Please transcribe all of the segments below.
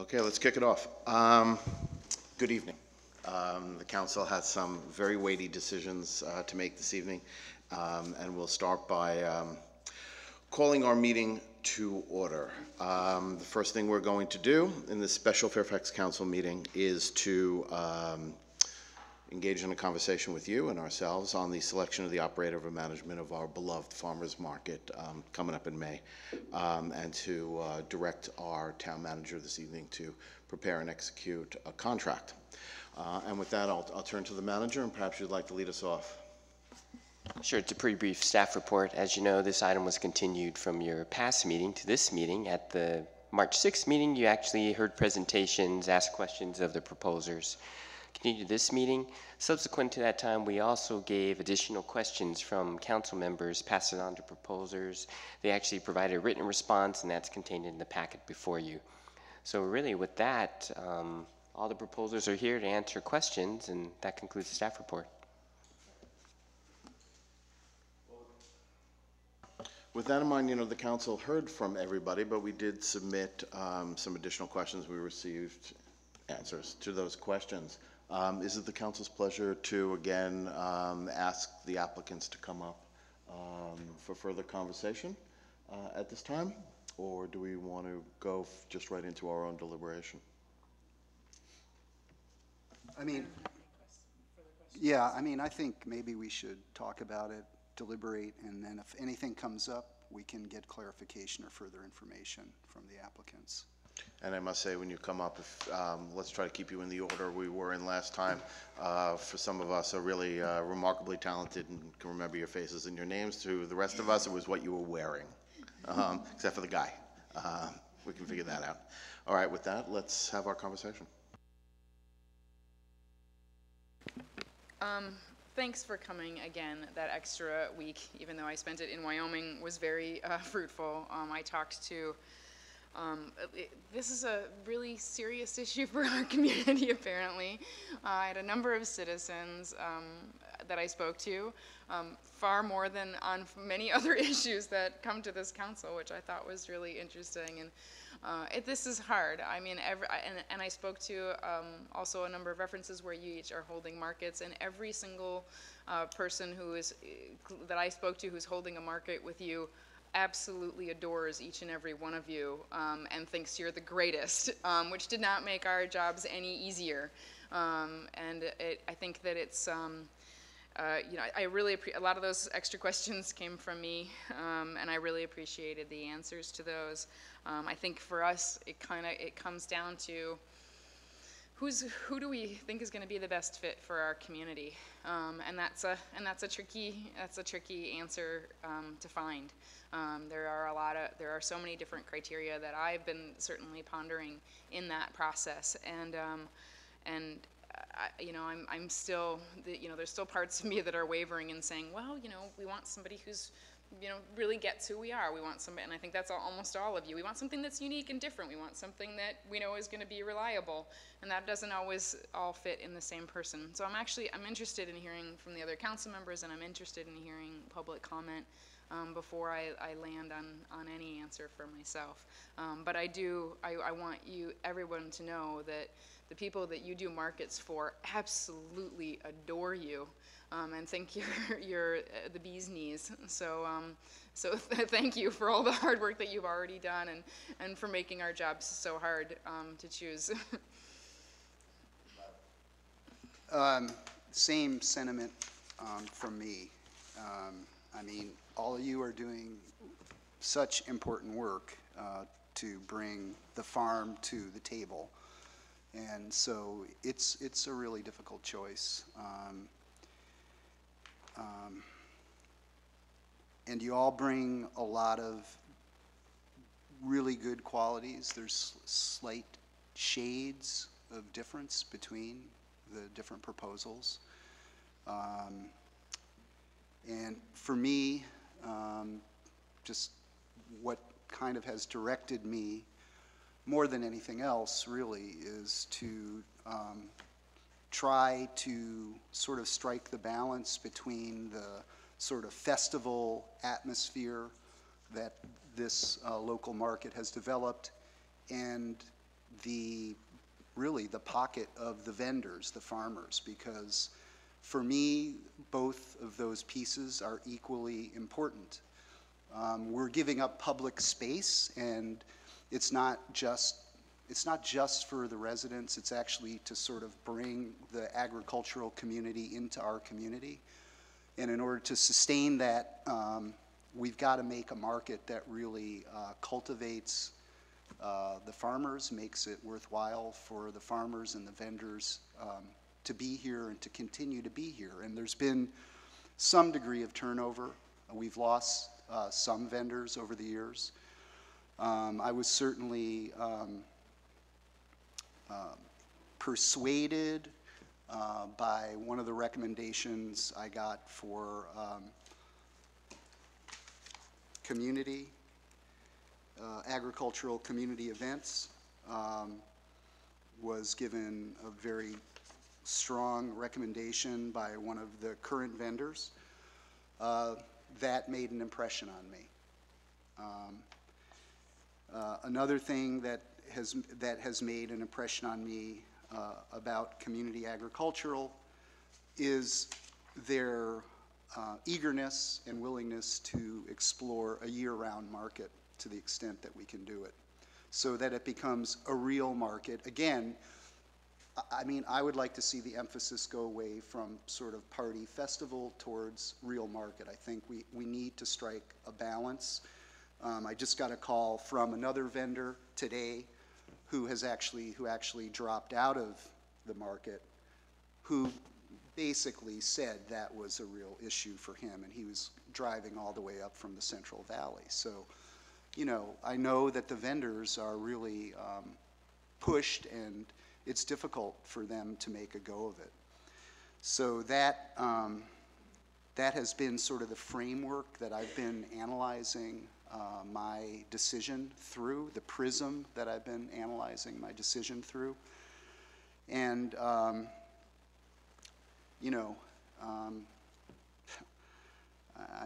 Okay, let's kick it off. Good evening. The council has some very weighty decisions to make this evening, and we'll start by calling our meeting to order. The first thing we're going to do in this special Fairfax Council meeting is to engage in a conversation with you and ourselves on the selection of the operator of management of our beloved farmers market coming up in May, and to direct our town manager this evening to prepare and execute a contract. And with that, I'll turn to the manager, and perhaps you'd like to lead us off. Sure, it's a pretty brief staff report. As you know, this item was continued from your past meeting to this meeting. At the March 6th meeting, you actually heard presentations, asked questions of the proposers. Continued this meeting. Subsequent to that time, we also gave additional questions from council members, passed it on to proposers. They actually provided a written response, and that's contained in the packet before you. So really, with that, all the proposers are here to answer questions, and that concludes the staff report. With that in mind, the council heard from everybody, but we did submit some additional questions. We received answers to those questions. Is it the council's pleasure to, again, ask the applicants to come up for further conversation at this time? Or do we want to go just right into our own deliberation? I think maybe we should talk about it, deliberate, and then if anything comes up, we can get clarification or further information from the applicants. And I must say, when you come up, let's try to keep you in the order we were in last time. For some of us are really remarkably talented and can remember your faces and your names. To the rest of us, it was what you were wearing, except for the guy. We can figure that out. All right, with that, let's have our conversation. Thanks for coming again. That extra week, even though I spent it in Wyoming, was very fruitful. I talked to this is a really serious issue for our community, apparently. I had a number of citizens that I spoke to, far more than on many other issues that come to this council, which I thought was really interesting. And this is hard. I mean, and I spoke to also a number of references where you each are holding markets, and every single person that I spoke to who's holding a market with you absolutely adores each and every one of you and thinks you're the greatest, which did not make our jobs any easier. And I think that it's, I really a lot of those extra questions came from me, and I really appreciated the answers to those. I think for us, it comes down to who do we think is going to be the best fit for our community, and that's a tricky answer to find. There are so many different criteria that I've been certainly pondering in that process, and I'm still, there's still parts of me that are wavering and saying, well, we want somebody who's, really gets who we are. We want somebody, and I think that's almost all of you. We want something that's unique and different. We want something that we know is going to be reliable, and that doesn't always all fit in the same person. So I'm interested in hearing from the other council members, and I'm interested in hearing public comment before I land on any answer for myself. But I want everyone to know that the people that you do markets for absolutely adore you and think you're the bee's knees. So thank you for all the hard work that you've already done and for making our jobs so hard to choose. Same sentiment from me. All of you are doing such important work to bring the farm to the table, and so it's a really difficult choice. And you all bring a lot of really good qualities. There's slight shades of difference between the different proposals. And for me, just what kind of has directed me more than anything else really is to try to sort of strike the balance between the sort of festival atmosphere that this local market has developed and really the pocket of the vendors, the farmers, because for me, both of those pieces are equally important. We're giving up public space, and it's not just for the residents, it's actually to sort of bring the agricultural community into our community. And in order to sustain that, we've got to make a market that really cultivates the farmers, makes it worthwhile for the farmers and the vendors to be here and to continue to be here. And there's been some degree of turnover. We've lost some vendors over the years. I was certainly persuaded by one of the recommendations I got for agricultural community events. Was given a very strong recommendation by one of the current vendors. That made an impression on me. Another thing that has made an impression on me about community agricultural is their eagerness and willingness to explore a year-round market to the extent that we can do it, so that it becomes a real market. Again, I mean, I would like to see the emphasis go away from sort of party festival towards real market. I think we need to strike a balance. I just got a call from another vendor today who actually dropped out of the market, who basically said that was a real issue for him, and he was driving all the way up from the Central Valley. So, you know, I know that the vendors are really pushed, and it's difficult for them to make a go of it. So that has been sort of the framework that I've been analyzing my decision through, the prism that I've been analyzing my decision through. And, you know, I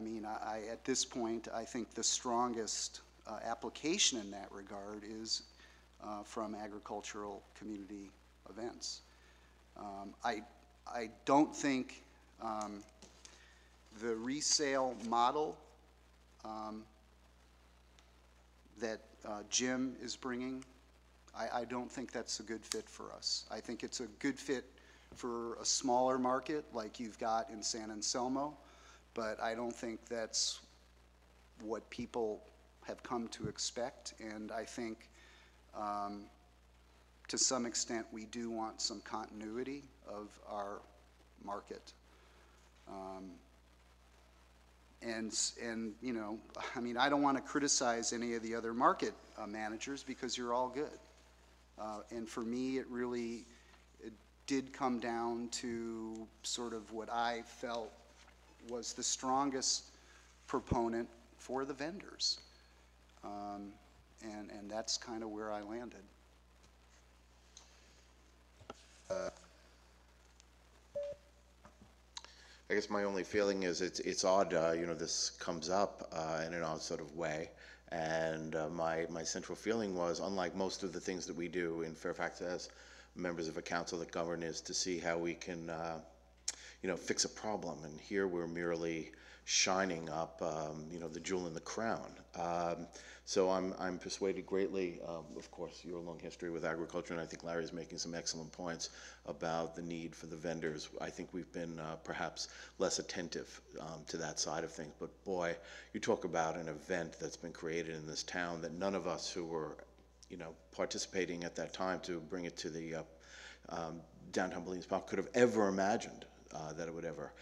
mean, at this point, I think the strongest application in that regard is from agricultural community events. I don't think the resale model that Jim is bringing, I don't think that's a good fit for us. I think it's a good fit for a smaller market like you've got in San Anselmo, but I don't think that's what people have come to expect. And I think to some extent we do want some continuity of our market. And you know, I mean, I don't want to criticize any of the other market managers because you're all good. And for me, it did come down to sort of what I felt was the strongest proponent for the vendors. And that's kind of where I landed. I guess my only feeling is it's odd, you know, this comes up in an odd sort of way. And my central feeling was, unlike most of the things that we do in Fairfax as members of a council that govern, is to see how we can, you know, fix a problem. And here we're merely shining up, you know, the jewel in the crown. So I'm persuaded greatly, of course, your long history with agriculture, and I think Larry's making some excellent points about the need for the vendors. I think we've been perhaps less attentive to that side of things. But boy, you talk about an event that's been created in this town that none of us who were, you know, participating at that time to bring it to the downtown Billings Park could have ever imagined that it would ever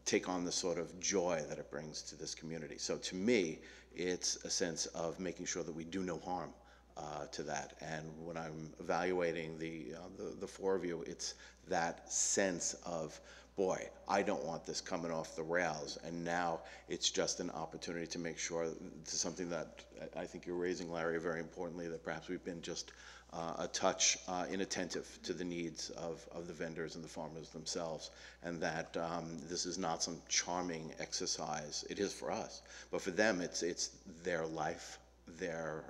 take on the sort of joy that it brings to this community. So to me, it's a sense of making sure that we do no harm to that. And when I'm evaluating the four of you, it's that sense of, boy, I don't want this coming off the rails. And now it's just an opportunity to make sure, to something that I think you're raising, Larry, very importantly, that perhaps we've been just a touch inattentive to the needs of the vendors and the farmers themselves, and that this is not some charming exercise. It is for us, but for them, it's their life, their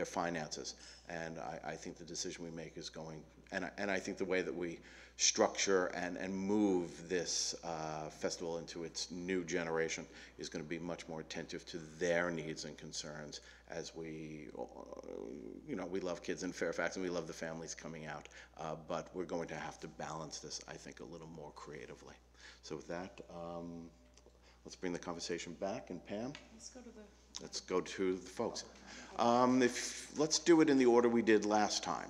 finances. And I think the decision we make is going, and I think the way that we structure and move this festival into its new generation is going to be much more attentive to their needs and concerns as we, we love kids in Fairfax and we love the families coming out, but we're going to have to balance this, I think, a little more creatively. So with that, let's bring the conversation back, and Pam? Let's go to the folks. Let's do it in the order we did last time,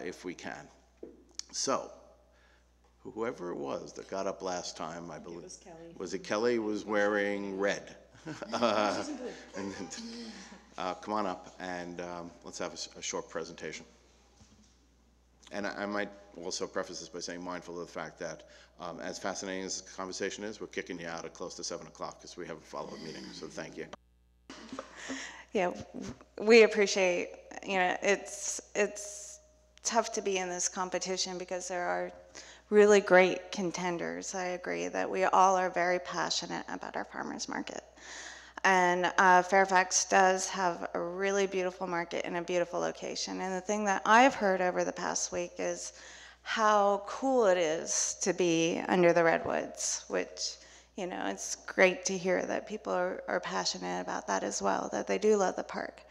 if we can. So, whoever it was that got up last time, I believe. It was Kelly. Was it Kelly? Was wearing red. Come on up, and let's have a short presentation. And I might also preface this by saying, mindful of the fact that as fascinating as this conversation is, we're kicking you out at close to 7 o'clock because we have a follow-up meeting, so thank you. Yeah, we appreciate, it's tough to be in this competition because there are really great contenders. I agree that we all are very passionate about our farmers market. And Fairfax does have a really beautiful market in a beautiful location. And the thing that I've heard over the past week is how cool it is to be under the redwoods, which, it's great to hear that people are passionate about that as well, that they do love the park.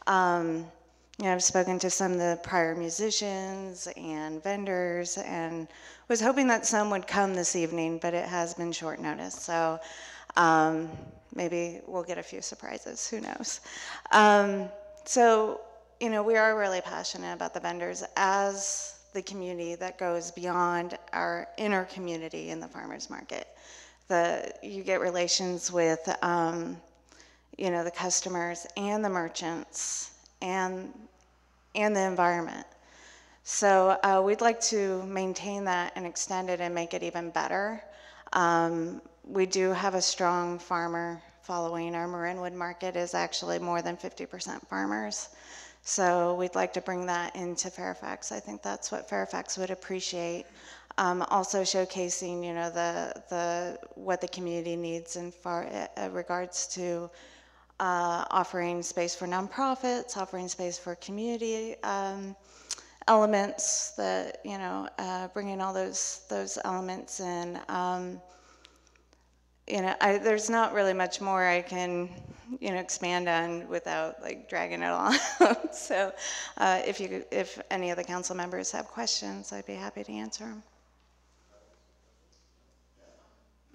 I've spoken to some of the prior musicians and vendors and was hoping that some would come this evening, but it has been short notice. So maybe we'll get a few surprises, who knows. We are really passionate about the vendors as the community that goes beyond our inner community in the farmers market. You get relations with, the customers and the merchants and the environment. So we'd like to maintain that and extend it and make it even better. We do have a strong farmer following. Our Marin wood market is actually more than 50% farmers. So we'd like to bring that into Fairfax. I think that's what Fairfax would appreciate. Also showcasing, what the community needs in regards to offering space for nonprofits, offering space for community elements, that bringing all those elements in. There's not really much more I can expand on without dragging it all out. So if any of the council members have questions, I'd be happy to answer them.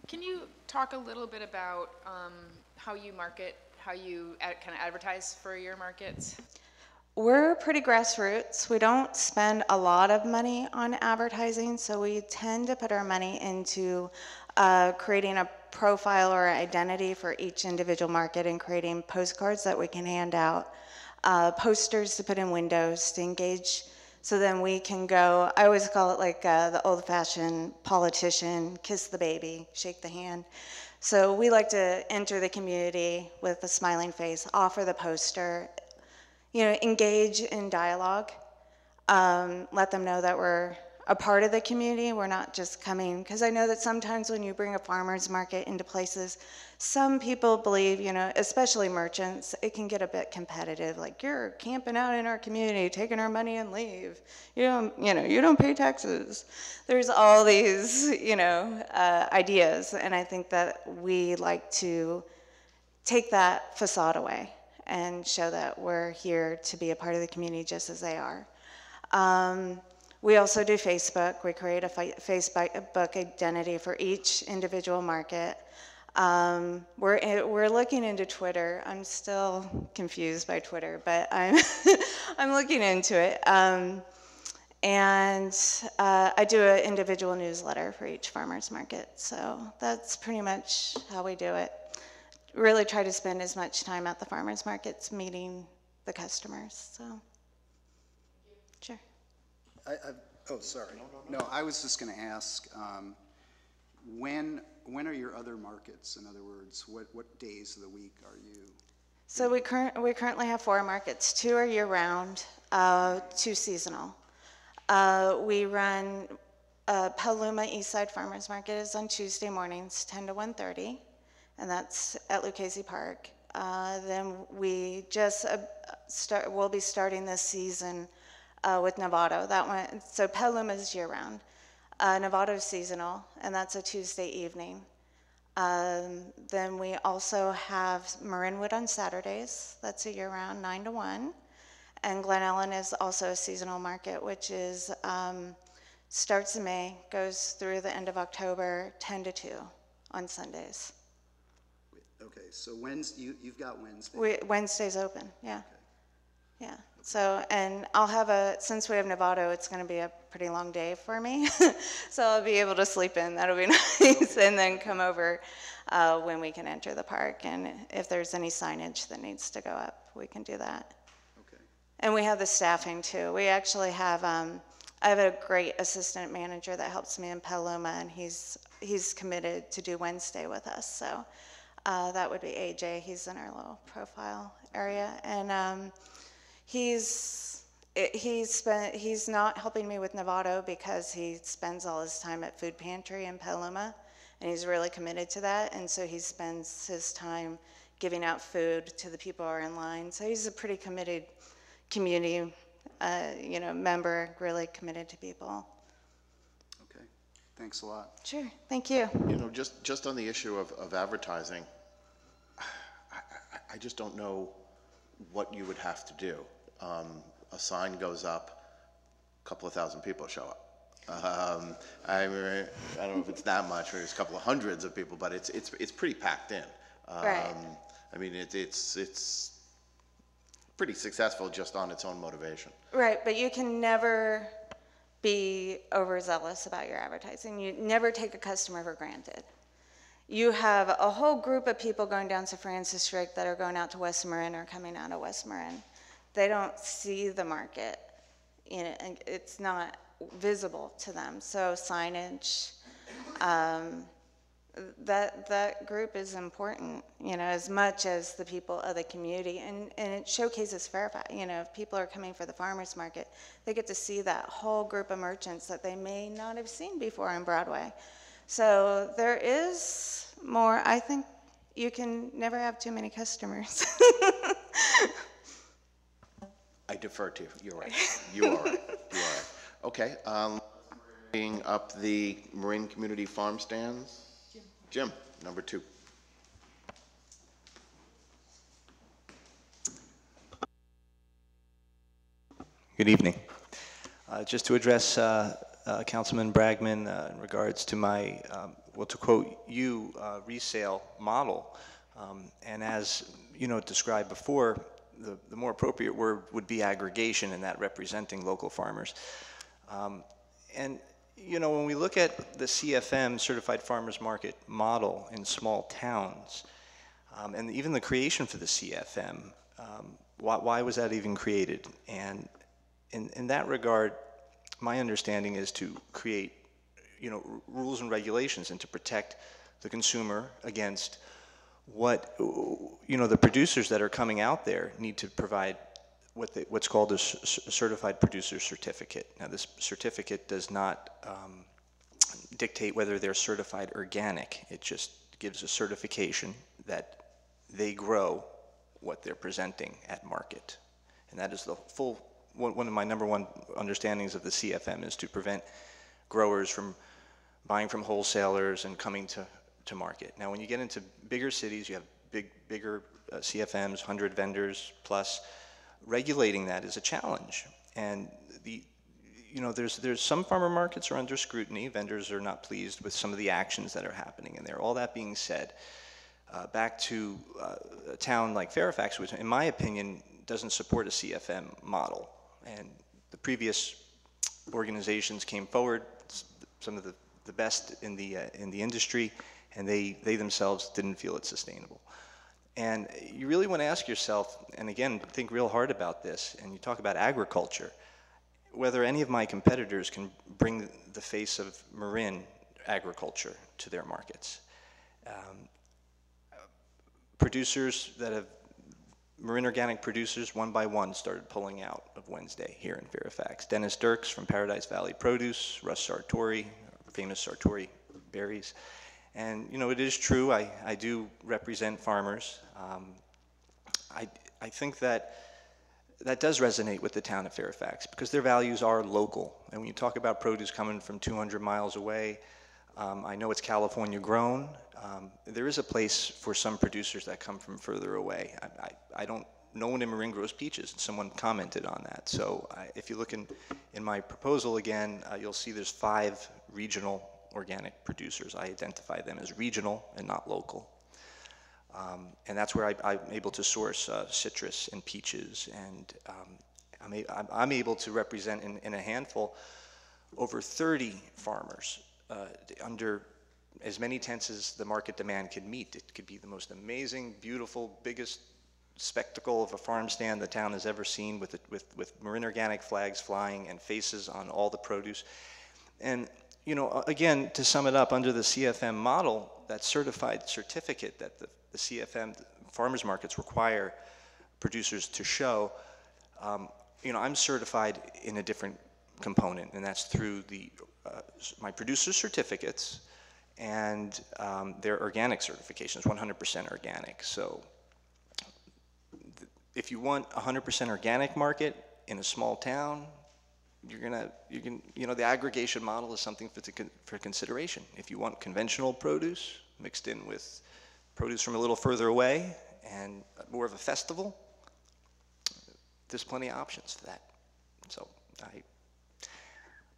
Can you talk a little bit about how you market, how you kind of advertise for your markets? We're pretty grassroots. We don't spend a lot of money on advertising, so we tend to put our money into creating a profile or identity for each individual market and creating postcards that we can hand out, posters to put in windows to engage. So then we can go, I always call it the old-fashioned politician, kiss the baby, shake the hand. So we like to enter the community with a smiling face, offer the poster, engage in dialogue, let them know that we're a part of the community. We're not just coming, because I know that sometimes when you bring a farmer's market into places, some people believe, especially merchants, it can get a bit competitive. Like, you're camping out in our community, taking our money and leave. You don't pay taxes. There's all these, ideas, and I think that we like to take that facade away and show that we're here to be a part of the community just as they are. We also do Facebook. We create a Facebook identity for each individual market. We're looking into Twitter. I'm still confused by Twitter, but I'm I'm looking into it. And I do an individual newsletter for each farmer's market. So that's pretty much how we do it. Really try to spend as much time at the farmers markets meeting the customers. So, sure. Oh, sorry. No, I was just going to ask, when are your other markets? In other words, what days of the week are you? So we currently have 4 markets. 2 are year-round, 2 seasonal. We run Petaluma Eastside Farmers Market is on Tuesday mornings, 10 to 1:30, and that's at Lucchese Park. Then we just we'll be starting this season with Novato. That one, so Petaluma is year-round. Novato is seasonal, and that's a Tuesday evening. Then we also have Marinwood on Saturdays. That's a year-round, 9 to 1. And Glen Ellen is also a seasonal market, which is starts in May, goes through the end of October, 10 to 2 on Sundays. Okay, so you've got Wednesday. Wednesday's open, yeah. Yeah, so, and I'll have since we have Novato, it's gonna be a pretty long day for me. So I'll be able to sleep in, that'll be nice, and then come over when we can enter the park. And if there's any signage that needs to go up, we can do that. Okay. And we have the staffing too. We actually have, I have a great assistant manager that helps me in Petaluma, and he's committed to do Wednesday with us. So that would be AJ. He's in our little profile area, and he's not helping me with Novato because he spends all his time at Food Pantry in Petaluma, and he's really committed to that. And so he spends his time giving out food to the people who are in line. So he's a pretty committed community, member, really committed to people. Okay, thanks a lot. Sure, thank you. Just on the issue of advertising, I just don't know what you would have to do. A sign goes up, a couple of thousand people show up. I don't know if it's that much, or it's a couple of hundreds of people, but it's pretty packed in. Right. I mean, it's pretty successful just on its own motivation. Right, but you can never be overzealous about your advertising. You never take a customer for granted. You have a whole group of people going down to Francis Drake that are going out to West Marin or coming out of West Marin. They don't see the market, and it's not visible to them. So signage, that group is important, as much as the people of the community, and it showcases Fairfax. If people are coming for the farmers market, they get to see that whole group of merchants that they may not have seen before on Broadway. So there is more. I think you can never have too many customers. I defer to you. You're right. You are right. You are right. Okay. Bringing up the Marin Community Farm stands. Jim, number 2. Good evening. Just to address Councilman Bragman in regards to my, to quote you, resale model. And as described before, the more appropriate word would be aggregation, and that representing local farmers. And when we look at the CFM, Certified Farmers Market model in small towns, and even the creation for the CFM, why was that even created? And in that regard, my understanding is to create, rules and regulations and to protect the consumer against what, the producers that are coming out there need to provide what's called a certified producer certificate. Now, this certificate does not dictate whether they're certified organic. It just gives a certification that they grow what they're presenting at market. And that is the full, one of my number one understandings of the CFM is to prevent growers from buying from wholesalers and coming to market. Now, when you get into bigger cities, you have bigger CFMs, 100 vendors plus. Regulating that is a challenge, and there's some farmer markets are under scrutiny. Vendors are not pleased with some of the actions that are happening in there. All that being said, back to a town like Fairfax, which in my opinion doesn't support a CFM model, and the previous organizations came forward, some of the best in the industry, and they themselves didn't feel it's sustainable. And you really want to ask yourself, and again, think real hard about this, and you talk about agriculture, whether any of my competitors can bring the face of Marin agriculture to their markets. Producers that have, Marin organic producers, one by one, started pulling out of Wednesday here in Fairfax. Dennis Dirks from Paradise Valley Produce, Russ Sartori, famous Sartori berries. And it is true, I do represent farmers, I think that does resonate with the town of Fairfax because their values are local. And when you talk about produce coming from 200 miles away, I know it's California grown. There is a place for some producers that come from further away. No one in Marin grows peaches, and someone commented on that. So if you look in my proposal again, you'll see there's 5 regional organic producers. I identify them as regional and not local. And that's where I'm able to source citrus and peaches, and I'm able to represent in a handful over 30 farmers under as many tents as the market demand can meet. It could be the most amazing, beautiful, biggest spectacle of a farm stand the town has ever seen, with Marin organic flags flying and faces on all the produce. And you know, again, to sum it up, under the CFM model, that certified certificate that the CFM farmers markets require producers to show, you know, I'm certified in a different component, and that's through my producer certificates and their organic certifications, 100% organic. So if you want a 100% organic market in a small town, you know, the aggregation model is something for consideration. If you want conventional produce mixed in with produce from a little further away and more of a festival, there's plenty of options for that. So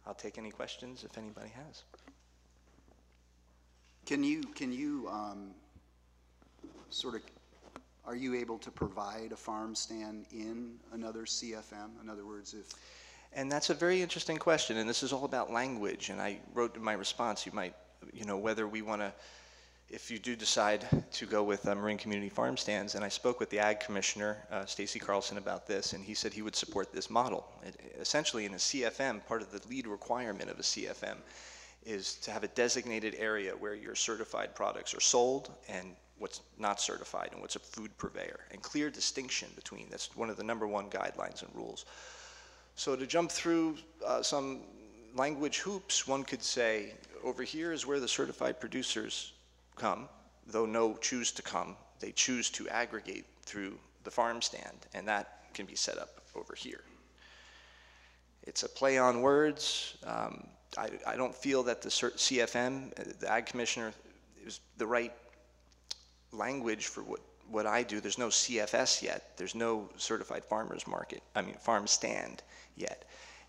I'll take any questions if anybody has. Can you sort of, are you able to provide a farm stand in another CFM? In other words, if... And that's a very interesting question, and this is all about language, and I wrote in my response, you know, whether we want to, if you do decide to go with Marin Community Farm Stands, and I spoke with the Ag Commissioner, Stacy Carlson, about this, and he said he would support this model. Essentially, in a CFM, part of the lead requirement of a CFM is to have a designated area where your certified products are sold and what's not certified and what's a food purveyor, and clear distinction between. That's one of the #1 guidelines and rules. So to jump through some language hoops, one could say, over here is where the certified producers come, though choose to come. They choose to aggregate through the farm stand, and that can be set up over here. It's a play on words. I don't feel that the CFM, the Ag Commissioner, is the right language for what I do. There's no CFS yet. There's no certified farm stand yet.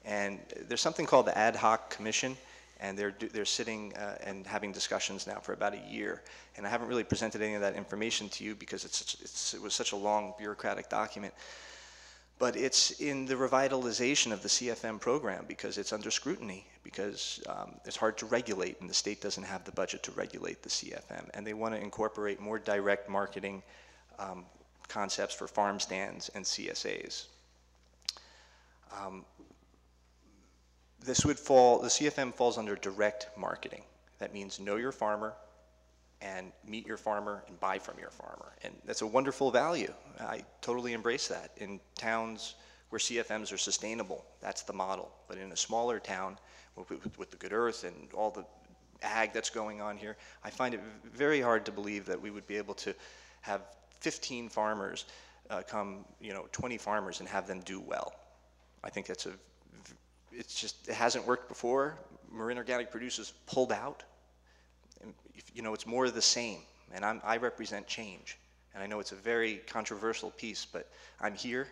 And there's something called the Ad Hoc Commission, and they're sitting and having discussions now for about a year. And I haven't really presented any of that information to you because it was such a long bureaucratic document. But it's in the revitalization of the CFM program because it's under scrutiny, because it's hard to regulate, and the state doesn't have the budget to regulate the CFM. And they want to incorporate more direct marketing concepts for farm stands and CSAs. The CFM falls under direct marketing. That means know your farmer and meet your farmer and buy from your farmer. And that's a wonderful value. I totally embrace that. In towns where CFMs are sustainable, that's the model. But in a smaller town with the good earth and all the ag that's going on here, I find it very hard to believe that we would be able to have 15 farmers come, 20 farmers and have them do well. I think it hasn't worked before. Marin Organic Producers pulled out. And, it's more of the same, and I represent change. And I know it's a very controversial piece, but I'm here.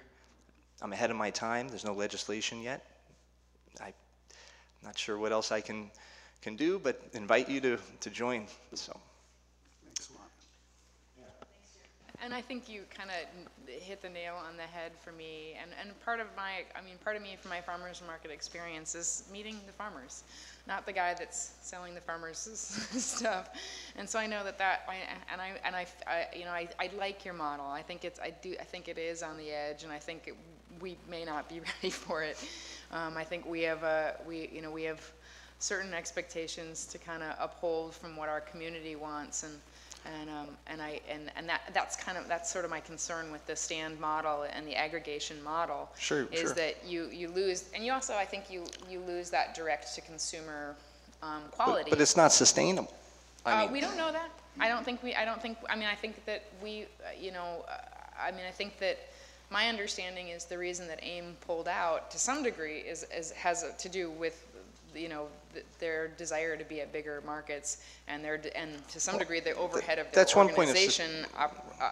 I'm ahead of my time. There's no legislation yet. I'm not sure what else I can do, but invite you to join. So. Thanks a lot. And I think you kind of hit the nail on the head for me. And part of me from my farmers market experience is meeting the farmers, not the guy that's selling the farmers stuff. And so I know I like your model. I think it is on the edge, and I think we may not be ready for it. I think we have certain expectations to kind of uphold from what our community wants, that's sort of my concern with the stand model and the aggregation model. Sure. That you lose, and you also, I think you lose that direct to consumer quality. But it's not sustainable. We don't know that. I think that I mean, I think that my understanding is the reason that AIM pulled out, to some degree, has to do with, you know, their desire to be at bigger markets, and to some degree the overhead of their That's one point of organization,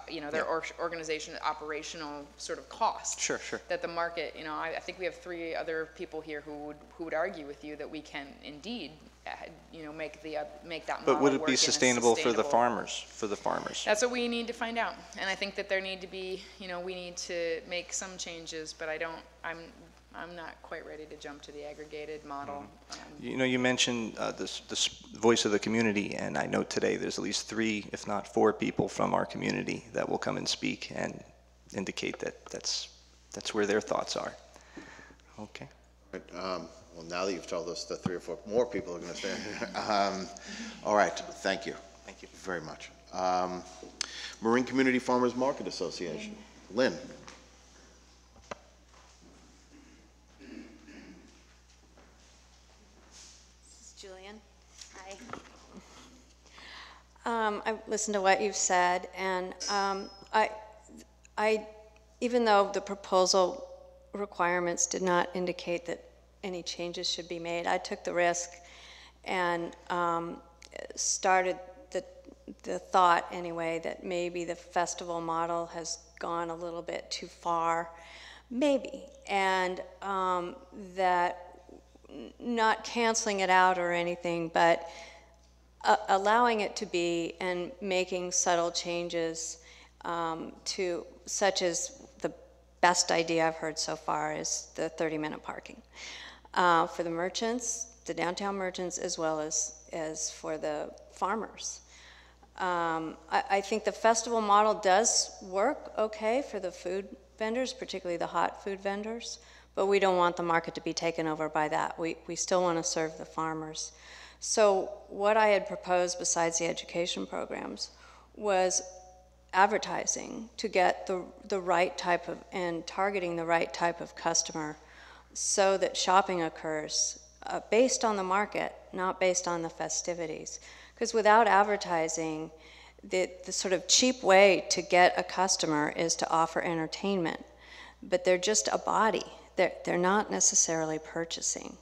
you know, their organization operational sort of costs. Sure, sure. That the market, you know, I think we have 3 other people here who would argue with you that we can indeed, you know, make that model But would it work be in a sustainable for the sustainable- farmers? That's what we need to find out, and I think that there need to be, you know, we need to make some changes, but I'm not quite ready to jump to the aggregated model. You know, you mentioned this voice of the community, and I know today there's at least 3, if not 4 people from our community that will come and speak and indicate that that's where their thoughts are. Okay. Right, well, now that you've told us that 3 or 4 more people are going to stay. All right, thank you. Thank you very much. Marin Community Farmers Market Association. Lynn. Julian. Hi. I've listened to what you've said, and even though the proposal requirements did not indicate that any changes should be made, I took the risk and started the thought anyway that maybe the festival model has gone a little bit too far, maybe, and that not canceling it out or anything, but allowing it to be and making subtle changes to, such as the best idea I've heard so far is the 30-minute parking for the merchants, the downtown merchants, as well as for the farmers. I think the festival model does work okay for the food vendors, particularly the hot food vendors, but we don't want the market to be taken over by that. We still want to serve the farmers. So what I had proposed besides the education programs was advertising to get the right type of, and targeting the right type of customer so that shopping occurs based on the market, not based on the festivities. Because without advertising, the sort of cheap way to get a customer is to offer entertainment, but they're just a body. They're not necessarily purchasing.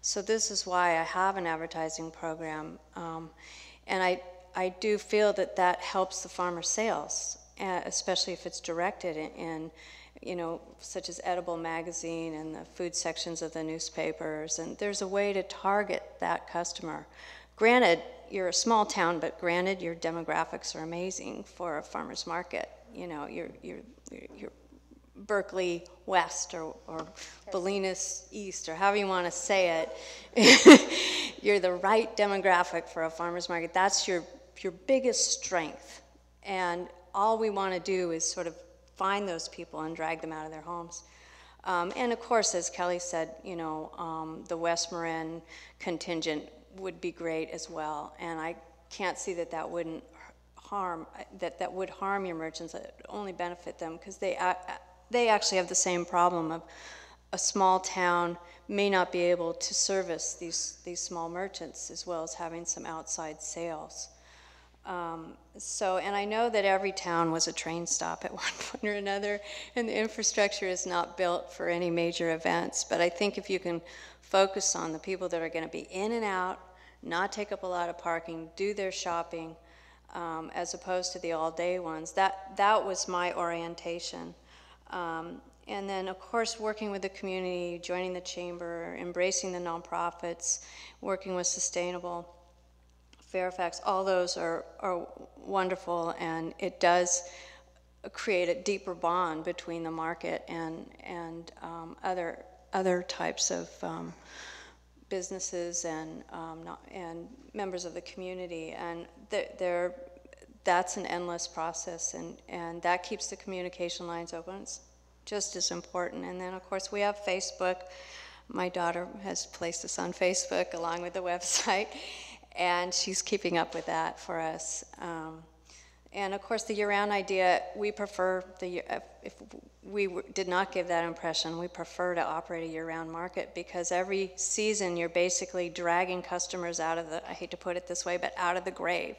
So this is why I have an advertising program, and I do feel that helps the farmer sales, especially if it's directed in, you know, such as Edible Magazine and the food sections of the newspapers, and there's a way to target that customer. Granted, you're a small town, but granted, your demographics are amazing for a farmer's market. You know, you're Berkeley West or Bolinas East, or however you want to say it. You're the right demographic for a farmer's market. That's your biggest strength. And all we want to do is sort of find those people and drag them out of their homes. And of course, as Kelly said, you know, the West Marin contingent would be great as well. And I can't see that wouldn't harm, that would harm your merchants. That would only benefit them, because they actually have the same problem of a small town may not be able to service these small merchants as well as having some outside sales. And I know that every town was a train stop at one point or another, and the infrastructure is not built for any major events. But I think if you can focus on the people that are going to be in and out, not take up a lot of parking, do their shopping, as opposed to the all-day ones, that was my orientation. And then, of course, working with the community, joining the chamber, embracing the nonprofits, working with Sustainable, Fairfax, all those are wonderful, and it does create a deeper bond between the market and other types of businesses and members of the community, and that's an endless process, and that keeps the communication lines open. It's just as important. And then, of course, we have Facebook. My daughter has placed us on Facebook along with the website, and she's keeping up with that for us. And of course, the year-round idea, we prefer if we did not give that impression, we prefer to operate a year-round market, because every season you're basically dragging customers out of I hate to put it this way, but out of the grave.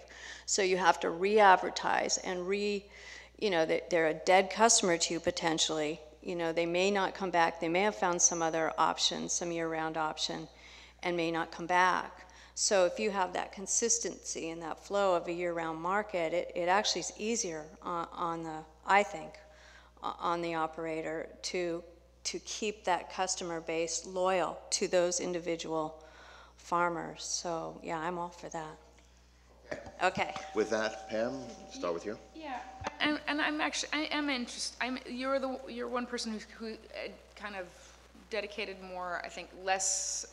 So you have to re-advertise and you know, they're a dead customer to you potentially. You know, they may not come back. They may have found some other option, some year-round option, and may not come back. So if you have that consistency and that flow of a year-round market, it actually is easier on the, I think, on the operator to keep that customer base loyal to those individual farmers. So yeah, I'm all for that. Okay. With that, Pam, start with you. Yeah, and I'm actually, I am interested, you're one person who kind of dedicated more, I think, less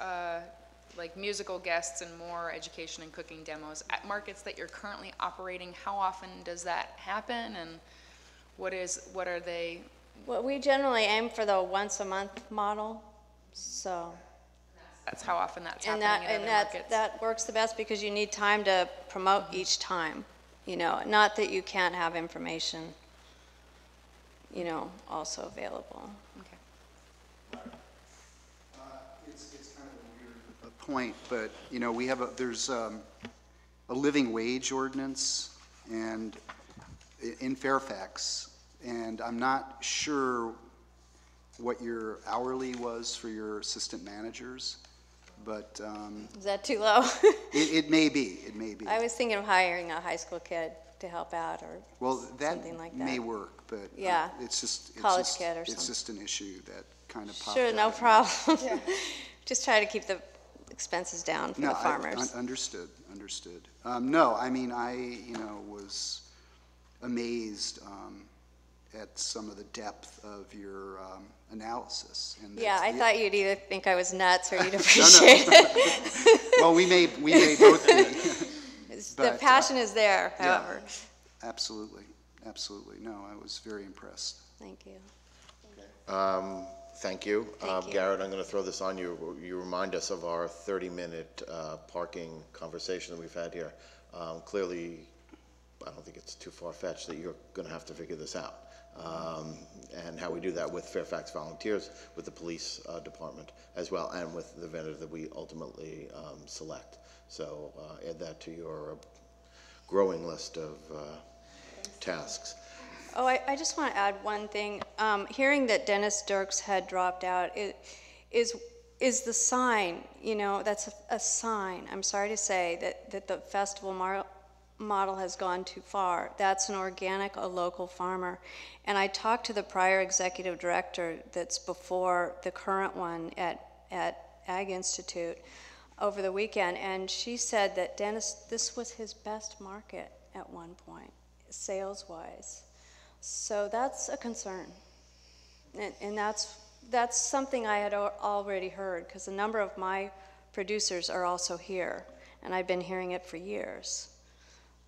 like musical guests and more education and cooking demos at markets that you're currently operating. How often does that happen, and what are they? Well, we generally aim for the once a month model, so. That's how often that's And happening in other markets. that works the best because you need time to promote each time, you know, not that you can't have information, you know, also available. Okay. It's kind of a weird point, but, you know, we have there's a living wage ordinance and in Fairfax, and I'm not sure what your hourly was for your assistant managers, but Is that too low? it may be, it may be. I was thinking of hiring a high school kid to help out, or Well, that something like that. may work, but Yeah. it's just College kid or it's something. just an issue that kind of popped Sure, no out. problem. Just try to keep the expenses down for No, the farmers. understood. No, I mean, you know, was amazed at some of the depth of your analysis. And Yeah, I that's- thought you'd either think I was nuts or you'd No, appreciate it. Well, we may both be. The but, passion is there, yeah. however. Absolutely. No, I was very impressed. Thank you. Thank you. Thank you. Garrett, I'm going to throw this on you. You remind us of our 30-minute parking conversation that we've had here. Clearly, I don't think it's too far-fetched that you're going to have to figure this out. And how we do that with Fairfax Volunteers, with the police department as well, and with the vendor that we ultimately select. So add that to your growing list of tasks. Oh, I just want to add one thing. Hearing that Dennis Dirks had dropped out is the sign, you know, that's a sign. I'm sorry to say that the festival model has gone too far. That's an organic, a local farmer. And I talked to the prior executive director that's before the current one at Ag Institute over the weekend, and she said that Dennis, this was his best market at one point, sales-wise. So that's a concern. And that's something I had already heard, because a number of my producers are also here, and I've been hearing it for years.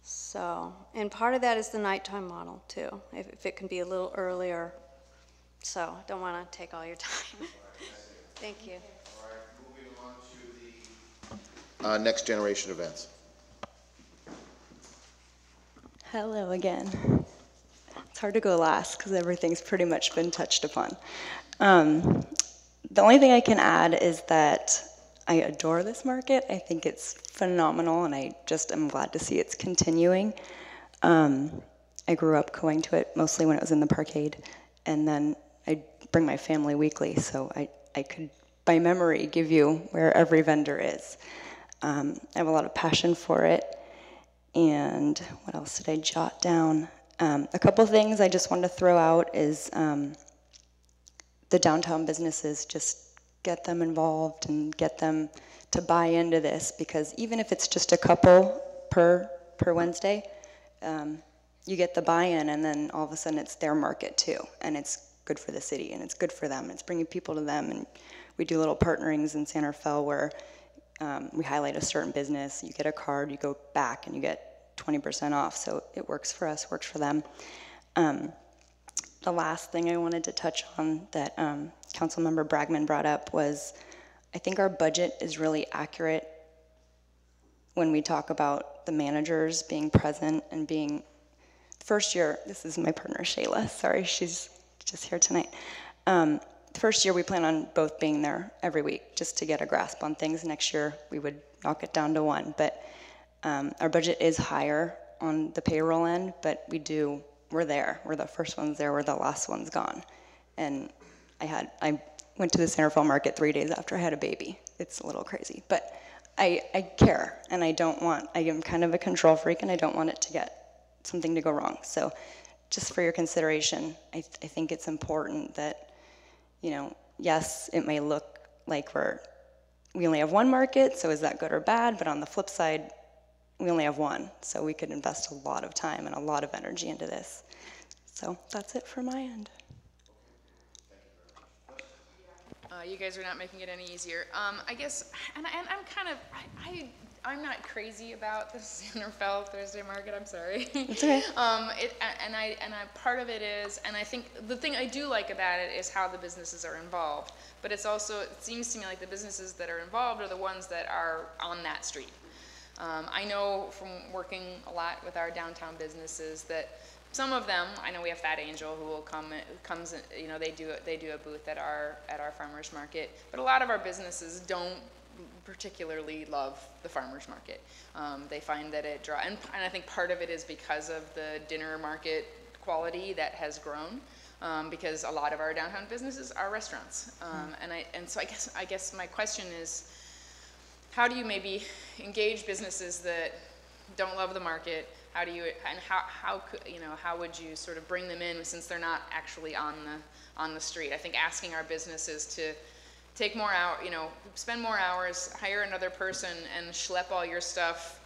So, and part of that is the nighttime model too, if it can be a little earlier. So, I don't want to take all your time. Thank you. All right, moving on to the next generation events. Hello again. It's hard to go last because everything's pretty much been touched upon. The only thing I can add is that I adore this market. I think it's phenomenal, and I just am glad to see it's continuing. I grew up going to it mostly when it was in the parkade, and then I bring my family weekly, so I could, by memory, give you where every vendor is. I have a lot of passion for it, and what else did I jot down? A couple things I just wanted to throw out is the downtown businesses, just get them involved and get them to buy into this, because even if it's just a couple per Wednesday, you get the buy-in, and then all of a sudden it's their market too, and it's good for the city, and it's good for them. It's bringing people to them, and we do little partnerings in Santa Fe where we highlight a certain business, you get a card, you go back, and you get 20% off, so it works for us, works for them. The last thing I wanted to touch on that Councilmember Bragman brought up was, I think our budget is really accurate when we talk about the managers being present and being, first year, this is my partner Shayla, sorry, she's just here tonight. The first year we plan on both being there every week just to get a grasp on things. Next year we would knock it down to one, but our budget is higher on the payroll end, but we're we're there. We're the first ones there, we're the last ones gone. And I went to the Centerville Market 3 days after I had a baby. It's a little crazy, but I care, and I am kind of a control freak, and I don't want it to get something to go wrong. So just for your consideration, I think it's important that, you know, yes, it may look like we only have one market, so is that good or bad? But on the flip side, we only have one, so we could invest a lot of time and a lot of energy into this. So that's it from my end. You guys are not making it any easier. I guess, and I'm kind of, I'm not crazy about the Centerville Thursday Market. I'm sorry. It's okay. Part of it is, and I think the thing I do like about it is how the businesses are involved. But it's also, it seems to me like the businesses that are involved are the ones that are on that street. I know from working a lot with our downtown businesses that some of them, I know we have Fat Angel who will comes, you know, they do a booth at our farmers market, but a lot of our businesses don't particularly love the farmers market. They find that it and I think part of it is because of the dinner market quality that has grown, because a lot of our downtown businesses are restaurants. So I guess my question is, how do you maybe engage businesses that don't love the market? How do you, and how would you sort of bring them in since they're not actually on the street? I think asking our businesses to take more out, spend more hours, hire another person, and schlep all your stuff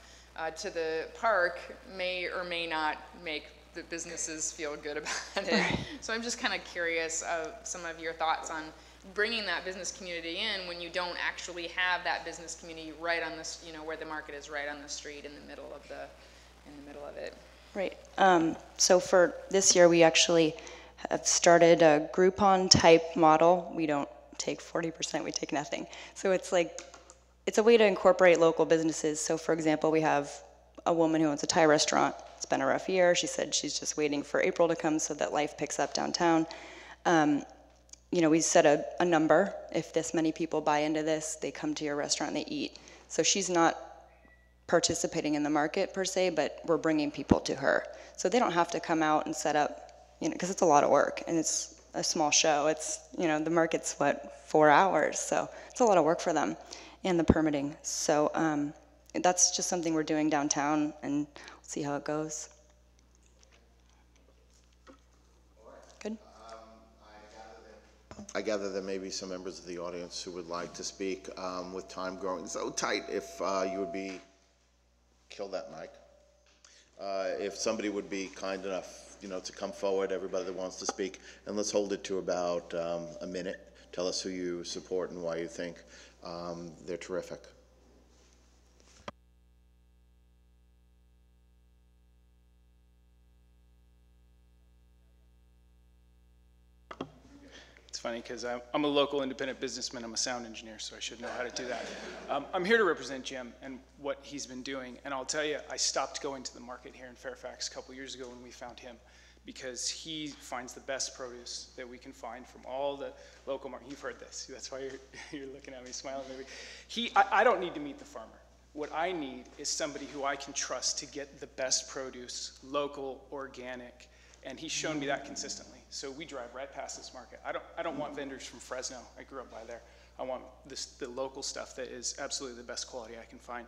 to the park may or may not make the businesses feel good about it. So I'm just kind of curious of some of your thoughts on bringing that business community in when you don't actually have that business community right on this, where the market is right on the street in the middle of it. Right. So for this year, we actually have started a Groupon type model. We don't take 40%, we take nothing. So it's a way to incorporate local businesses. So for example, we have a woman who owns a Thai restaurant. It's been a rough year. She said she's just waiting for April to come so that life picks up downtown. We set a number. If this many people buy into this, they come to your restaurant and they eat. So she's not participating in the market per se, but we're bringing people to her. So they don't have to come out and set up, because it's a lot of work and it's a small show. It's, the market's 4 hours. So it's a lot of work for them and the permitting. So that's just something we're doing downtown, and we'll see how it goes. Good. I gather there may be some members of the audience who would like to speak. With time growing so tight, if you would be, kill that mic. If somebody would be kind enough, to come forward, everybody that wants to speak, and let's hold it to about a minute. Tell us who you support and why you think they're terrific. It's funny because I'm a local independent businessman. I'm a sound engineer, so I should know how to do that. I'm here to represent Jim and what he's been doing. And I'll tell you, I stopped going to the market here in Fairfax a couple years ago when we found him, because he finds the best produce that we can find from all the local market. You've heard this. That's why you're looking at me smiling. Maybe. I don't need to meet the farmer. What I need is somebody who I can trust to get the best produce, local, organic, and he's shown me that consistently. So we drive right past this market. I don't want vendors from Fresno. I grew up by there. I want the local stuff that is absolutely the best quality I can find.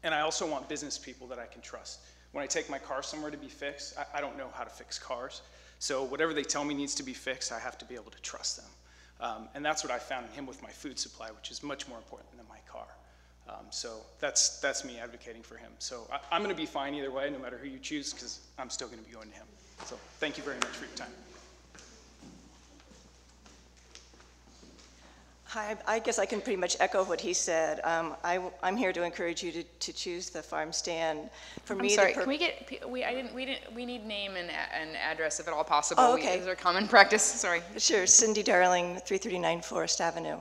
And I also want business people that I can trust. When I take my car somewhere to be fixed, I don't know how to fix cars. So whatever they tell me needs to be fixed, I have to be able to trust them. And that's what I found in him with my food supply, which is much more important than my car. So that's me advocating for him. So I'm going to be fine either way, no matter who you choose, because I'm still going to be going to him. So thank you very much for your time. Hi, I guess I can pretty much echo what he said. I'm here to encourage you to choose the farm stand. For me, I'm sorry, can we get, we need name and address if at all possible. Oh, okay. Is there common practice? Sorry. Sure, Cindy Darling, 339 Forest Avenue.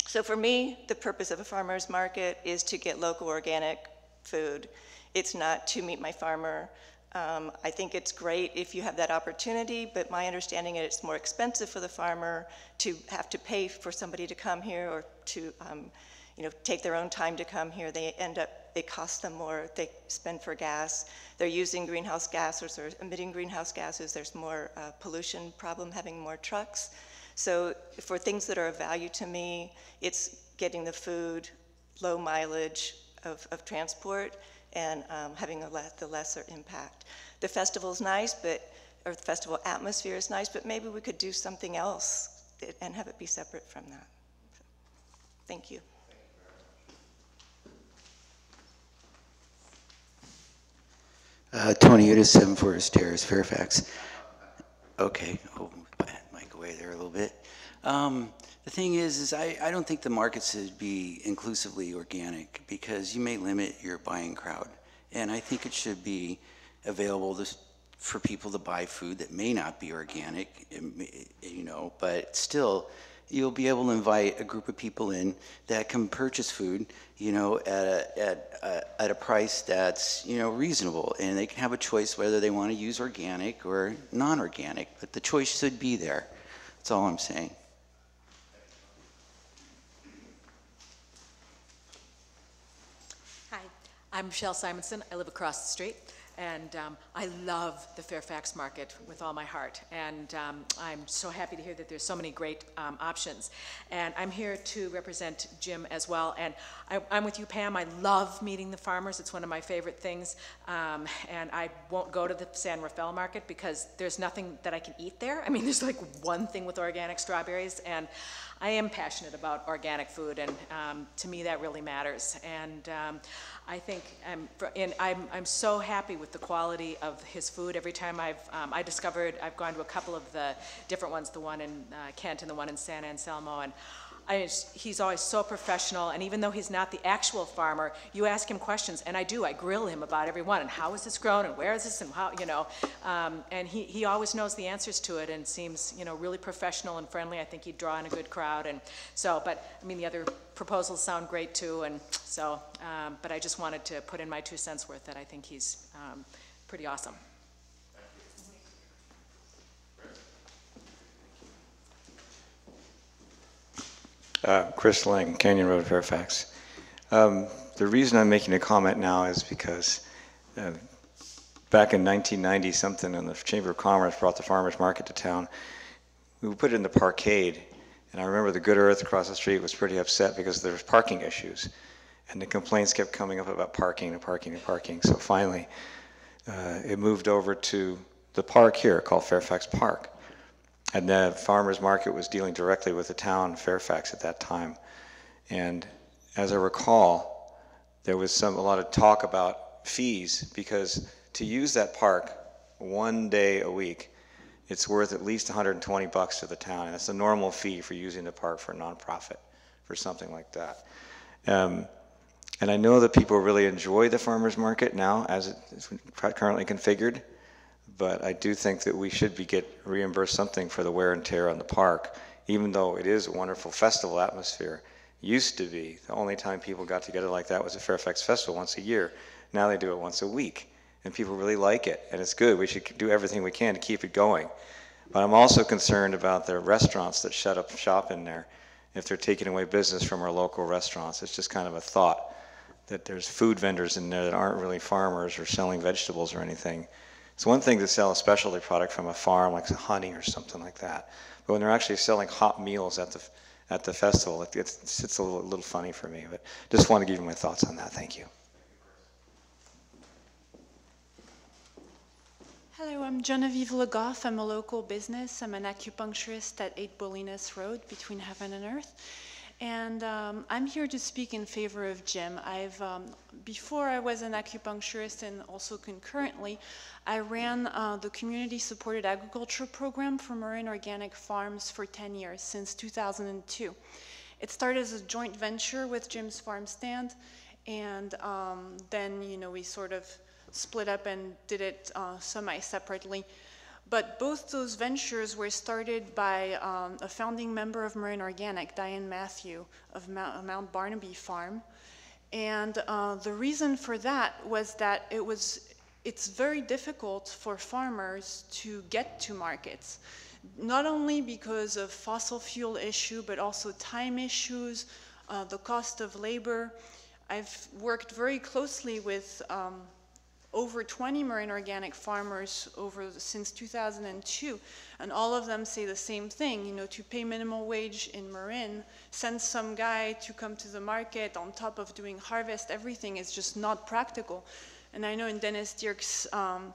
So for me, the purpose of a farmer's market is to get local organic food. It's not to meet my farmer. I think it's great if you have that opportunity, but my understanding is it's more expensive for the farmer to have to pay for somebody to come here or to take their own time to come here. They end up it costs them more. They spend for gas. They're using greenhouse gases or emitting greenhouse gases. There's more pollution problem having more trucks. So for things that are of value to me, it's getting the food, low mileage of transport, and having the lesser impact. The festival's nice, or the festival atmosphere is nice, but maybe we could do something else and have it be separate from that. So, thank you. Tony Udis, 7 Forest Terrace, Fairfax. Okay, might go away there a little bit. The thing is I don't think the market should be inclusively organic because you may limit your buying crowd. And I think it should be available for people to buy food that may not be organic, you know, but still you'll be able to invite a group of people in that can purchase food, you know, at a price that's, you know, reasonable, and they can have a choice whether they want to use organic or non-organic, but the choice should be there. That's all I'm saying. Hi, I'm Michelle Simonson. I live across the street. And I love the Fairfax market with all my heart. And I'm so happy to hear that there's so many great options. And I'm here to represent Jim as well. And I'm with you, Pam. I love meeting the farmers. It's one of my favorite things. And I won't go to the San Rafael market because there's nothing that I can eat there. I mean, there's like one thing with organic strawberries. And I am passionate about organic food. And to me, that really matters. And I think I'm so happy with the quality of his food. Every time I've gone to a couple of the different ones, the one in Kent and the one in San Anselmo, and he's always so professional. And even though he's not the actual farmer, you ask him questions, and I grill him about every one, and how is this grown, and where is this, and how, you know, and he always knows the answers to it, and seems, you know, really professional and friendly. I think he'd draw in a good crowd, and so, but I mean, the other proposals sound great too, and so, but I just wanted to put in my 2 cents worth that I think he's pretty awesome. Chris Lang, Canyon Road, Fairfax. The reason I'm making a comment now is because back in 1990 something, when the Chamber of Commerce brought the farmers market to town, we put it in the parkade. And I remember the Good Earth across the street was pretty upset because there was parking issues. And the complaints kept coming up about parking and parking and parking. So finally, it moved over to the park here called Fairfax Park. And the farmers market was dealing directly with the town, Fairfax, at that time. And as I recall, there was a lot of talk about fees, because to use that park 1 day a week, it's worth at least $120 to the town. And that's the normal fee for using the park for a nonprofit, for something like that. And I know that people really enjoy the farmers market now as it's currently configured. But I do think that we should get reimbursed something for the wear and tear on the park, even though it is a wonderful festival atmosphere. Used to be, the only time people got together like that was a Fairfax Festival once a year. Now they do it once a week, and people really like it, and it's good. We should do everything we can to keep it going. But I'm also concerned about the restaurants that shut up shop in there, if they're taking away business from our local restaurants. It's just kind of a thought that there's food vendors in there that aren't really farmers or selling vegetables or anything. It's one thing to sell a specialty product from a farm, like honey or something like that. But when they're actually selling hot meals at the festival, it's a little funny for me. But just want to give you my thoughts on that. Thank you. Hello, I'm Genevieve Le Goff. I'm a local business. I'm an acupuncturist at 8 Bolinas Road between Heaven and Earth. And I'm here to speak in favor of Jim. Before I was an acupuncturist, and also concurrently, I ran the community-supported agriculture program for Marin Organic Farms for 10 years, since 2002. It started as a joint venture with Jim's Farm Stand, and then, you know, we sort of split up and did it semi-separately. But both those ventures were started by a founding member of Marin Organic, Diane Matthew, of Mount Barnaby Farm. And the reason for that was that it's very difficult for farmers to get to markets, not only because of fossil fuel issue, but also time issues, the cost of labor. I've worked very closely with over 20 Marin organic farmers since 2002, and all of them say the same thing, you know, to pay minimum wage in Marin, send some guy to come to the market on top of doing harvest, everything is just not practical. And I know in Dennis Dierk's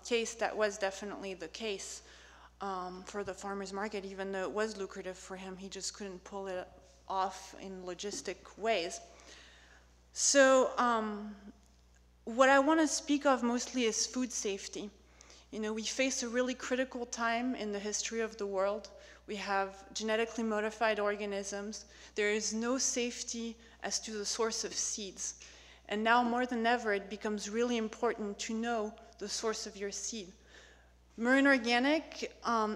case, that was definitely the case for the farmer's market. Even though it was lucrative for him, he just couldn't pull it off in logistic ways. So what I want to speak of mostly is food safety. You know, we face a really critical time in the history of the world. We have genetically modified organisms. There is no safety as to the source of seeds. And now more than ever, it becomes really important to know the source of your seed. Marin Organic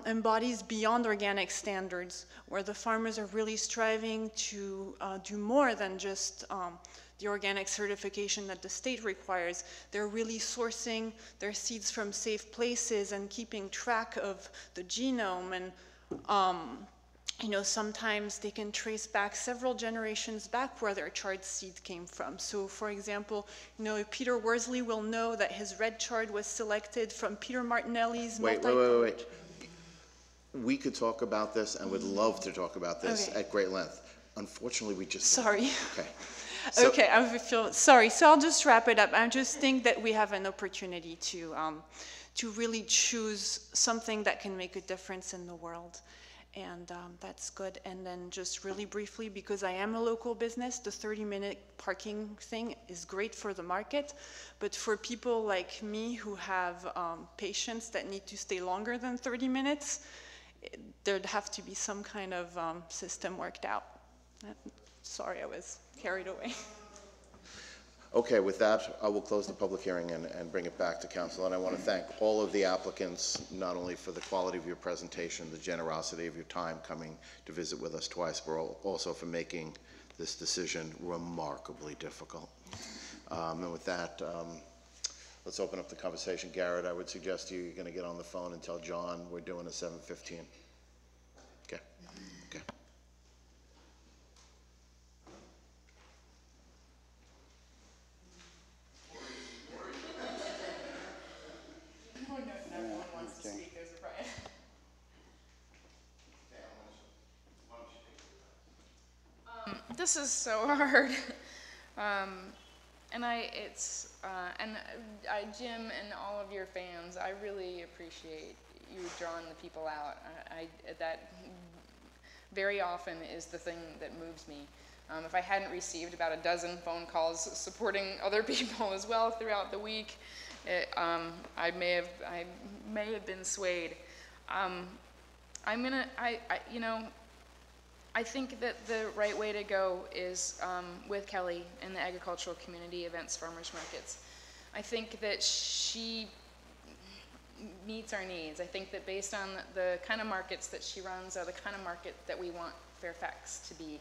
embodies beyond organic standards, where the farmers are really striving to do more than just the organic certification that the state requires. They're really sourcing their seeds from safe places and keeping track of the genome. And you know, sometimes they can trace back several generations back where their chard seed came from. So for example, you know, Peter Worsley will know that his red chard was selected from Peter Martinelli's Wait. We could talk about this and would love to talk about this at great length. Unfortunately, we just... Sorry. Okay. Okay, I feel sorry. So I'll just wrap it up. I just think that we have an opportunity to really choose something that can make a difference in the world. And that's good. And then just really briefly, because I am a local business, the 30-minute parking thing is great for the market. But for people like me who have patients that need to stay longer than 30 minutes, there'd have to be some kind of system worked out. Sorry, I was carried away. Okay, with that, I will close the public hearing and bring it back to council. And I want to thank all of the applicants, not only for the quality of your presentation, the generosity of your time coming to visit with us twice, but also for making this decision remarkably difficult. And with that, let's open up the conversation. Garrett, I would suggest you're going to get on the phone and tell John we're doing a 7:15. Okay. Okay. This is so hard. Jim and all of your fans, I really appreciate you drawing the people out. That very often is the thing that moves me. If I hadn't received about a dozen phone calls supporting other people as well throughout the week, I may have been swayed. I think that the right way to go is with Kelly and the agricultural community events, farmers markets. I think that she meets our needs. I think that based on the kind of markets that she runs are the kind of market that we want Fairfax to be.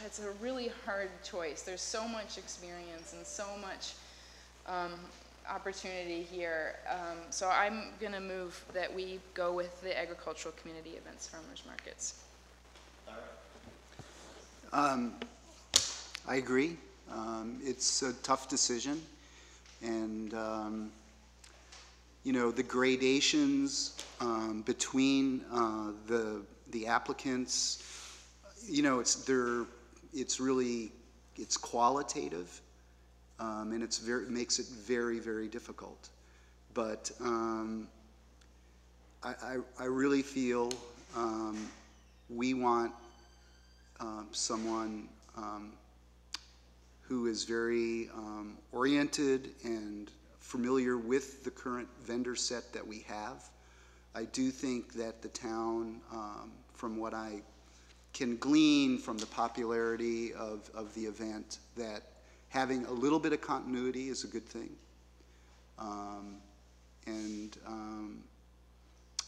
It's a really hard choice. There's so much experience and so much opportunity here. So I'm going to move that we go with the agricultural community events, farmers markets. I agree. It's a tough decision. And, you know, the gradations between the applicants, you know, it's qualitative. And it makes it very, very difficult. But I really feel we want someone who is very oriented and familiar with the current vendor set that we have. I do think that the town, from what I can glean from the popularity of the event, that having a little bit of continuity is a good thing.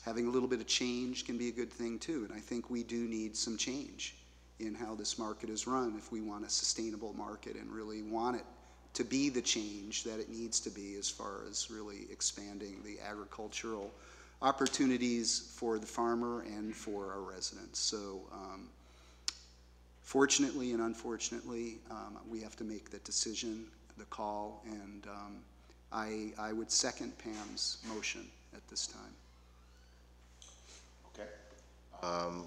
Having a little bit of change can be a good thing too. And I think we do need some change in how this market is run if we want a sustainable market and really want it to be the change that it needs to be as far as really expanding the agricultural opportunities for the farmer and for our residents. So Fortunately and unfortunately, we have to make the decision, the call, and I would second Pam's motion at this time. Okay.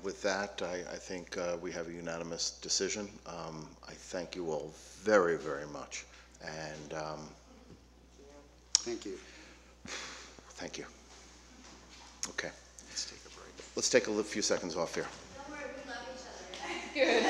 With that, I think we have a unanimous decision. I thank you all very, very much. And thank you. Thank you. Okay. Let's take a break. Let's take a few seconds off here. Don't worry, we love each other.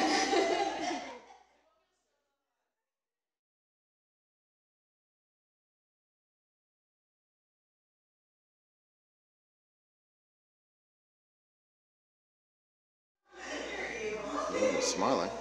Good. Smiling.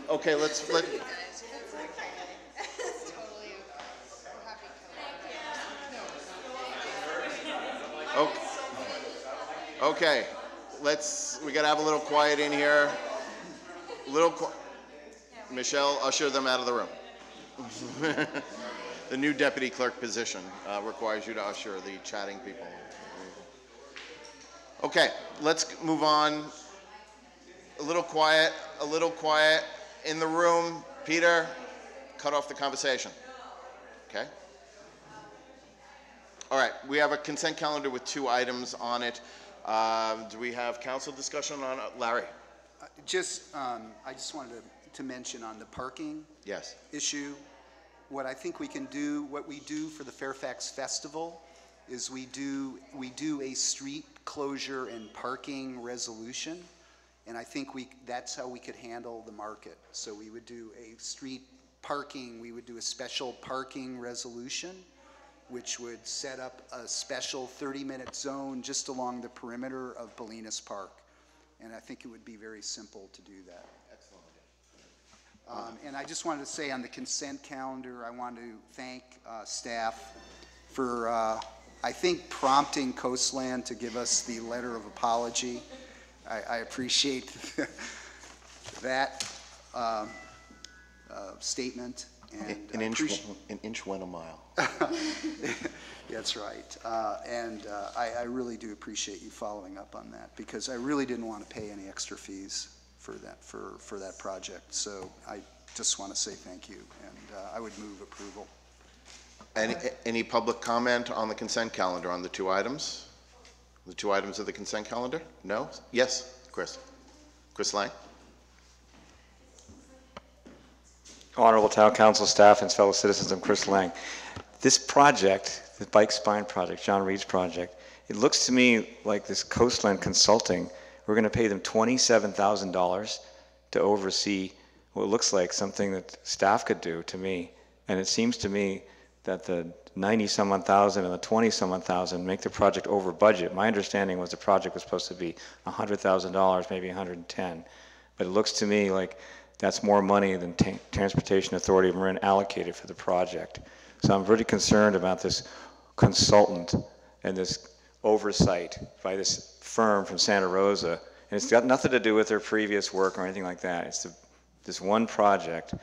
Okay, let's let. Okay. Okay, we gotta have a little quiet in here. Michelle, usher them out of the room. The new deputy clerk position requires you to usher the chatting people. Okay, let's move on. A little quiet in the room. Peter, cut off the conversation. Okay? All right, we have a consent calendar with 2 items on it. Do we have council discussion on it? Larry? I just wanted to mention on the parking issue, what I think we can do, what we do for the Fairfax Festival is we do a street closure and parking resolution, and I think that's how we could handle the market. So we would do a street parking, we would do a special parking resolution, which would set up a special 30-minute zone just along the perimeter of Bolinas Park. And I think it would be very simple to do that. Excellent. And I just wanted to say on the consent calendar, I want to thank staff for, I think, prompting Coastland to give us the letter of apology. I appreciate that statement. And an inch went a mile. That's right. And I really do appreciate you following up on that, because I really didn't want to pay any extra fees for that project. So I just want to say thank you, and I would move approval. Any public comment on the consent calendar on the 2 items? The 2 items of the consent calendar? No? Yes, Chris. Chris Lang. Honorable Town Council staff and fellow citizens, I'm Chris Lang. This project, the Bike Spine project, John Reed's project, it looks to me like this Coastland Consulting, we're going to pay them $27,000 to oversee what looks like something that staff could do to me. And it seems to me that the 90-some odd thousand and the 20-some odd thousand make the project over budget. My understanding was the project was supposed to be $100,000, maybe 110. But it looks to me like that's more money than Transportation Authority of Marin allocated for the project. So I'm pretty concerned about this consultant and this oversight by this firm from Santa Rosa. And it's got nothing to do with their previous work or anything like that. It's this one project.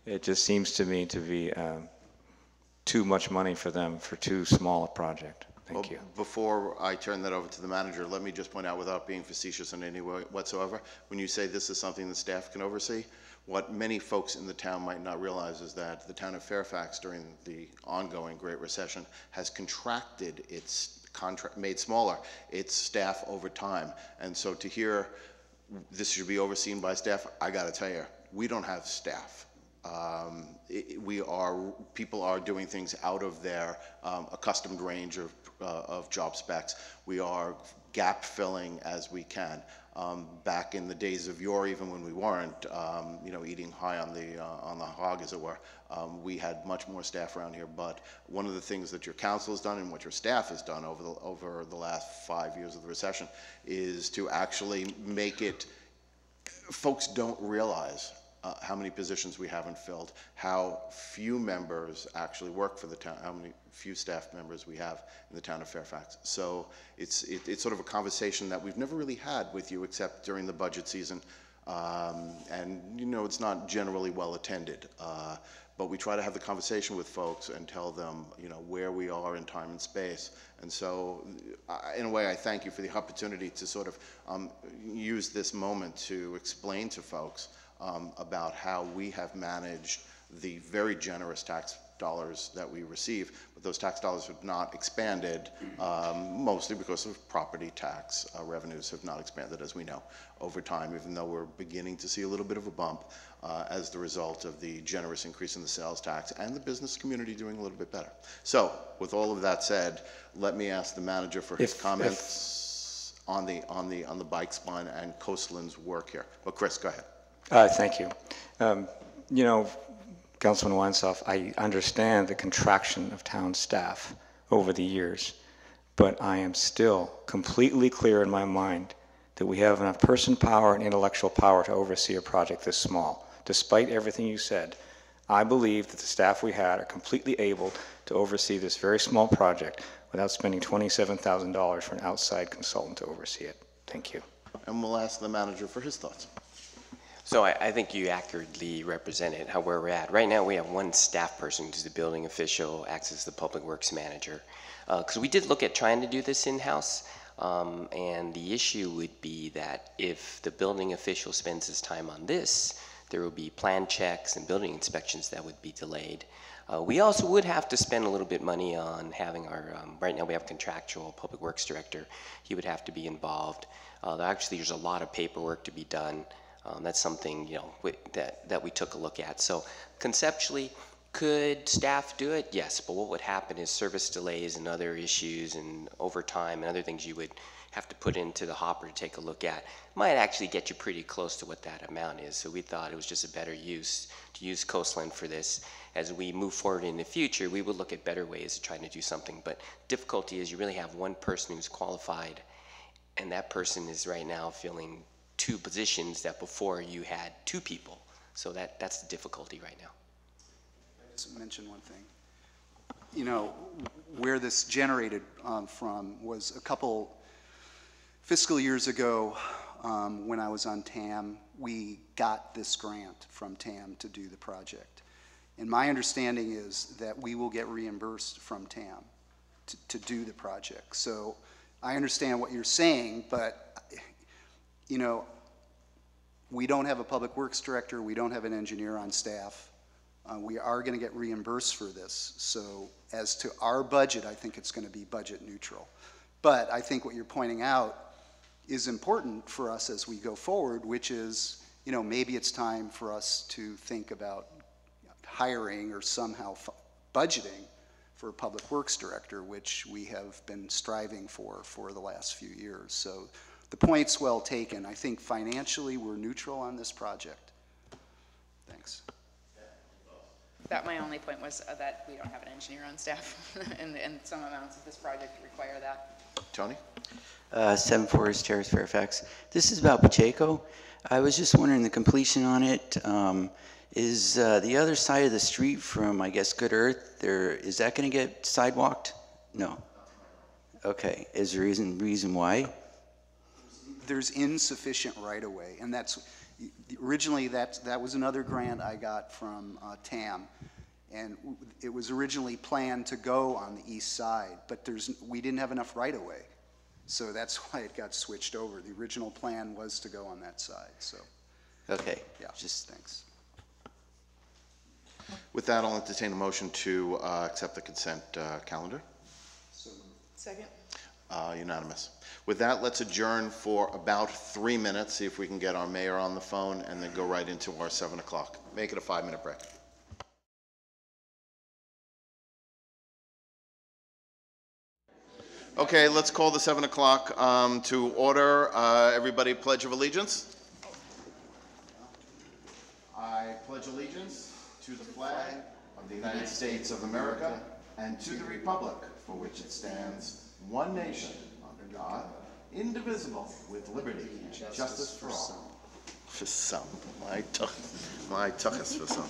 It just seems to me to be too much money for them for too small a project. Thank you. Before I turn that over to the manager, let me just point out, without being facetious in any way whatsoever, when you say this is something the staff can oversee, what many folks in the town might not realize is that the town of Fairfax, during the ongoing Great Recession, has contracted its made smaller its staff over time. And so to hear this should be overseen by staff, I got to tell you, we don't have staff. People are doing things out of their accustomed range of job specs. We are gap filling as we can. Back in the days of yore, even when we weren't, eating high on the hog, as it were, we had much more staff around here. But one of the things that your council has done and what your staff has done over the last 5 years of the recession is to actually make it. Folks don't realize how many positions we haven't filled, how few members actually work for the town, how many few staff members we have in the town of Fairfax. So it's sort of a conversation that we've never really had with you except during the budget season. And it's not generally well attended. But we try to have the conversation with folks and tell them, where we are in time and space. And so, in a way, I thank you for the opportunity to sort of use this moment to explain to folks about how we have managed the very generous tax dollars that we receive, but those tax dollars have not expanded, mostly because of property tax revenues have not expanded, as we know, over time, even though we're beginning to see a little bit of a bump as the result of the generous increase in the sales tax and the business community doing a little bit better. So, with all of that said, let me ask the manager for his comments on the bike spine and Coastland's work here. Well, Chris, go ahead. Thank you. Councilman Weinsoff, I understand the contraction of town staff over the years, but I am still completely clear in my mind that we have enough person power and intellectual power to oversee a project this small. Despite everything you said, I believe that the staff we had are completely able to oversee this very small project without spending $27,000 for an outside consultant to oversee it. Thank you. And we'll ask the manager for his thoughts. So I think you accurately represented where we're at. Right now we have one staff person who's the building official, acts as the public works manager. Because we did look at trying to do this in-house, and the issue would be that if the building official spends his time on this, there will be plan checks and building inspections that would be delayed. We also would have to spend a little bit money on having our, right now we have a contractual public works director. He would have to be involved. Actually, there's a lot of paperwork to be done. That's something that we took a look at. So conceptually, could staff do it? Yes, but what would happen is service delays and other issues and overtime and other things you would have to put into the hopper to take a look at might actually get you pretty close to what that amount is. So we thought it was just a better use to use Coastland for this. As we move forward in the future, we would look at better ways of trying to do something. But difficulty is you really have one person who's qualified, and that person is right now filling two positions that before you had two people. So that's the difficulty right now. I just mention one thing. Where this generated from was a couple fiscal years ago when I was on TAM, we got this grant from TAM to do the project. And my understanding is that we will get reimbursed from TAM to do the project. So I understand what you're saying, but we don't have a public works director, we don't have an engineer on staff. We are going to get reimbursed for this. So as to our budget, I think it's going to be budget neutral. But I think what you're pointing out is important for us as we go forward, which is, maybe it's time for us to think about hiring or somehow budgeting for a public works director, which we have been striving for the last few years. So the point's well taken. I think financially, we're neutral on this project. Thanks. That my only point was that we don't have an engineer on staff, and some amounts of this project require that. Tony? 7 Forest Terrace, Fairfax. This is about Pacheco. I was just wondering, the completion on it, is the other side of the street from, I guess, Good Earth, is that going to get sidewalked? No. Okay. Is there a reason why? There's insufficient right-of-way, and that's, originally that was another grant I got from TAM, and it was originally planned to go on the east side, but we didn't have enough right-of-way, so that's why it got switched over. The original plan was to go on that side, so. Okay. Yeah, just thanks. With that, I'll entertain a motion to accept the consent calendar. Second. Unanimous. With that, let's adjourn for about 3 minutes, see if we can get our mayor on the phone, and then go right into our 7 o'clock. Make it a 5-minute break. Okay, let's call the 7 o'clock to order. Everybody pledge of allegiance. I pledge allegiance to the flag of the United States of America and to the republic for which it stands, one nation, under God, indivisible, with liberty and justice for all. For some. My tuchus for some.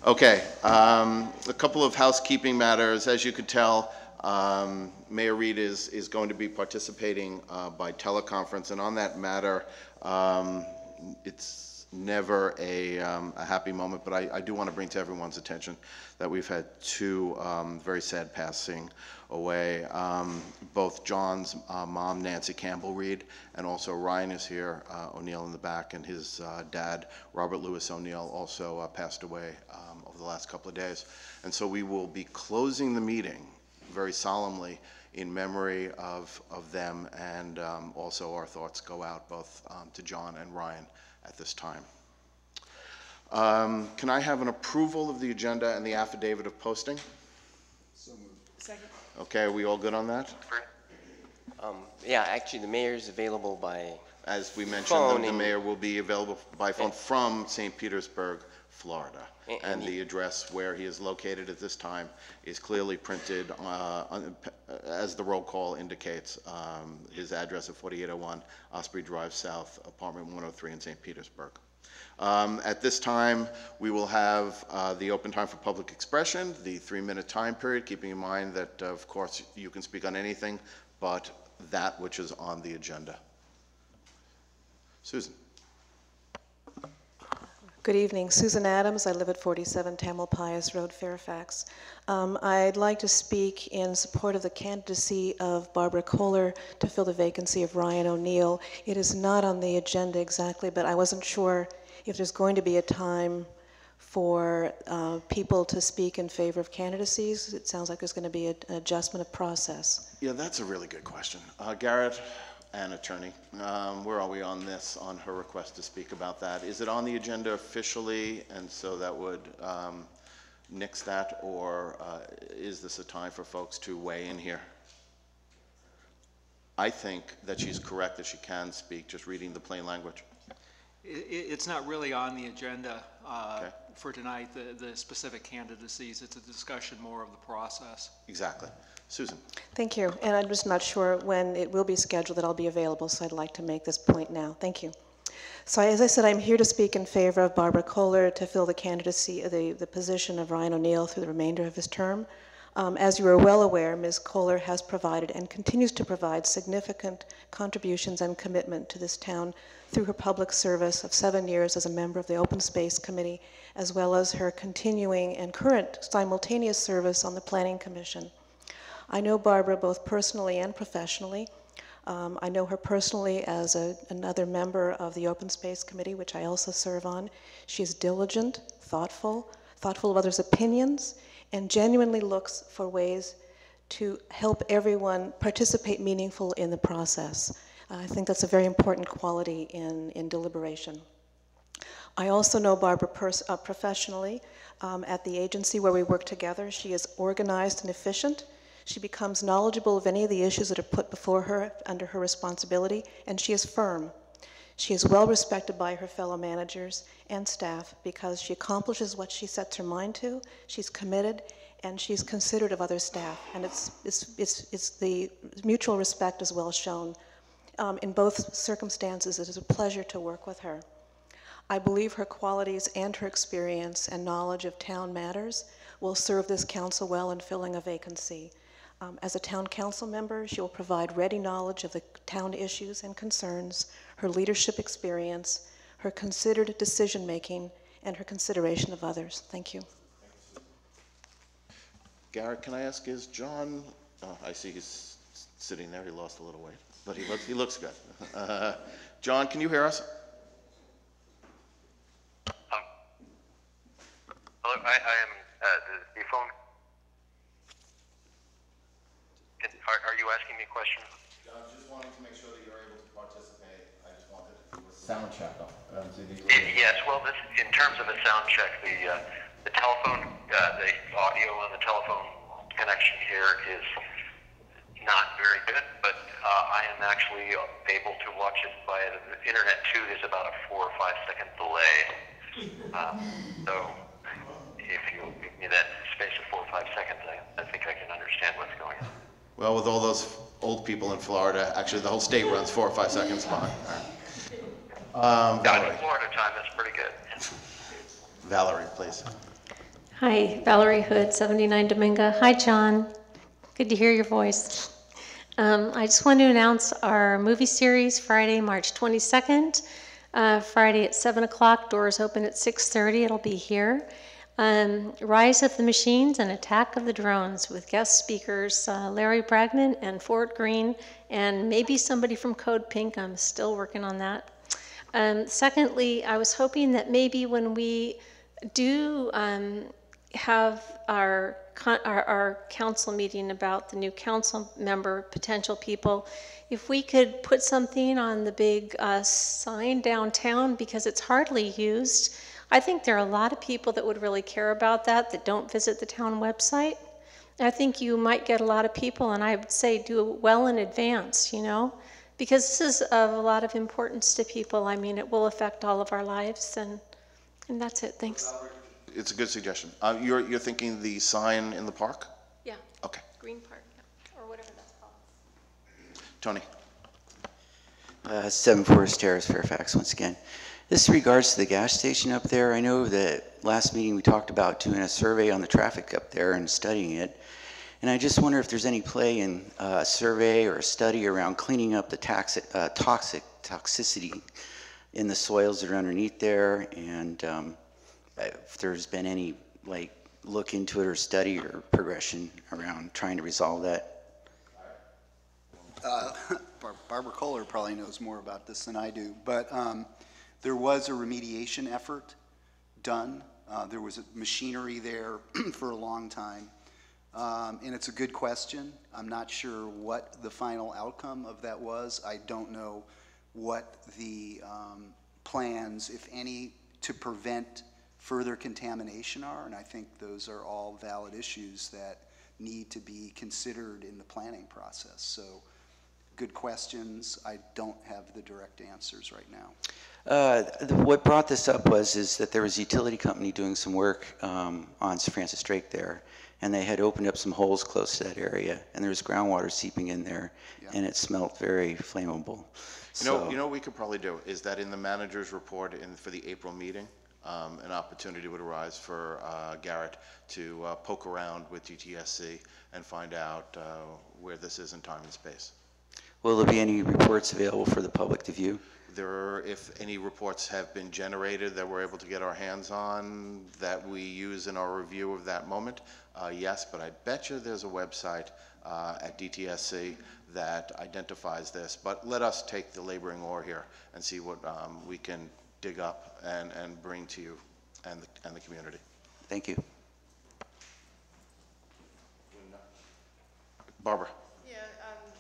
Okay, a couple of housekeeping matters. As you could tell, Mayor Reed is going to be participating by teleconference, and on that matter, it's never a happy moment, but I do want to bring to everyone's attention that we've had 2 very sad passing away. Both John's mom, Nancy Campbell Reed, and also Ryan is here, O'Neill in the back, and his dad, Robert Louis O'Neill, also passed away over the last couple of days. And so we will be closing the meeting very solemnly in memory of them, and also our thoughts go out both to John and Ryan at this time. Can I have an approval of the agenda and the affidavit of posting? So moved. Second. Okay, are we all good on that? Yeah, actually, the mayor's available by As we mentioned, phone. the mayor will be available by phone from St. Petersburg, Florida. And the address where he is located at this time is clearly printed, as the roll call indicates, his address of 4801 Osprey Drive South, apartment 103 in St. Petersburg. At this time, we will have the open time for public expression, the 3-minute time period, keeping in mind that, of course, you can speak on anything but that which is on the agenda. Susan. Good evening. Susan Adams. I live at 47 Tamalpais Road, Fairfax. I'd like to speak in support of the candidacy of Barbara Kohler to fill the vacancy of Ryan O'Neill. It is not on the agenda exactly, but I wasn't sure if there's going to be a time for people to speak in favor of candidacies. It sounds like there's going to be an adjustment of process. Yeah, that's a really good question. Garrett, an attorney, where are we on this, on her request to speak about that? Is it on the agenda officially, and so that would nix that, or is this a time for folks to weigh in here? I think that she's correct that she can speak, just reading the plain language. It's not really on the agenda Okay. for tonight, the specific candidacies. It's a discussion more of the process. Exactly. Susan. Thank you. And I'm just not sure when it will be scheduled that I'll be available, so I'd like to make this point now. Thank you. So as I said, I'm here to speak in favor of Barbara Kohler to fill the candidacy, the position of Ryan O'Neill through the remainder of his term. As you are well aware, Ms. Kohler has provided and continues to provide significant contributions and commitment to this town through her public service of 7 years as a member of the Open Space Committee, as well as her continuing and current simultaneous service on the Planning Commission. I know Barbara both personally and professionally. I know her personally as another member of the Open Space Committee, which I also serve on. She is diligent, thoughtful of others' opinions, and genuinely looks for ways to help everyone participate meaningfully in the process. I think that's a very important quality in deliberation. I also know Barbara professionally at the agency where we work together. She is organized and efficient. She becomes knowledgeable of any of the issues that are put before her under her responsibility, and she is firm. She is well respected by her fellow managers and staff because she accomplishes what she sets her mind to, she's committed, and she's considerate of other staff. And it's the mutual respect as well shown. In both circumstances, it is a pleasure to work with her. I believe her qualities and her experience and knowledge of town matters will serve this council well in filling a vacancy. As a town council member, she will provide ready knowledge of the town issues and concerns, her leadership experience, her considered decision-making, and her consideration of others. Thank you. Garrett, can I ask, is John, I see he's sitting there, he lost a little weight, but he looks good. John, can you hear us? Hello, I am the phone. Are you asking me a question? I just wanted to make sure that you're able to participate. I just wanted to do a sound check. Yes, well, in terms of a sound check, the telephone, the audio on the telephone connection here is not very good, but I am actually able to watch it by the internet too. There's about a 4 or 5 second delay. So if you give me that space of 4 or 5 seconds, I think I can understand what's going on. Well, with all those old people in Florida, actually the whole state runs 4 or 5 seconds behind. Valerie. Florida time, that's pretty good. Valerie, please. Hi, Valerie Hood, 79 Dominga. Hi, John. Good to hear your voice. I just want to announce our movie series Friday, March 22nd. Friday at 7 o'clock, doors open at 6:30. It'll be here. Rise of the Machines and Attack of the Drones with guest speakers Larry Bragman and Fort Green and maybe somebody from Code Pink. I'm still working on that. Secondly, I was hoping that maybe when we do have our council meeting about the new council member potential people, if we could put something on the big sign downtown because it's hardly used. I think there are a lot of people that would really care about that don't visit the town website. I think you might get a lot of people, and I would say do it well in advance, you know, because this is of a lot of importance to people. I mean, it will affect all of our lives, and that's it. Thanks. It's a good suggestion. You're thinking the sign in the park? Yeah. Okay. Green Park, yeah, or whatever that's called. Tony. 7 Forest Terrace, Fairfax, once again. This regards to the gas station up there. I know that last meeting we talked about doing a survey on the traffic up there and studying it. And I just wonder if there's any play in a survey or a study around cleaning up the toxicity in the soils that are underneath there, and if there's been any look into it or study or progression around trying to resolve that. Barbara Kohler probably knows more about this than I do, but there was a remediation effort done. There was machinery there for a long time, and it's a good question. I'm not sure what the final outcome of that was. I don't know what the plans, if any, to prevent further contamination are, and I think those are all valid issues that need to be considered in the planning process. So, good questions. I don't have the direct answers right now. What brought this up is that there was a utility company doing some work on Sir Francis Drake there, and they had opened up some holes close to that area, and there was groundwater seeping in there, and it smelled very flammable. You know what we could probably do is that in the manager's report for the April meeting, an opportunity would arise for Garrett to poke around with GTSC and find out where this is in time and space. Will there be any reports available for the public to view? If any reports have been generated that we're able to get our hands on that we use in our review of that moment, yes, but I bet you there's a website at DTSC that identifies this. But let us take the laboring oar here and see what we can dig up and bring to you and the community. Thank you. Barbara. Yeah,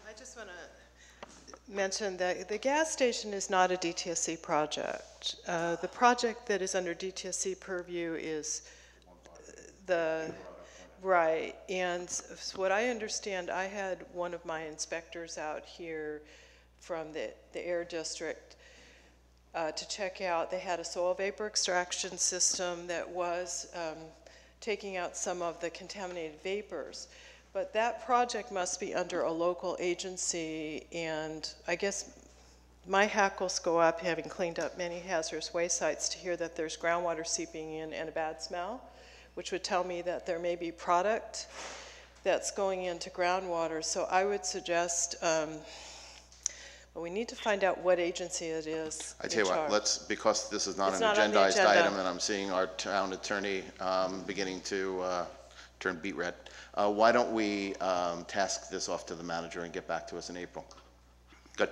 I just want to mention that the gas station is not a DTSC project. The project that is under DTSC purview is the Right, and what I understand, I had one of my inspectors out here from the Air District to check out. They had a soil vapor extraction system that was taking out some of the contaminated vapors. But that project must be under a local agency, and I guess my hackles go up, having cleaned up many hazardous waste sites, to hear that there's groundwater seeping in and a bad smell, which would tell me that there may be product that's going into groundwater. So I would suggest, well, we need to find out what agency it is. I tell you what, because this is not It's an not on the agendized agenda. item, and I'm seeing our town attorney beginning to turn beet red, why don't we task this off to the manager and get back to us in April? Good.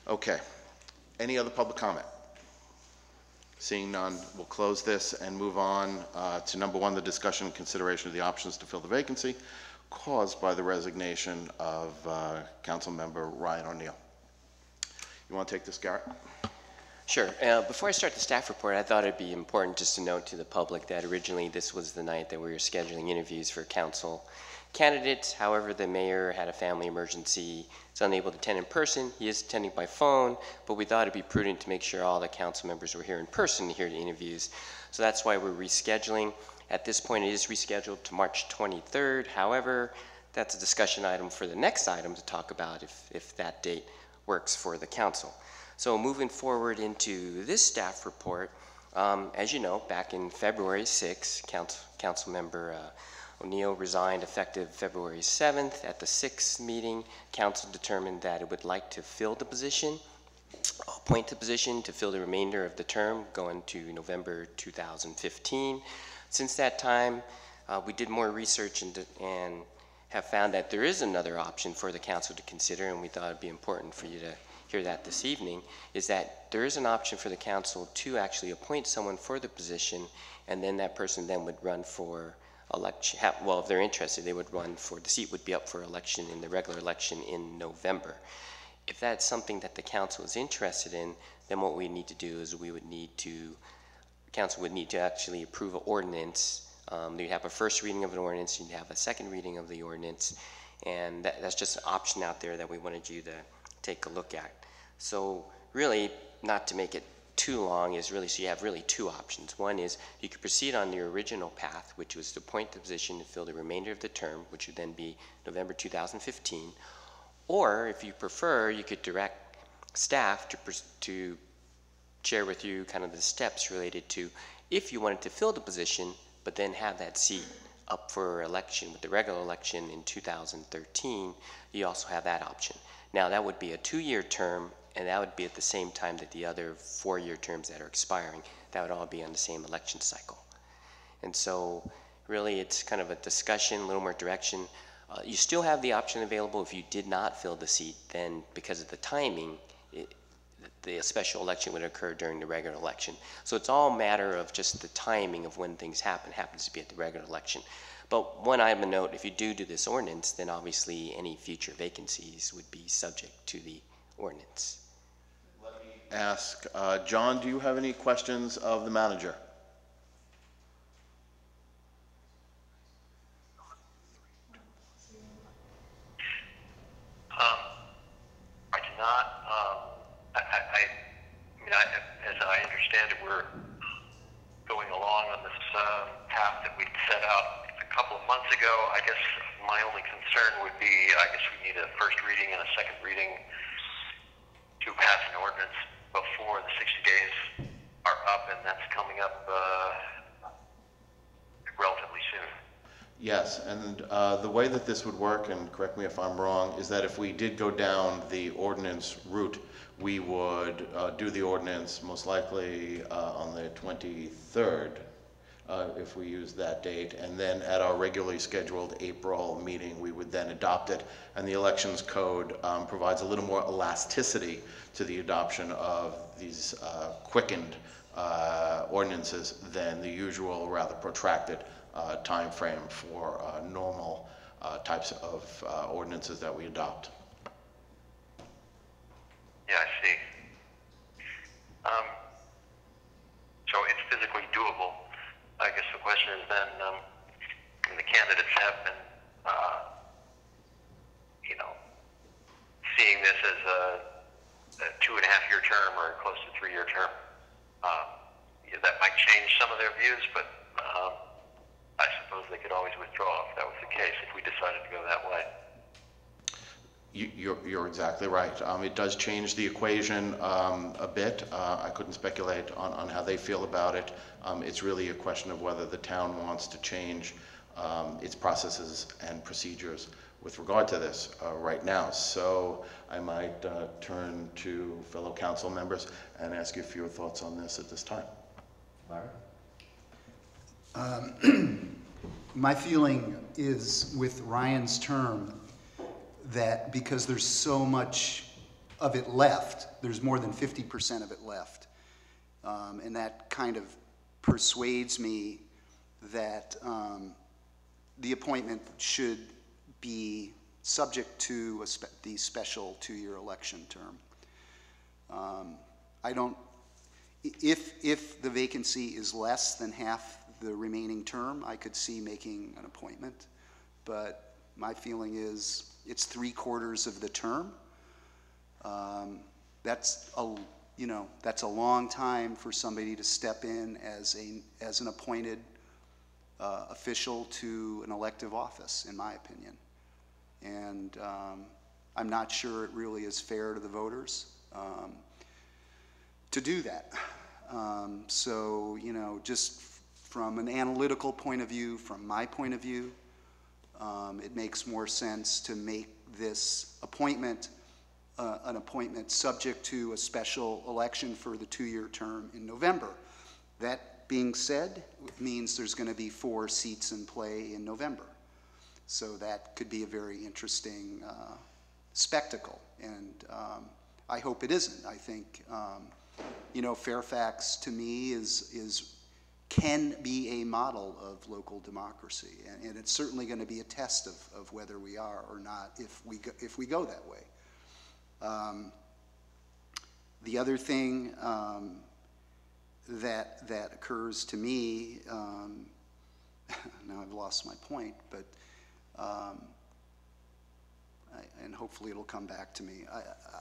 Okay. Any other public comment? Seeing none, we'll close this and move on to number one, the discussion and consideration of the options to fill the vacancy caused by the resignation of Council Member Ryan O'Neill. You want to take this, Garrett? Sure. Before I start the staff report, I thought it'd be important just to note to the public that originally this was the night that we were scheduling interviews for council candidates. However, the mayor had a family emergency. He's unable to attend in person. He is attending by phone, but we thought it'd be prudent to make sure all the council members were here in person to hear the interviews. So that's why we're rescheduling. At this point, it is rescheduled to March 23rd. However, that's a discussion item for the next item to talk about if that date works for the council. So moving forward into this staff report, as you know, back in February 6th, Council Member O'Neill resigned effective February 7th. At the 6th meeting, council determined that it would like to fill the position, appoint the position to fill the remainder of the term going to November 2015. Since that time, we did more research and have found that there is another option for the council to consider, and we thought it'd be important for you to hear that this evening, is that there is an option for the council to actually appoint someone for the position, and then that person then would run for election. Well, if they're interested, they would run for, the seat would be up for election in the regular election in November. If that's something that the council is interested in, then what we need to do is council would need to actually approve an ordinance. You'd have a first reading of an ordinance, you'd have a second reading of the ordinance, and that's just an option out there that we wanted you to take a look at. So really, not to make it too long, is really, so you have really two options. One is you could proceed on your original path, which was to appoint the position to fill the remainder of the term, which would then be November 2015. Or if you prefer, you could direct staff to share with you kind of the steps related to if you wanted to fill the position, but then have that seat up for election with the regular election in 2013, you also have that option. Now that would be a 2-year term, and that would be at the same time that the other 4-year terms that are expiring, that would all be on the same election cycle. And so really it's kind of a discussion, a little more direction. You still have the option available if you did not fill the seat, then because of the timing, the special election would occur during the regular election. So it's all a matter of just the timing of when things happens to be at the regular election. But one item of note, if you do this ordinance, then obviously any future vacancies would be subject to the ordinance. Let me ask, John, do you have any questions of the manager? I do not. As I understand it, we're going along on this path that we set out a couple of months ago. I guess my only concern would be, I guess we need a first reading and a second reading to pass an ordinance before the 60 days are up, and that's coming up relatively soon. Yes, and the way that this would work, and correct me if I'm wrong, is that if we did go down the ordinance route, we would do the ordinance most likely on the 23rd, if we use that date, and then at our regularly scheduled April meeting, we would then adopt it, and the elections code provides a little more elasticity to the adoption of these quickened ordinances than the usual, rather protracted time frame for normal types of ordinances that we adopt. Yeah, I see. So it's physically doable. I guess the question is then, the term or a close to 3-year term. That might change some of their views, but I suppose they could always withdraw if that was the case, if we decided to go that way. You're exactly right. It does change the equation a bit. I couldn't speculate on how they feel about it. It's really a question of whether the town wants to change its processes and procedures with regard to this right now. So I might turn to fellow council members and ask you for your thoughts on this at this time. Marin? My feeling is with Ryan's term that because there's so much of it left, there's more than 50% of it left, and that kind of persuades me that the appointment should be subject to the special 2-year election term. If the vacancy is less than half the remaining term, I could see making an appointment, but my feeling is it's 3/4 of the term. That's a long time for somebody to step in as an appointed official to an elective office, in my opinion. And I'm not sure it really is fair to the voters to do that. So, just from an analytical point of view, from my point of view, it makes more sense to make this appointment an appointment subject to a special election for the 2-year term in November. That being said, it means there's going to be 4 seats in play in November. So that could be a very interesting spectacle, and I hope it isn't. I think, Fairfax to me can be a model of local democracy, and it's certainly going to be a test of whether we are or not if we go that way. The other thing that occurs to me, now I've lost my point, but and hopefully it'll come back to me.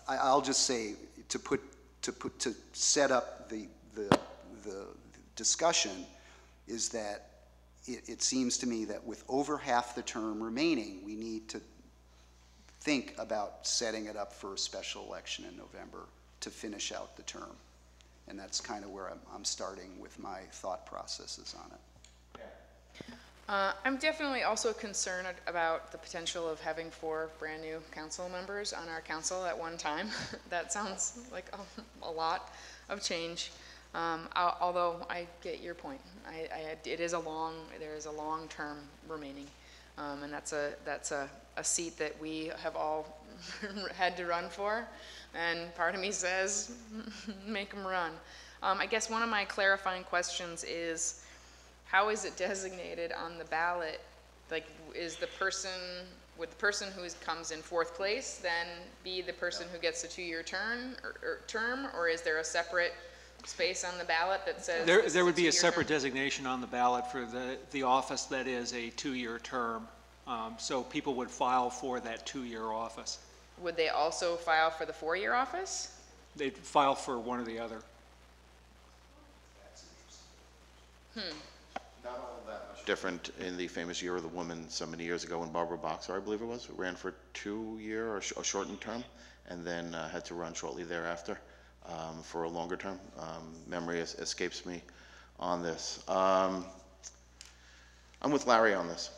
I'll just say to set up the discussion is that it seems to me that with over half the term remaining, we need to think about setting it up for a special election in November to finish out the term. And that's kind of where I'm starting with my thought processes on it. I'm definitely also concerned about the potential of having 4 brand new council members on our council at one time. That sounds like a lot of change. Although I get your point. There is a long term remaining, and that's a seat that we have all had to run for, and part of me says, make them run. I guess one of my clarifying questions is, how is it designated on the ballot? Like, would the person who comes in 4th place then be the person who gets the 2-year term, or is there a separate space on the ballot that says there would be a separate designation on the ballot for the office that is a 2-year term. So people would file for that 2-year office. Would they also file for the 4-year office? They'd file for one or the other. Not all that much different in the famous Year of the Woman so many years ago when Barbara Boxer, I believe it was, ran for 2-year or a shortened term, and then had to run shortly thereafter for a longer term. Memory escapes me on this. I'm with Larry on this.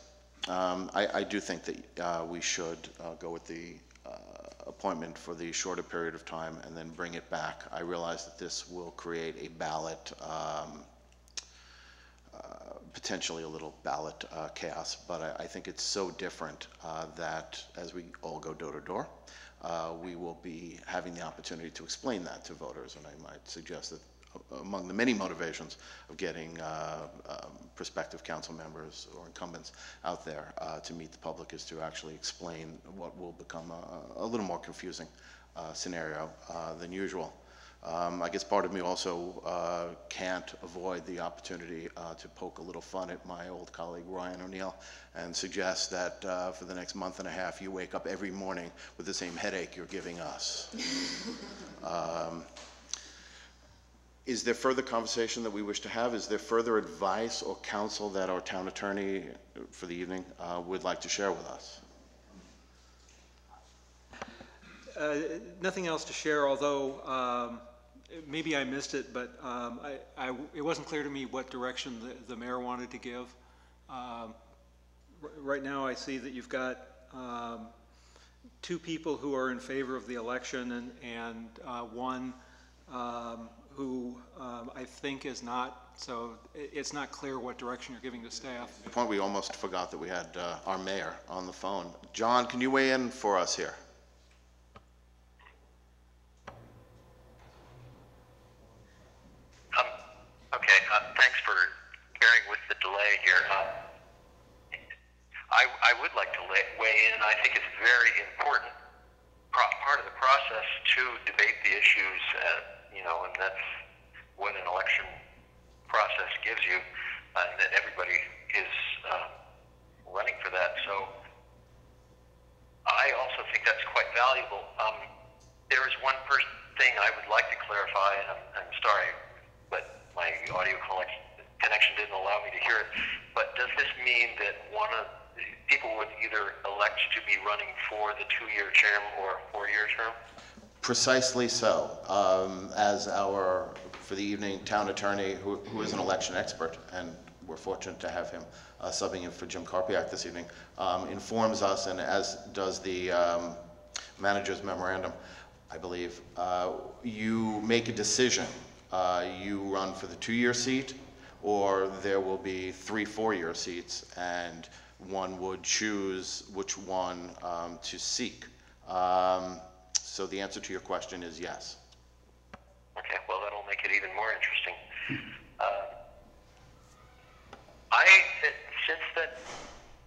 I do think that we should go with the appointment for the shorter period of time and then bring it back. I realize that this will create a ballot, potentially a little ballot chaos, but I think it's so different that as we all go door to door, we will be having the opportunity to explain that to voters, and I might suggest that among the many motivations of getting prospective council members or incumbents out there to meet the public is to actually explain what will become a little more confusing scenario than usual. I guess part of me also can't avoid the opportunity to poke a little fun at my old colleague Ryan O'Neill and suggest that for the next month and a half you wake up every morning with the same headache you're giving us. Is there further conversation that we wish to have? Is there further advice or counsel that our town attorney for the evening would like to share with us? Nothing else to share, although maybe I missed it, but it wasn't clear to me what direction the mayor wanted to give. Right now I see that you've got two people who are in favor of the election and one who I think is not, so it's not clear what direction you're giving to staff. At the point we almost forgot that we had our mayor on the phone. John, can you weigh in for us here? Okay, thanks for bearing with the delay here. I would like to weigh in. I think it's very important part of the process to debate the issues, and that's what an election process gives you, and that everybody is running for that. So I also think that's quite valuable. There is one thing I would like to clarify, and I'm sorry, but my audio connection didn't allow me to hear it. But does this mean that people would either elect to be running for the 2-year term or a 4-year term? Precisely so. As our, for the evening, town attorney, who is an election expert, and we're fortunate to have him subbing in for Jim Karpiak this evening, informs us, and as does the manager's memorandum, I believe, you make a decision. You run for the 2-year seat, or there will be 3 4-year seats, and one would choose which one to seek. So the answer to your question is yes. Okay, well, that'll make it even more interesting. Since that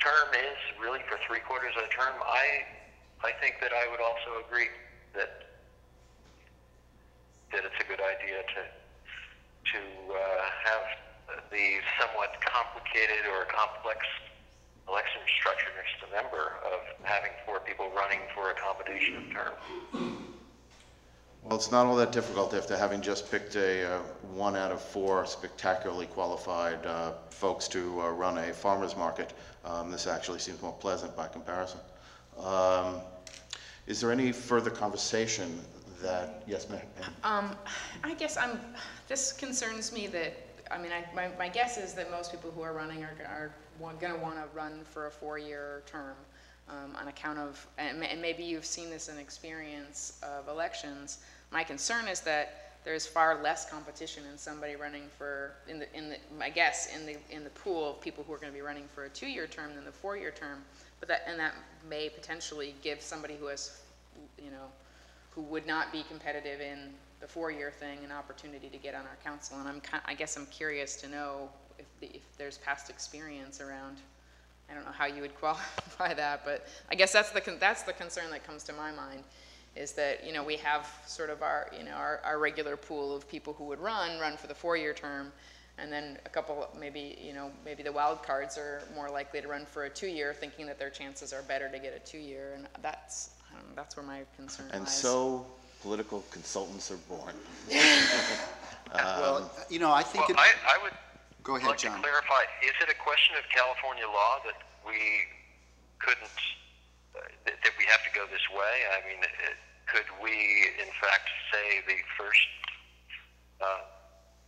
term is really for 3/4 of the term, I think that I would also agree that it's a good idea to have the somewhat complicated or complex election structure next to member of having 4 people running for a combination of terms. Well, it's not all that difficult after having just picked a 1 out of 4 spectacularly qualified folks to run a farmer's market. This actually seems more pleasant by comparison. Is there any further conversation that, yes, ma'am? I guess this concerns me that, my guess is that most people who are running are going to want to run for a 4-year term on account of, and maybe you've seen this in experience of elections. My concern is that there's far less competition in somebody running for, I guess, in the pool of people who are going to be running for a 2-year term than the 4-year term. But that may potentially give somebody who has, who would not be competitive in the 4-year thing an opportunity to get on our council. And I guess I'm curious to know if there's past experience around. I don't know how you would qualify that, but I guess that's the concern that comes to my mind, is that we have sort of our regular pool of people who would run for the 4-year term, and then a couple maybe the wild cards are more likely to run for a 2-year, thinking that their chances are better to get a 2-year, and that's where my concern lies. And so political consultants are born. Well, I think I would go ahead, like John. to clarify, is it a question of California law that we couldn't, that we have to go this way? I mean, could we, in fact, say the first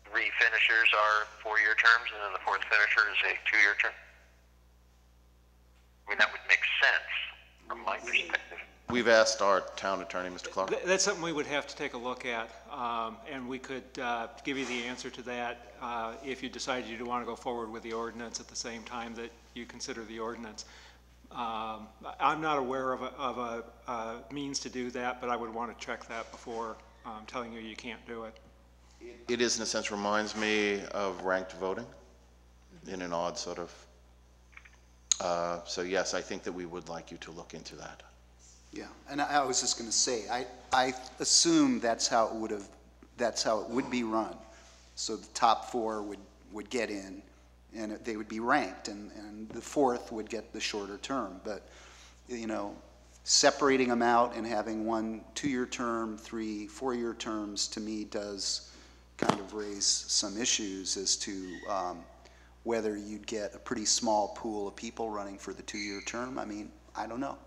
3 finishers are 4-year terms and then the 4th finisher is a 2-year term? I mean, that would make sense from my perspective. We've asked our town attorney, Mr. Clark. That's something we would have to take a look at, and we could give you the answer to that if you decided you want to go forward with the ordinance at the same time that you consider the ordinance. I'm not aware of a means to do that, but I would want to check that before telling you can't do it. It is, in a sense, reminds me of ranked voting in an odd sort of, so yes, I think that we would like you to look into that. Yeah, and I was just going to say, I assume that's how it would be run. So the top 4 would get in, and they would be ranked, and the 4th would get the shorter term. But separating them out and having 1 2-year term, 3 4-year terms, to me does kind of raise some issues as to whether you'd get a pretty small pool of people running for the 2-year term. I mean, I don't know.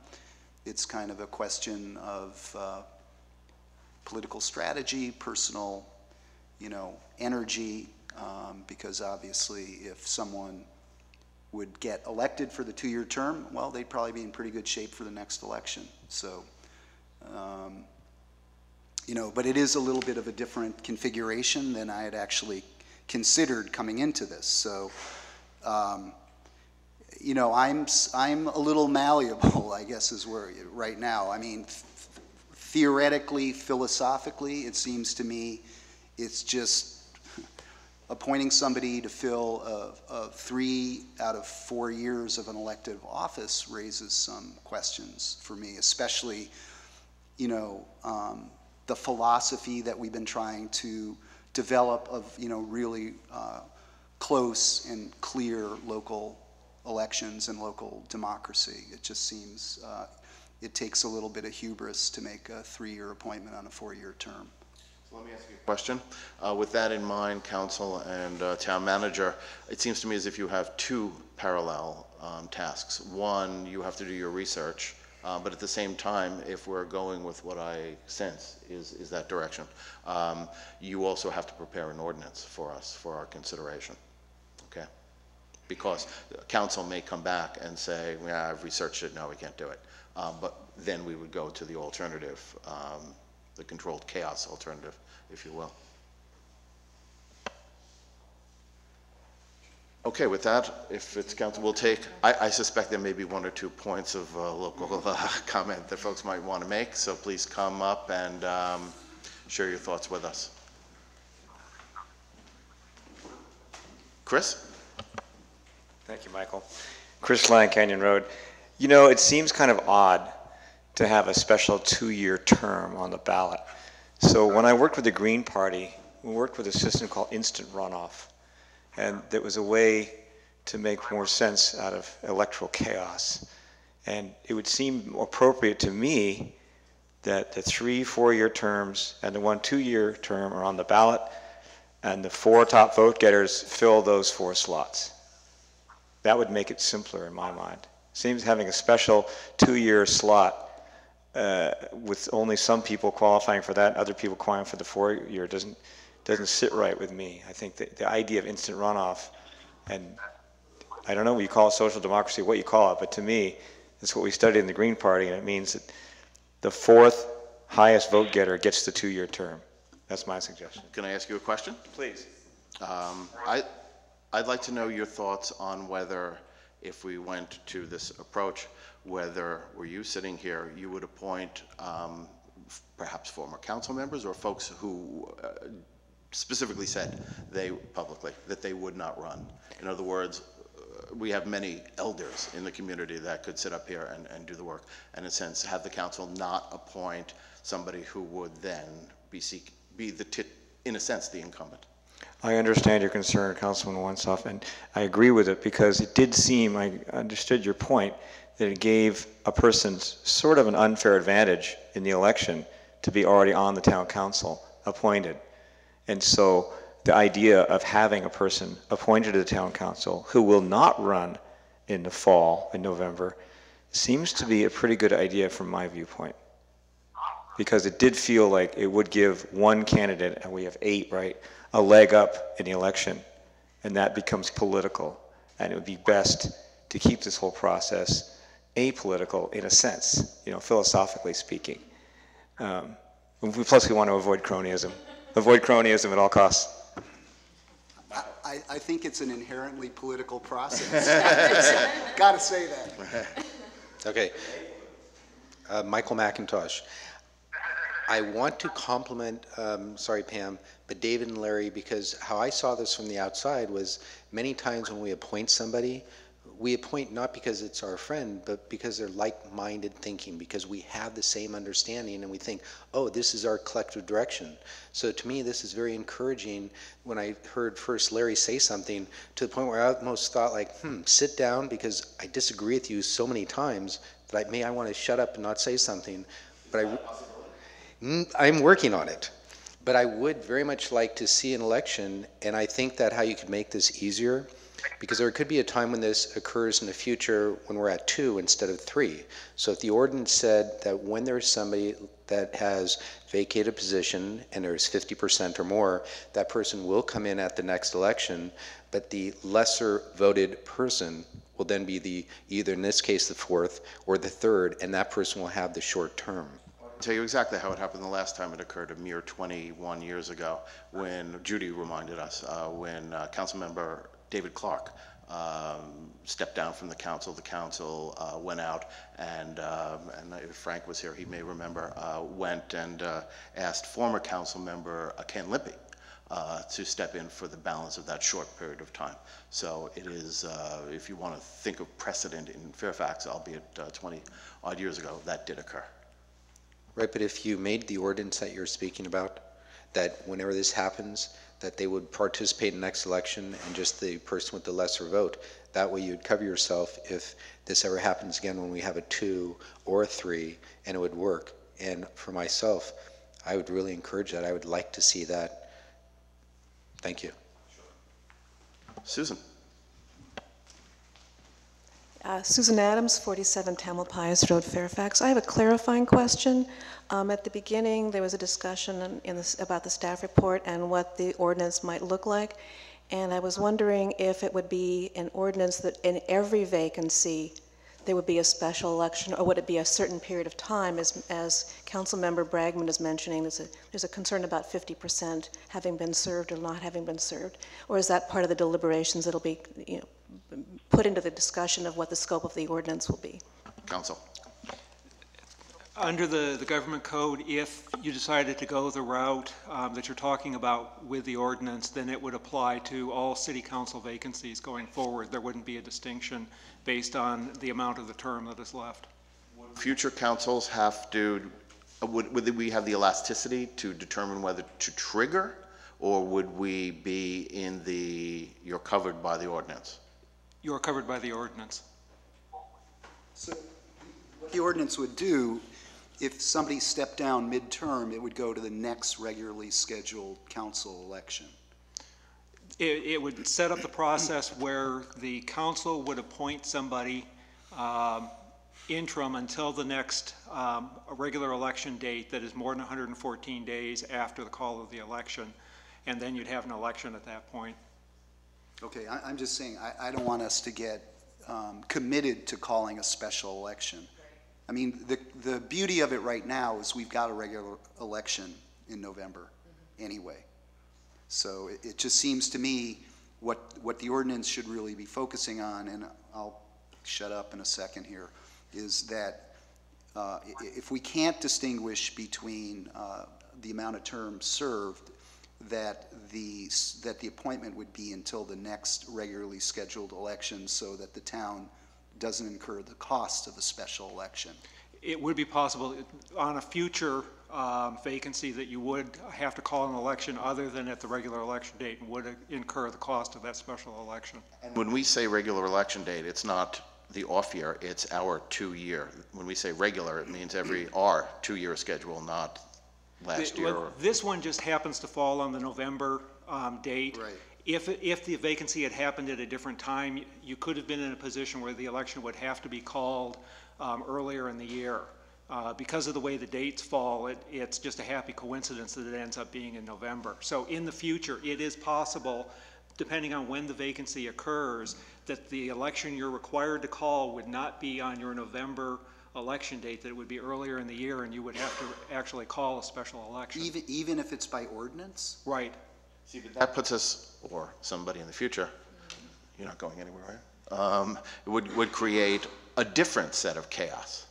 It's kind of a question of political strategy, personal, energy, because obviously if someone would get elected for the 2-year term, well, they'd probably be in pretty good shape for the next election. So, but it is a little bit of a different configuration than I had actually considered coming into this. So, I'm a little malleable, I guess, is where right now. I mean, theoretically, philosophically, it seems to me it's just appointing somebody to fill 3 out of 4 years of an elective office raises some questions for me, especially, the philosophy that we've been trying to develop of, really close and clear local elections and local democracy. It just seems it takes a little bit of hubris to make a 3-year appointment on a 4-year term. So let me ask you a question. With that in mind, council and town manager, it seems to me as if you have 2 parallel tasks. One, you have to do your research, but at the same time, if we're going with what I sense is that direction, you also have to prepare an ordinance for us, for our consideration, okay? Because council may come back and say, yeah, I've researched it, no, we can't do it. But then we would go to the alternative, the controlled chaos alternative, if you will. Okay, with that, if it's council, we'll take, I suspect there may be 1 or 2 points of local comment that folks might want to make, so please come up and share your thoughts with us. Chris? Thank you, Michael. Chris Lang, Canyon Road. It seems kind of odd to have a special 2-year term on the ballot. So when I worked with the Green Party, we worked with a system called instant runoff. And that was a way to make more sense out of electoral chaos. And it would seem appropriate to me that the 3 4-year terms and the 1 2-year term are on the ballot, and the 4 top vote getters fill those 4 slots. That would make it simpler in my mind. Seems having a special 2-year slot with only some people qualifying for that, other people qualifying for the 4-year doesn't sit right with me. I think that the idea of instant runoff, and I don't know what you call it, social democracy, what you call it, but to me, it's what we studied in the Green Party, and it means that the 4th highest vote getter gets the 2-year term. That's my suggestion. Can I ask you a question? Please. I'd like to know your thoughts on whether, if we went to this approach, whether, were you sitting here, you would appoint perhaps former council members or folks who specifically said publicly that they would not run. In other words, we have many elders in the community that could sit up here and do the work, and in a sense have the council not appoint somebody who would then in a sense, the incumbent. I understand your concern, Councilman Wensoff, and I agree with it because it did seem, I understood your point, that it gave a person sort of an unfair advantage in the election to be already on the town council, appointed. And so the idea of having a person appointed to the town council who will not run in the fall, in November, seems to be a pretty good idea from my viewpoint. Because it did feel like it would give one candidate, and we have 8, right, a leg up in the election, and that becomes political. And it would be best to keep this whole process apolitical in a sense, philosophically speaking. Plus we want to avoid cronyism. Avoid cronyism at all costs. I think it's an inherently political process. Got to say that. Okay. Michael McIntosh. I want to compliment, sorry Pam, but David and Larry, because how I saw this from the outside was many times when we appoint somebody, we appoint not because it's our friend, but because they're like-minded thinking, because we have the same understanding and we think, oh, this is our collective direction. So to me, this is very encouraging when I heard first Larry say something to the point where I almost thought like, sit down because I disagree with you so many times that I want to shut up and not say something. But I'm working on it. But I would very much like to see an election, and I think that how you could make this easier, because there could be a time when this occurs in the future when we're at 2 instead of 3. So if the ordinance said that when there's somebody that has vacated a position and there's 50% or more, that person will come in at the next election, but the lesser voted person will then be the, either in this case, the 4th or the 3rd, and that person will have the short term. I'll tell you exactly how it happened the last time it occurred, a mere 21 years ago, when Judy reminded us, when Councilmember David Clark stepped down from the council. The council went out, and if Frank was here, he may remember, went and asked former council member Ken Lippy to step in for the balance of that short period of time. So it is, if you want to think of precedent in Fairfax, albeit 20 odd years ago, that did occur. Right, but if you made the ordinance that you're speaking about, that whenever this happens, that they would participate in the next election and just the person with the lesser vote, that way you'd cover yourself if this ever happens again when we have a 2 or a 3, and it would work. And for myself, I would really encourage that. I would like to see that. Thank you. Susan. Susan Adams, 47 Tamalpais Road, Fairfax. I have a clarifying question. At the beginning, there was a discussion about the staff report and what the ordinance might look like. And I was wondering if it would be an ordinance that in every vacancy there would be a special election, or would it be a certain period of time? As Councilmember Bragman is mentioning, there's a concern about 50% having been served or not having been served. Or is that part of the deliberations that'll be, put into the discussion of what the scope of the ordinance will be? Council. Under the government code, if you decided to go the route that you're talking about with the ordinance, then it would apply to all city council vacancies going forward. There wouldn't be a distinction based on the amount of the term that is left. Would future councils have to, would we have the elasticity to determine whether to trigger, or would we be in the, you're covered by the ordinance? You're covered by the ordinance. So what the ordinance would do, if somebody stepped down midterm, it would go to the next regularly scheduled council election. It would set up the process where the council would appoint somebody interim until the next regular election date that is more than 114 days after the call of the election, and then you'd have an election at that point. Okay, I'm just saying, I don't want us to get committed to calling a special election. I mean, the beauty of it right now is we've got a regular election in November anyway. So it just seems to me what the ordinance should really be focusing on, and I'll shut up in a second here, is that if we can't distinguish between the amount of terms served, that the appointment would be until the next regularly scheduled election, so that the town doesn't incur the cost of a special election. It would be possible on a future vacancy that you would have to call an election other than at the regular election date, and would incur the cost of that special election. And when we say regular election date, it's not the off year, it's our 2-year. When we say regular, it means our 2-year schedule, not last year. This one just happens to fall on the November date. Right. If the vacancy had happened at a different time, you could have been in a position where the election would have to be called earlier in the year. Because of the way the dates fall, it's just a happy coincidence that it ends up being in November. So in the future, it is possible, depending on when the vacancy occurs, that the election you're required to call would not be on your November election date, that it would be earlier in the year, and you would have to actually call a special election. Even if it's by ordinance? Right. See, but that puts us, or somebody in the future, you're not going anywhere, right? It would create a different set of chaos.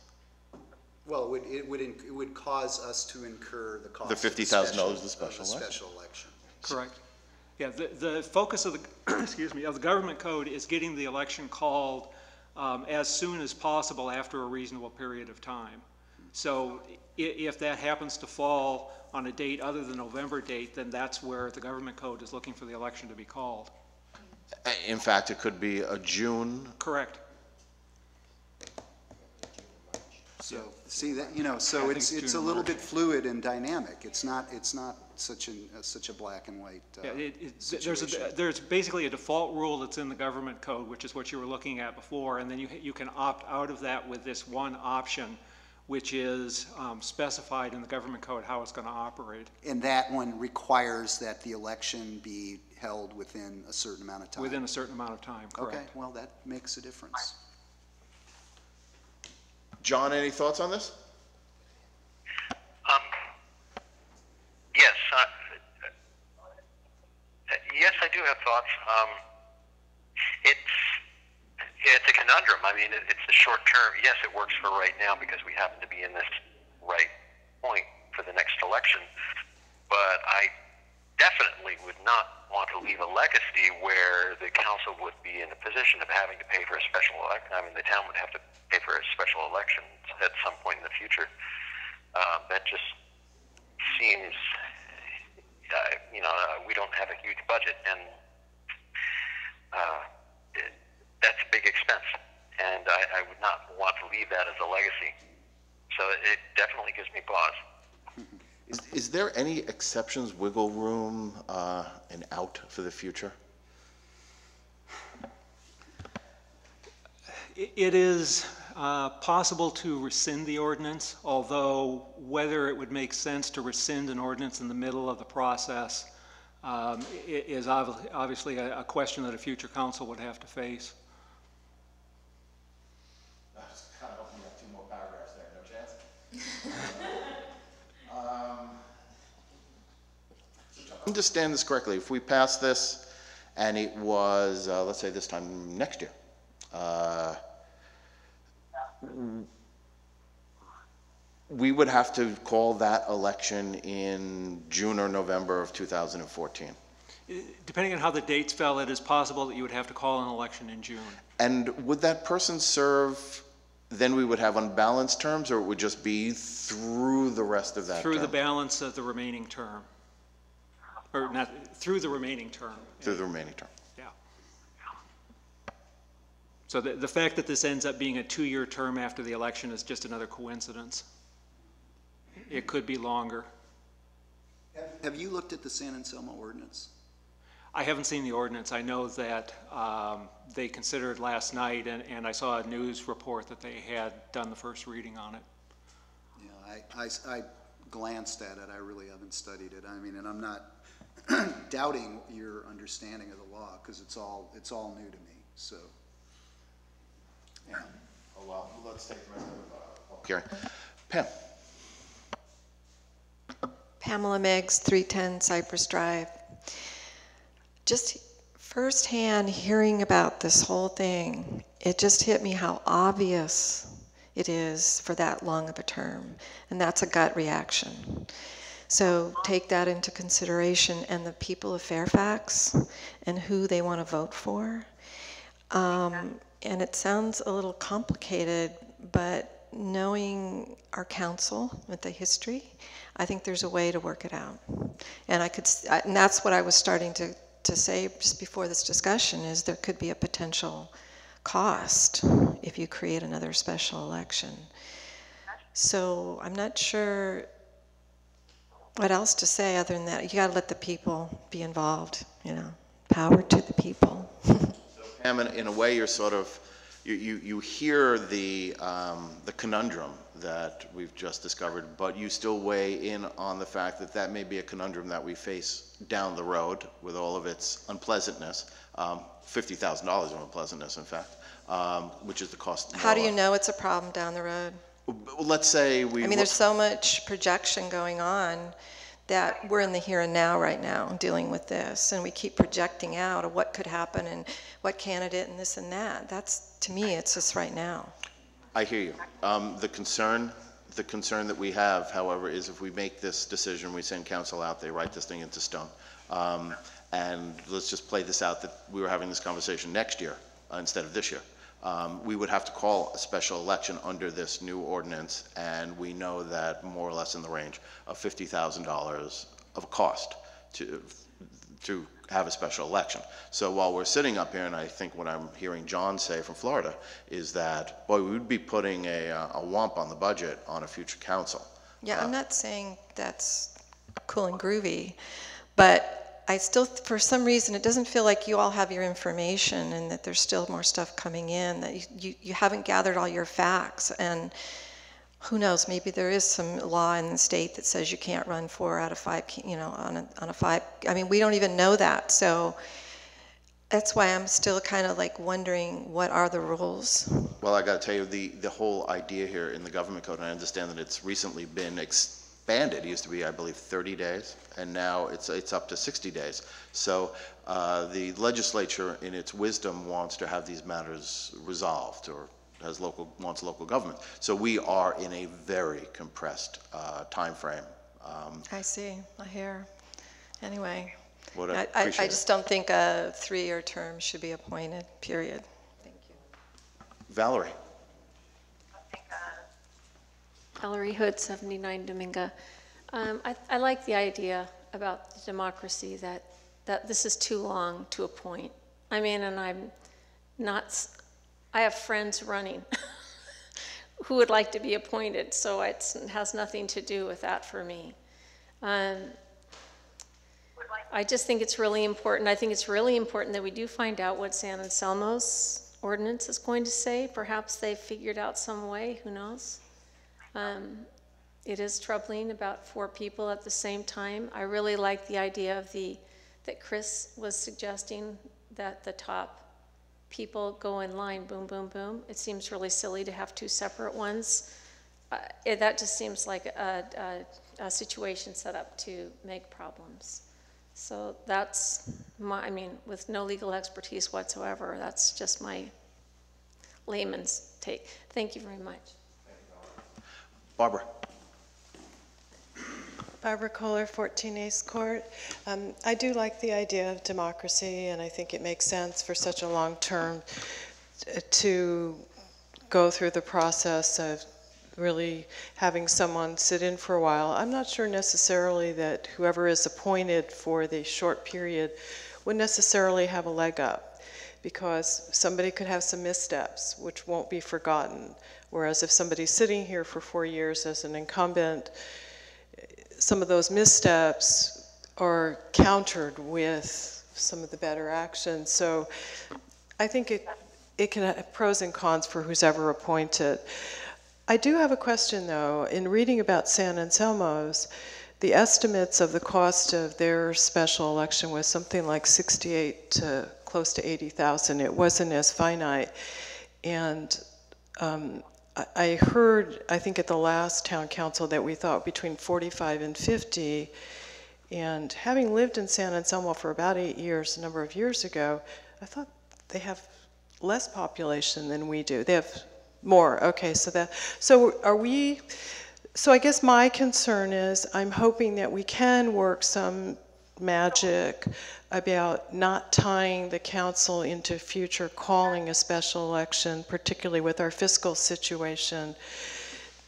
Well, it would cause us to incur the cost The $50,000 the special election. Correct. Yeah, the focus of the excuse me, of the government code is getting the election called as soon as possible after a reasonable period of time. So if that happens to fall on a date other than the November date, then that's where the government code is looking for the election to be called. In fact, it could be a June. Correct. So, see that, you know, so think it's it's a June or little March. bit fluid and dynamic. It's not such a black and white situation. There's basically a default rule that's in the government code, which is what you were looking at before, and then you can opt out of that with this one option, which is specified in the government code how it's going to operate. And that one requires that the election be held within a certain amount of time? Within a certain amount of time, correct. Okay, well, that makes a difference. John, any thoughts on this? Yes, yes, I do have thoughts. It's a conundrum. I mean, it's the short term. Yes, it works for right now because we happen to be in this right point for the next election. But I definitely would not want to leave a legacy where the council would be in a position of having to pay for a special election. I mean, the town would have to pay for a special election at some point in the future. That just seems, we don't have a huge budget, and that's a big expense, and I would not want to leave that as a legacy. So it definitely gives me pause. Is there any exceptions, wiggle room, and out for the future? It is possible to rescind the ordinance, although whether it would make sense to rescind an ordinance in the middle of the process is obviously a question that a future council would have to face. I was kind of hoping you have 2 more paragraphs there, no chance? So to understand this correctly, if we pass this and it was, let's say this time next year, we would have to call that election in June or November of 2014. Depending on how the dates fell, it is possible that you would have to call an election in June. And would that person serve, then we would have unbalanced terms, or it would just be through the rest of that Through term? the balance of the remaining term. Or not, through the remaining term. Through the remaining term. Yeah. So the fact that this ends up being a 2-year term after the election is just another coincidence. It could be longer. Have you looked at the San Anselmo ordinance? I haven't seen the ordinance. I know that they considered last night, and I saw a news report that they had done the first reading on it. Yeah, I glanced at it. I really haven't studied it. I mean, and I'm not doubting your understanding of the law, because it's all new to me. So, yeah. Oh well, let's take the rest of the hearing. Pam. Pamela Meggs, 310 Cypress Drive. Just firsthand hearing about this whole thing, it just hit me how obvious it is for that long of a term, and that's a gut reaction. So take that into consideration, and the people of Fairfax and who they want to vote for. And it sounds a little complicated, but knowing our council with the history, I think there's a way to work it out. And and that's what I was starting to say just before this discussion, is there could be a potential cost if you create another special election. So I'm not sure what else to say other than that. You got to let the people be involved, power to the people. Pam, in a way, you're sort of, you hear the conundrum that we've just discovered, but you still weigh in on the fact that that may be a conundrum that we face down the road with all of its unpleasantness, $50,000 of unpleasantness, in fact, which is the cost. How do you know it's a problem down the road? Let's say there's so much projection going on that we're in the here and now right now dealing with this, and we keep projecting out of what could happen and what candidate and this and that. That's, to me, it's just right now. I hear you. The concern that we have, however, is if we make this decision, we send council out, they write this thing into stone. And let's just play this out, that we were having this conversation next year instead of this year. We would have to call a special election under this new ordinance, and we know that more or less in the range of $50,000 of cost to have a special election. So while we're sitting up here, and I think what I'm hearing John say from Florida is that, boy, we would be putting a whomp on the budget on a future council. Yeah, I'm not saying that's cool and groovy, but I still, for some reason, it doesn't feel like you all have your information and that there's still more stuff coming in, that you haven't gathered all your facts. And who knows, maybe there is some law in the state that says you can't run 4 out of 5, you know, on a 5. I mean, we don't even know that. So that's why I'm still kind of like wondering, what are the rules? Well, I got to tell you, the whole idea here in the government code, and I understand that it's recently been expanded. It used to be, I believe, 30 days, and now it's up to 60 days. So the legislature, in its wisdom, wants to have these matters resolved, or wants local government. So we are in a very compressed time frame. I see, I hear. Anyway, I just don't think a 3-year term should be appointed, period. Thank you. Valerie. Valerie Hood, 79 Dominga. I like the idea about the democracy, that this is too long to appoint. I mean, and I have friends running who would like to be appointed, so it has nothing to do with that for me. I just think it's really important. I think it's really important that we do find out what San Anselmo's ordinance is going to say. Perhaps they figured out some way, who knows? It is troubling about 4 people at the same time. I really like the idea of that Chris was suggesting, that the top people go in line, boom, boom, boom. It seems really silly to have 2 separate ones. That just seems like a situation set up to make problems. So that's I mean, with no legal expertise whatsoever, that's just my layman's take. Thank you very much. Barbara. Barbara Kohler, 14 Ace Court. I do like the idea of democracy, and I think it makes sense for such a long term to go through the process of really having someone sit in for a while. I'm not sure necessarily that whoever is appointed for the short period would necessarily have a leg up, because somebody could have some missteps which won't be forgotten. Whereas if somebody's sitting here for 4 years as an incumbent, some of those missteps are countered with some of the better actions. So I think it can have pros and cons for who's ever appointed. I do have a question, though. In reading about San Anselmo's, the estimates of the cost of their special election was something like 68 to close to 80,000. It wasn't as finite. And I heard, I think at the last town council, that we thought between 45 and 50. And having lived in San Anselmo for about 8 years, a number of years ago, I thought they have less population than we do. They have more. Okay, so I guess my concern is, I'm hoping that we can work some magic about not tying the council into future calling a special election, particularly with our fiscal situation.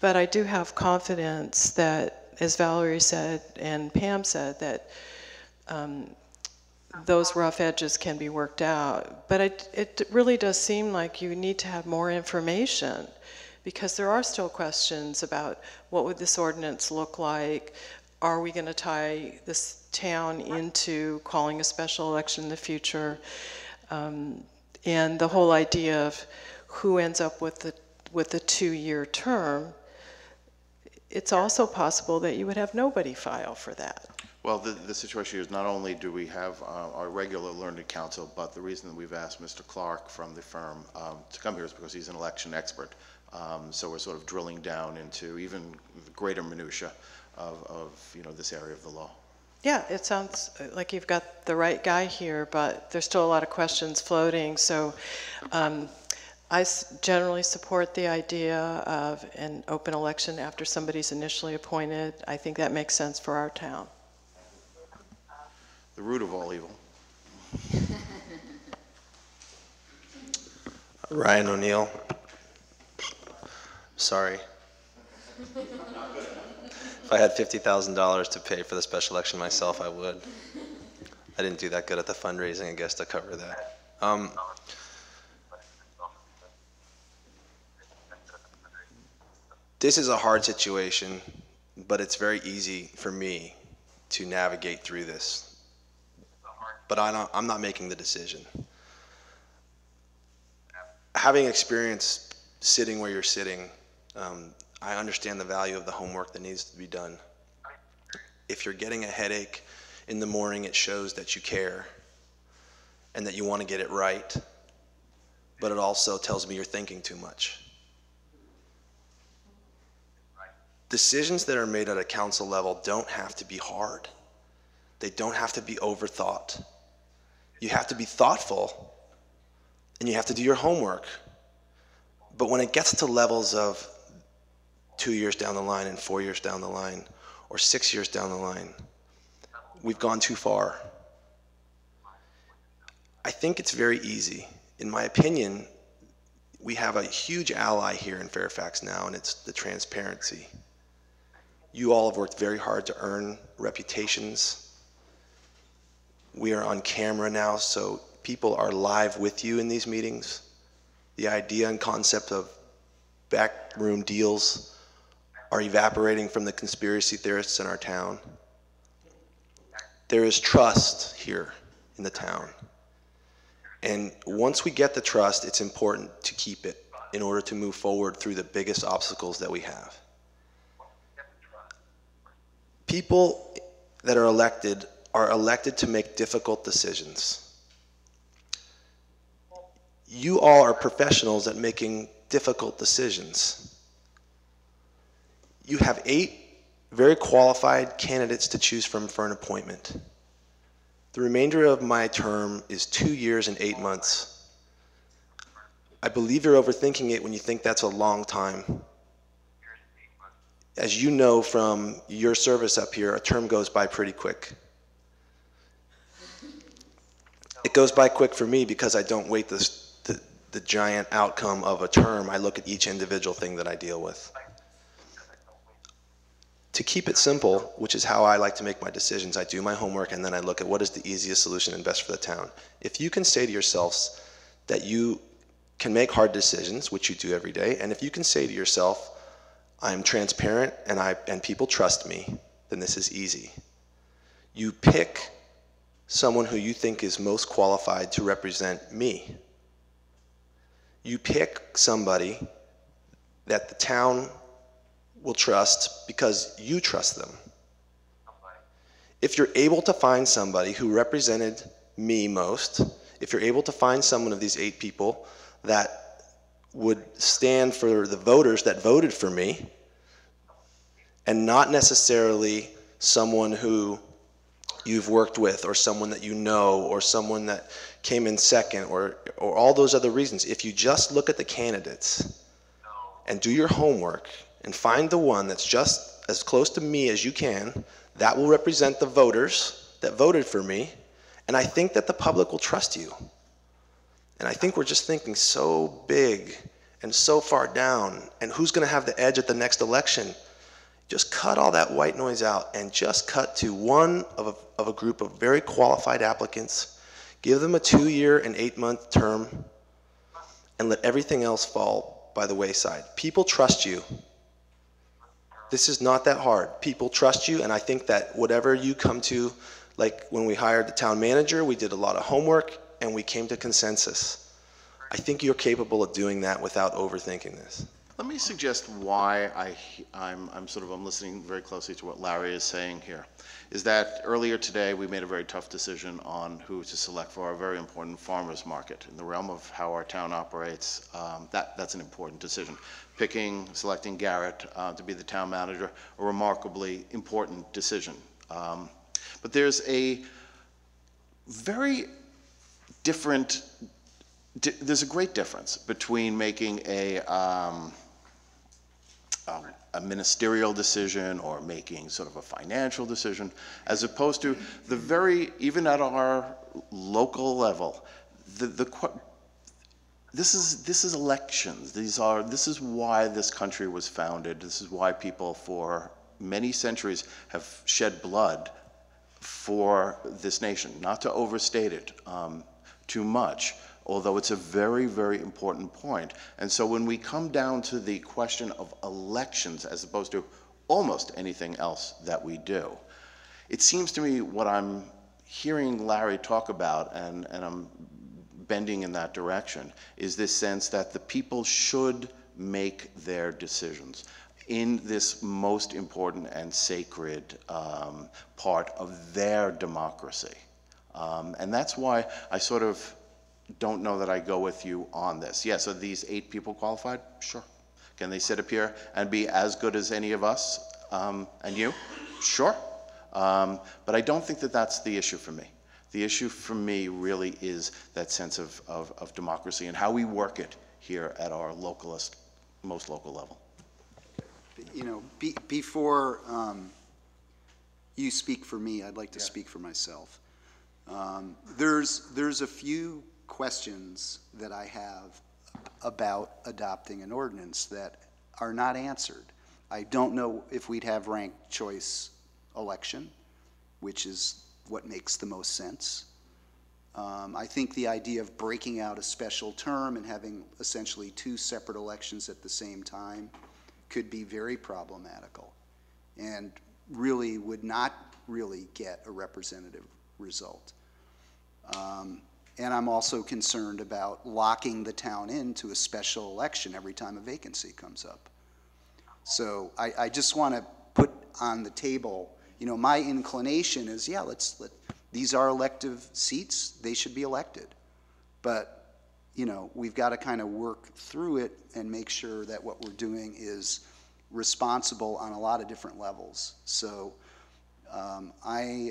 But I do have confidence that, as Valerie said and Pam said, that those rough edges can be worked out. But it really does seem like you need to have more information, because there are still questions about what would this ordinance look like. Are we going to tie this town into calling a special election in the future? And the whole idea of who ends up with the 2-year term, it's also possible that you would have nobody file for that. Well, the situation is, not only do we have our regular learned counsel, but the reason that we've asked Mr. Clark from the firm to come here is because he's an election expert. So we're sort of drilling down into even greater minutia of this area of the law. Yeah, it sounds like you've got the right guy here, but there's still a lot of questions floating. So I generally support the idea of an open election after somebody's initially appointed. I think that makes sense for our town. The root of all evil. Ryan O'Neill. Sorry. If I had $50,000 to pay for the special election myself, I would. I didn't do that good at the fundraising, I guess, to cover that. This is a hard situation, but it's very easy for me to navigate through this. But I'm not making the decision. Having experience sitting where you're sitting, I understand the value of the homework that needs to be done. If you're getting a headache in the morning, it shows that you care and that you want to get it right, but it also tells me you're thinking too much. Decisions that are made at a council level don't have to be hard. They don't have to be overthought. You have to be thoughtful and you have to do your homework. But when it gets to levels of 2 years down the line and 4 years down the line or 6 years down the line, we've gone too far. I think it's very easy. In my opinion, we have a huge ally here in Fairfax now, and it's the transparency. You all have worked very hard to earn reputations. We are on camera now, so people are live with you in these meetings. The idea and concept of backroom deals are evaporating from the conspiracy theorists in our town. There is trust here in the town. And once we get the trust, it's important to keep it in order to move forward through the biggest obstacles that we have. People that are elected to make difficult decisions. You all are professionals at making difficult decisions. You have 8 very qualified candidates to choose from for an appointment. The remainder of my term is 2 years and 8 months. I believe you're overthinking it when you think that's a long time. As you know from your service up here, a term goes by pretty quick. It goes by quick for me because I don't wait the giant outcome of a term. I look at each individual thing that I deal with. To keep it simple, which is how I like to make my decisions, I do my homework and then I look at what is the easiest solution and best for the town. If you can say to yourselves that you can make hard decisions, which you do every day, and if you can say to yourself, I'm transparent and people trust me, then this is easy. You pick someone who you think is most qualified to represent me. You pick somebody that the town will trust because you trust them. If you're able to find somebody who represented me most, if you're able to find someone of these 8 people that would stand for the voters that voted for me, and not necessarily someone who you've worked with or someone that you know or someone that came in second or all those other reasons, if you just look at the candidates and do your homework and find the one that's just as close to me as you can, that will represent the voters that voted for me, and I think that the public will trust you. And I think we're just thinking so big and so far down, and who's going to have the edge at the next election? Just cut all that white noise out and just cut to one of a group of very qualified applicants, give them a 2-year and 8-month term, and let everything else fall by the wayside. People trust you. This is not that hard. People trust you, and I think that whatever you come to, like when we hired the town manager, we did a lot of homework and we came to consensus. I think you're capable of doing that without overthinking this. Let me suggest why I'm listening very closely to what Larry is saying here. Is that earlier today we made a very tough decision on who to select for our very important farmers market. In the realm of how our town operates, that's an important decision. Selecting Garrett to be the town manager, a remarkably important decision. But there's a very different, there's a great difference between making a ministerial decision or making sort of a financial decision, as opposed to the even at our local level, this is elections. This is why this country was founded. This is why people for many centuries have shed blood for this nation. Not to overstate it too much, although it's a very, very important point. And so when we come down to the question of elections as opposed to almost anything else that we do, it seems to me what I'm hearing Larry talk about, and I'm bending in that direction, is this sense that the people should make their decisions in this most important and sacred part of their democracy. And that's why I sort of don't know that I go with you on this. Yes, are these 8 people qualified? Sure. Can they sit up here and be as good as any of us and you? Sure. But I don't think that that's the issue for me. The issue for me really is that sense of democracy and how we work it here at our localist, most local level. You know, before you speak for me, I'd like to speak for myself. There's a few questions that I have about adopting an ordinance that are not answered. I don't know if we'd have ranked choice election, which is what makes the most sense. I think the idea of breaking out a special term and having essentially 2 separate elections at the same time could be very problematical and really would not really get a representative result. And I'm also concerned about locking the town into a special election every time a vacancy comes up. So I just want to put on the table, you know, my inclination is, yeah, these are elective seats, they should be elected. But, you know, we've got to kind of work through it and make sure that what we're doing is responsible on a lot of different levels. So I'm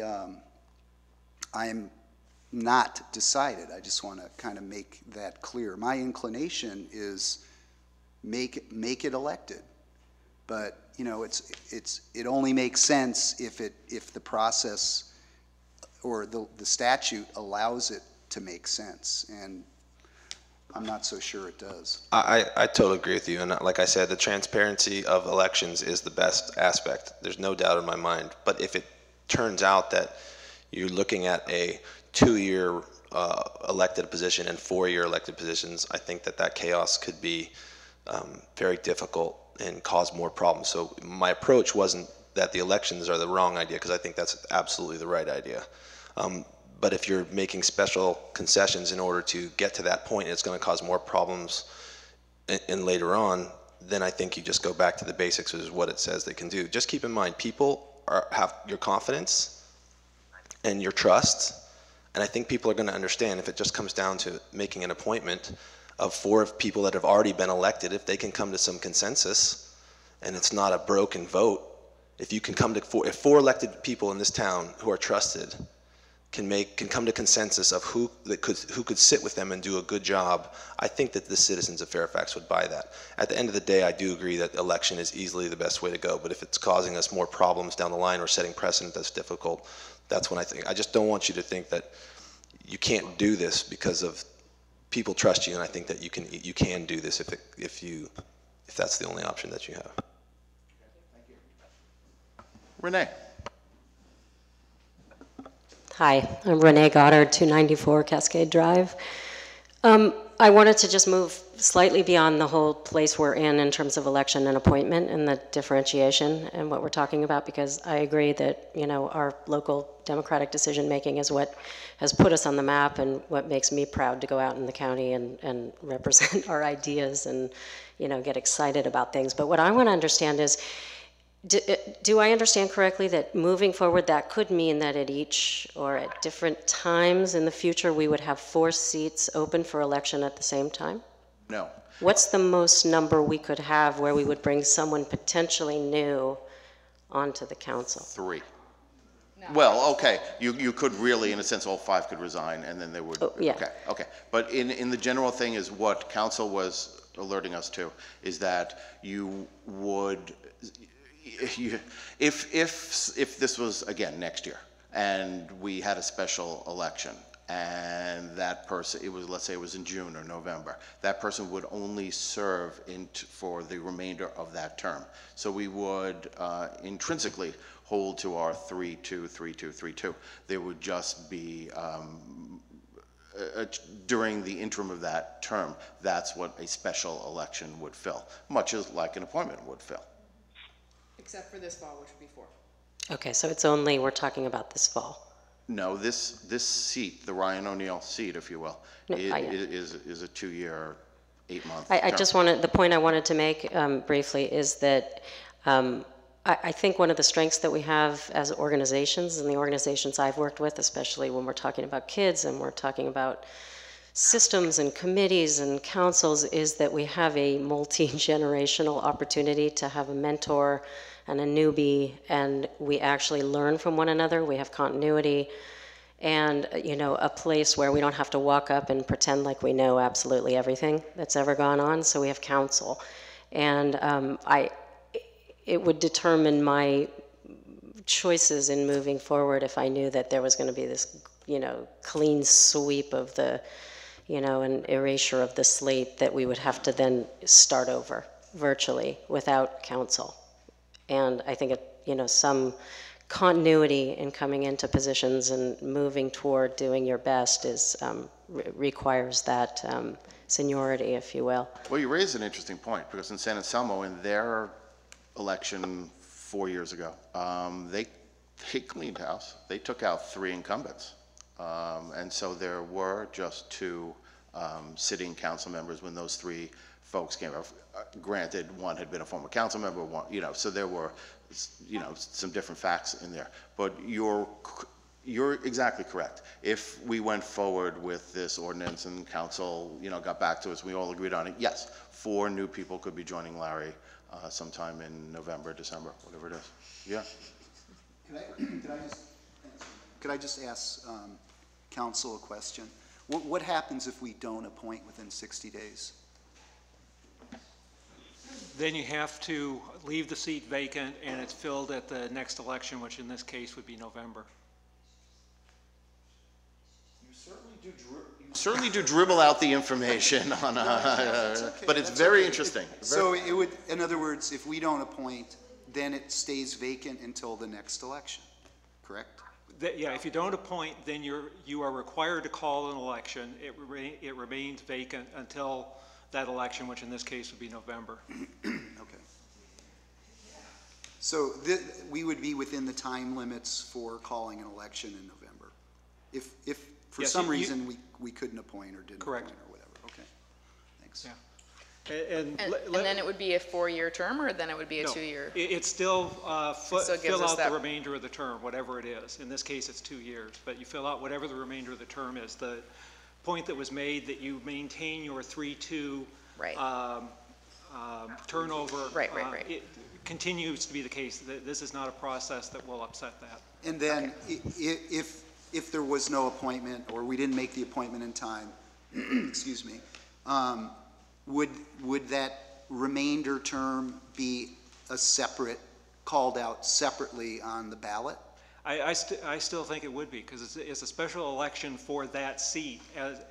not decided. I just want to kind of make that clear. My inclination is make it elected. But, you know, it only makes sense if the process or the statute allows it to make sense, and I'm not so sure it does. I totally agree with you, and like I said, the transparency of elections is the best aspect. There's no doubt in my mind. But if it turns out that you're looking at a 2-year elected position and 4-year elected positions, I think that chaos could be very difficult and cause more problems. So my approach wasn't that the elections are the wrong idea, because I think that's absolutely the right idea. But if you're making special concessions in order to get to that point, it's going to cause more problems and later on, then I think you just go back to the basics, which is what it says they can do. Just keep in mind, people have your confidence and your trust, and I think people are going to understand if it just comes down to making an appointment of 4 people that have already been elected, if they can come to some consensus and it's not a broken vote. If you can come to if 4 elected people in this town who are trusted can come to consensus of who could sit with them and do a good job, I think that the citizens of Fairfax would buy that. At the end of the day, I do agree that election is easily the best way to go, but if it's causing us more problems down the line or setting precedent that's difficult, that's when I just don't want you to think that you can't do this because of people trust you, and I think that you can do this if that's the only option that you have. Renee. Hi, I'm Renee Goddard, 294 Cascade Drive. I wanted to just move slightly beyond the whole place we're in terms of election and appointment and the differentiation and what we're talking about, because I agree that, you know, our local democratic decision making is what has put us on the map and what makes me proud to go out in the county and represent our ideas and, you know, get excited about things. But what I want to understand is, do I understand correctly that moving forward that could mean that at each or at different times in the future we would have 4 seats open for election at the same time? No. What's the most number we could have where we would bring someone potentially new onto the council? 3. No. Well, okay, you could really, in a sense, all 5 could resign, and then they would. Oh, yeah. Okay. But in the general thing is what council was alerting us to is that you would. If this was, again, next year, and we had a special election, and that person, let's say it was in June or November, that person would only serve for the remainder of that term. So we would intrinsically hold to our 3-2, 3-2, 3-2. There would just be, during the interim of that term, that's what a special election would fill, much as like an appointment would fill. Except for this fall, which would be 4. Okay, so it's only, we're talking about this fall. No, this seat, the Ryan O'Neill seat, if you will, No, is a 2-year, 8-month I term. just wanted, the point I wanted to make briefly is that I think one of the strengths that we have as organizations, and the organizations I've worked with, especially when we're talking about kids and we're talking about systems and committees and councils, is that we have a multi-generational opportunity to have a mentor and a newbie, and we actually learn from one another. We have continuity and, you know, a place where we don't have to walk up and pretend like we know absolutely everything that's ever gone on. So we have counsel. And it would determine my choices in moving forward if I knew that there was going to be this, you know, clean sweep of the, you know, an erasure of the slate that we would have to then start over virtually without counsel. And I think, you know, some continuity in coming into positions and moving toward doing your best is requires that seniority, if you will. Well, you raise an interesting point, because in San Anselmo, in their election 4 years ago, they cleaned house. They took out 3 incumbents. And so there were just 2 sitting council members when those 3 folks came up. Granted, one had been a former council member, one, you know, so there were, you know, some different facts in there. But you're exactly correct. If we went forward with this ordinance and council, you know, got back to us, we all agreed on it, yes, 4 new people could be joining Larry sometime in November, December, whatever it is. Yeah. Could I just ask council a question? What happens if we don't appoint within 60 days? Then you have to leave the seat vacant, and it's filled at the next election, which in this case would be November. You certainly do dribble out the information on, but it's very interesting. So it would, in other words, if we don't appoint, then it stays vacant until the next election, correct? Yeah, if you don't appoint, then you are required to call an election. It remains vacant until that election, which in this case would be November. Okay. So we would be within the time limits for calling an election in November, if for some reason we couldn't appoint or didn't appoint or whatever. Okay. Thanks. Yeah. And then it would be a 4-year term, or then it would be a 2-year? It's still, fill out the that remainder of the term, whatever it is. In this case, it's 2 years, but you fill out whatever the remainder of the term is. The point that was made that you maintain your 3-2 turnover. Right. It continues to be the case. This is not a process that will upset that. And then if there was no appointment, or we didn't make the appointment in time, excuse me, would that remainder term be a separate, called out separately on the ballot? I still think it would be, because it's a special election for that seat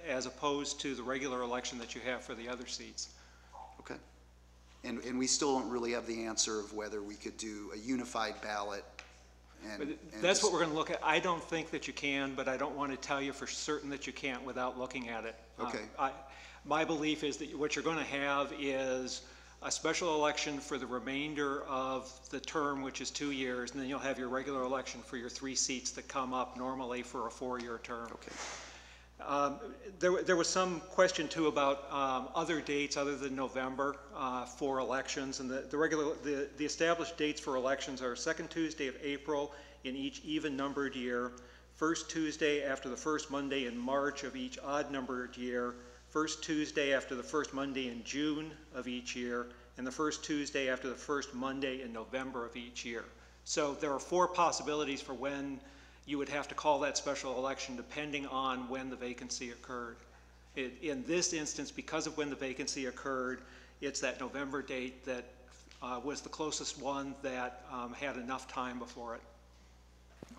as opposed to the regular election that you have for the other seats. Okay. And we still don't really have the answer of whether we could do a unified ballot. And that's what we're going to look at. I don't think that you can, but I don't want to tell you for certain that you can't without looking at it. Okay. My belief is that what you're going to have is a special election for the remainder of the term, which is 2 years, and then you'll have your regular election for your 3 seats that come up normally for a 4-year term. Okay. There was some question too about other dates other than November for elections, and the established dates for elections are 2nd Tuesday of April in each even-numbered year, 1st Tuesday after the 1st Monday in March of each odd-numbered year, 1st Tuesday after the 1st Monday in June of each year, and the 1st Tuesday after the 1st Monday in November of each year. So there are 4 possibilities for when you would have to call that special election depending on when the vacancy occurred. In this instance, because of when the vacancy occurred, it's that November date that was the closest one that had enough time before it.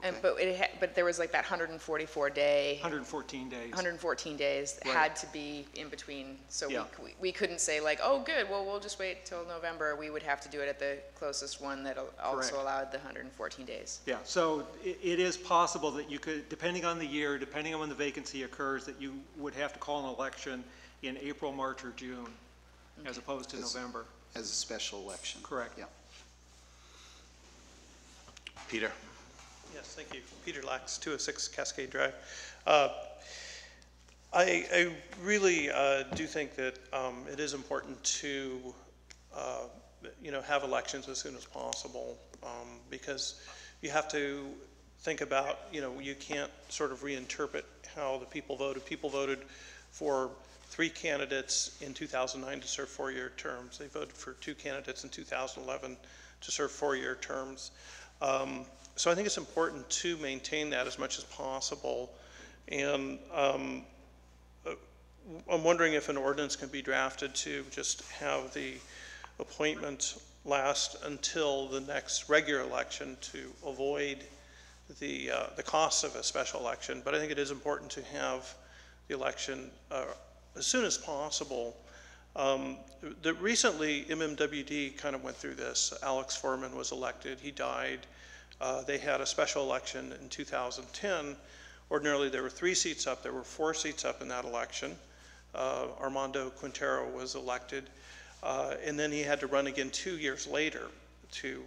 But there was like that 144 day. 114 days. 114 days Right. had to be in between, so Yeah. we couldn't say like, oh, good, well, we'll just wait till November. We would have to do it at the closest one that also Correct. allowed the 114 days. Yeah, so it is possible that you could, depending on the year, depending on when the vacancy occurs, that you would have to call an election in April, March, or June, as opposed to November. As a special election. Correct. Yeah. Peter? Yes, thank you. Peter Lax, 206 Cascade Drive. I really do think that it is important to, have elections as soon as possible, because you have to think about, you can't sort of reinterpret how the people voted. People voted for 3 candidates in 2009 to serve 4-year terms. They voted for 2 candidates in 2011 to serve 4-year terms. So I think it's important to maintain that as much as possible. And I'm wondering if an ordinance can be drafted to just have the appointment last until the next regular election to avoid the costs of a special election. But I think it is important to have the election as soon as possible. Recently, MMWD kind of went through this. Alex Foreman was elected. He died. They had a special election in 2010. Ordinarily, there were 3 seats up. There were 4 seats up in that election. Armando Quintero was elected. And then he had to run again 2 years later to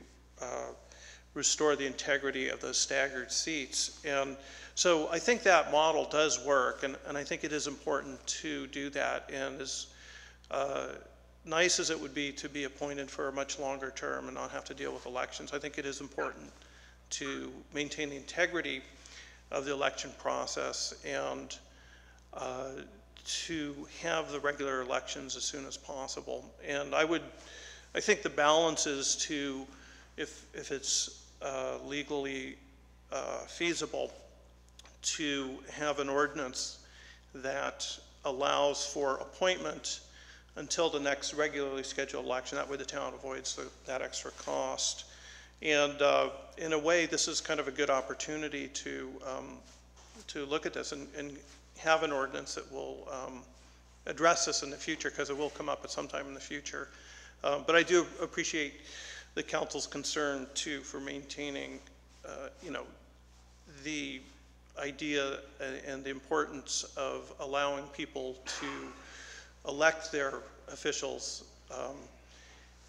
restore the integrity of those staggered seats. And so I think that model does work, and I think it is important to do that. And as nice as it would be to be appointed for a much longer term and not have to deal with elections, I think it is important to maintain the integrity of the election process and to have the regular elections as soon as possible. And I think the balance is to, if it's legally feasible, to have an ordinance that allows for appointment until the next regularly scheduled election. That way the town avoids that extra cost. And in a way, this is kind of a good opportunity to look at this and have an ordinance that will address this in the future, because it will come up at some time in the future. But I do appreciate the council's concern too for maintaining, the idea and the importance of allowing people to elect their officials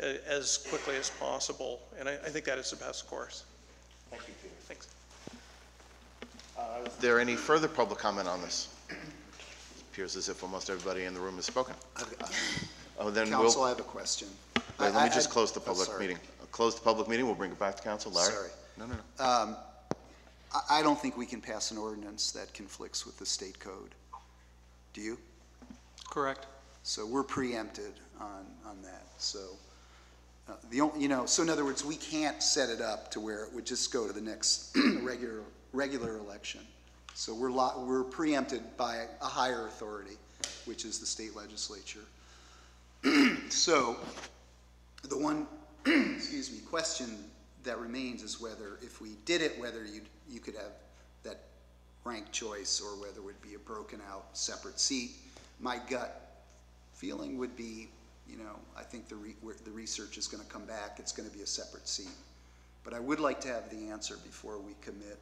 as quickly as possible. And I think that is the best course. Thank you, Peter. Thanks. Is there any further public comment on this? It appears as if almost everybody in the room has spoken. Then Council, I have a question. Let me just close the public sorry. meeting. Close the public meeting, we'll bring it back to council. Larry? Sorry. No. I don't think we can pass an ordinance that conflicts with the state code. Do you? Correct. So we're preempted on that. So so in other words, we can't set it up to where it would just go to the next regular election. So we're preempted by a higher authority, which is the state legislature. So the one question that remains is whether, if we did it, whether you could have that ranked choice or whether it would be a broken out separate seat. My gut feeling would be, I think the research is going to come back. It's going to be a separate seat. But I would like to have the answer before we commit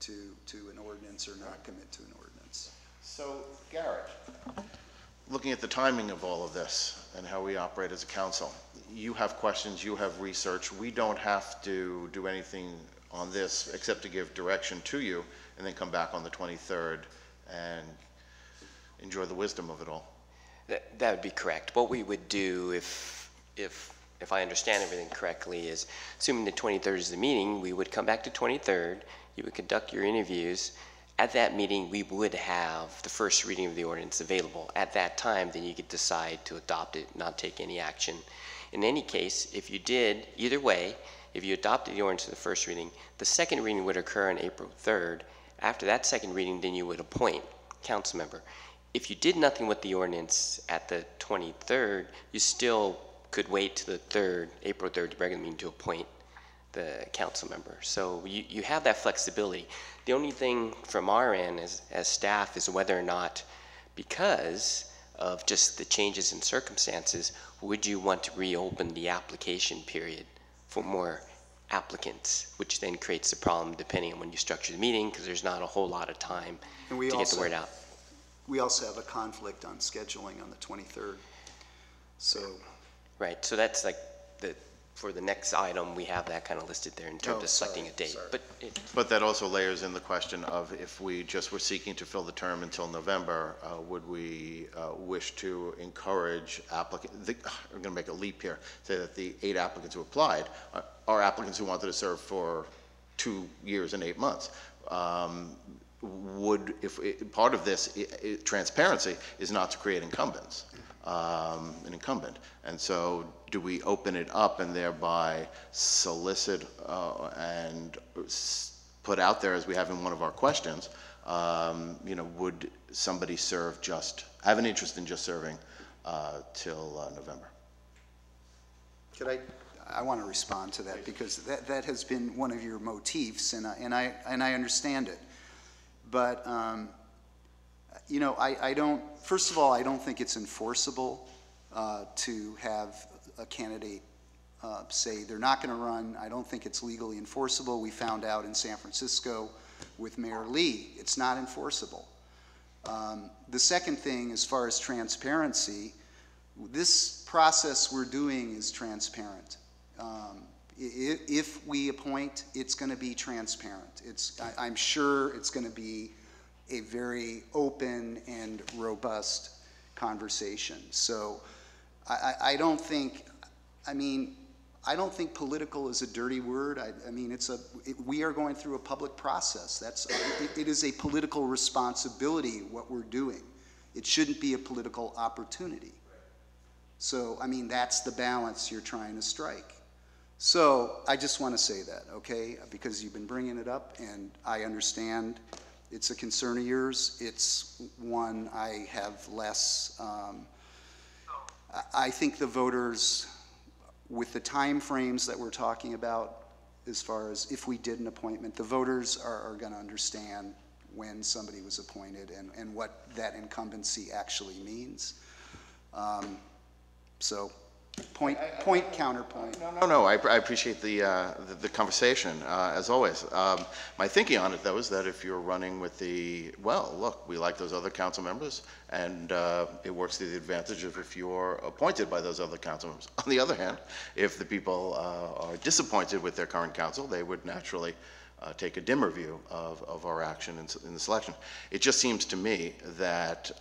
to an ordinance or not commit to an ordinance. So, Garrett, looking at the timing of all of this and how we operate as a council, you have questions, you have research. We don't have to do anything on this except to give direction to you and then come back on the 23rd and enjoy the wisdom of it all. That would be correct. What we would do, if I understand everything correctly, is assuming the 23rd is the meeting, we would come back to 23rd, you would conduct your interviews. At that meeting, we would have the first reading of the ordinance available. At that time, then you could decide to adopt it, not take any action. In any case, if you did, either way, if you adopted the ordinance to the first reading, the second reading would occur on April 3rd. After that second reading, then you would appoint council member. If you did nothing with the ordinance at the 23rd, you still could wait to the April 3rd regular meeting to appoint the council member. So you have that flexibility. The only thing from our end as staff is whether or not, because of just the changes in circumstances, would you want to reopen the application period for more applicants, which then creates a problem depending on when you structure the meeting, because there's not a whole lot of time And to get the word out. We also have a conflict on scheduling on the 23rd. So. Right, so that's like for the next item, we have that kind of listed there in terms of selecting a date. But that also layers in the question of if we just were seeking to fill the term until November, would we wish to encourage applicants, I'm going to make a leap here, say that the 8 applicants who applied are applicants who wanted to serve for 2 years and 8 months. Part of this transparency is not to create incumbents, an incumbent. And so do we open it up and thereby solicit and put out there, as we have in one of our questions, would somebody have an interest in just serving till November? I want to respond to that because that has been one of your motifs, and I understand it. But I don't. First of all, I don't think it's enforceable to have a candidate say they're not going to run. I don't think it's legally enforceable. We found out in San Francisco with Mayor Lee, it's not enforceable. The second thing, as far as transparency, this process we're doing is transparent. If we appoint, it's going to be transparent. I'm sure it's going to be a very open and robust conversation. So I don't think political is a dirty word. We are going through a public process. It is a political responsibility what we're doing. It shouldn't be a political opportunity. So, that's the balance you're trying to strike. So, I just want to say that, okay? Because you've been bringing it up, and I understand it's a concern of yours. It's one I have less. I think the voters, with the time frames that we're talking about, as far as if we did an appointment, the voters are going to understand when somebody was appointed and what that incumbency actually means. So, point, counterpoint. No, I appreciate the conversation, as always. My thinking on it, though, is that if you're running with look, we like those other council members, and it works to the advantage of if you're appointed by those other council members. On the other hand, if the people are disappointed with their current council, they would naturally take a dimmer view of our action in the selection. It just seems to me that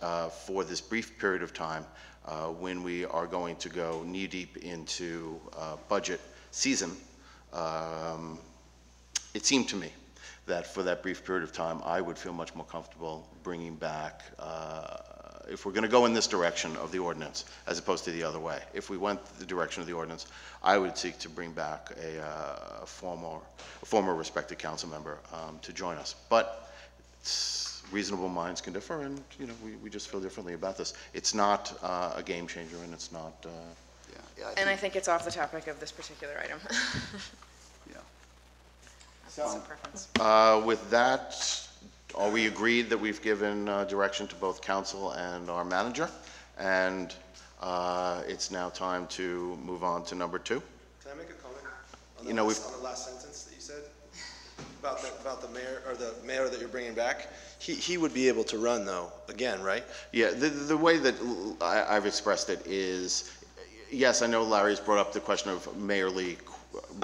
for this brief period of time, when we are going to go knee-deep into budget season, it seemed to me that for that brief period of time, I would feel much more comfortable bringing back, if we're going to go in this direction of the ordinance, as opposed to the other way. If we went the direction of the ordinance, I would seek to bring back a former respected council member to join us. But reasonable minds can differ, and we just feel differently about this. It's not a game changer, and it's not. I think it's off the topic of this particular item. That's a preference. With that, are we agreed that we've given direction to both council and our manager, and it's now time to move on to number 2? Can I make a comment on On the last sentence that you said about the mayor, or the mayor that you're bringing back? He would be able to run, though, again, right? Yeah, the way that I've expressed it is, yes, I know Larry's brought up the question of Mayor Lee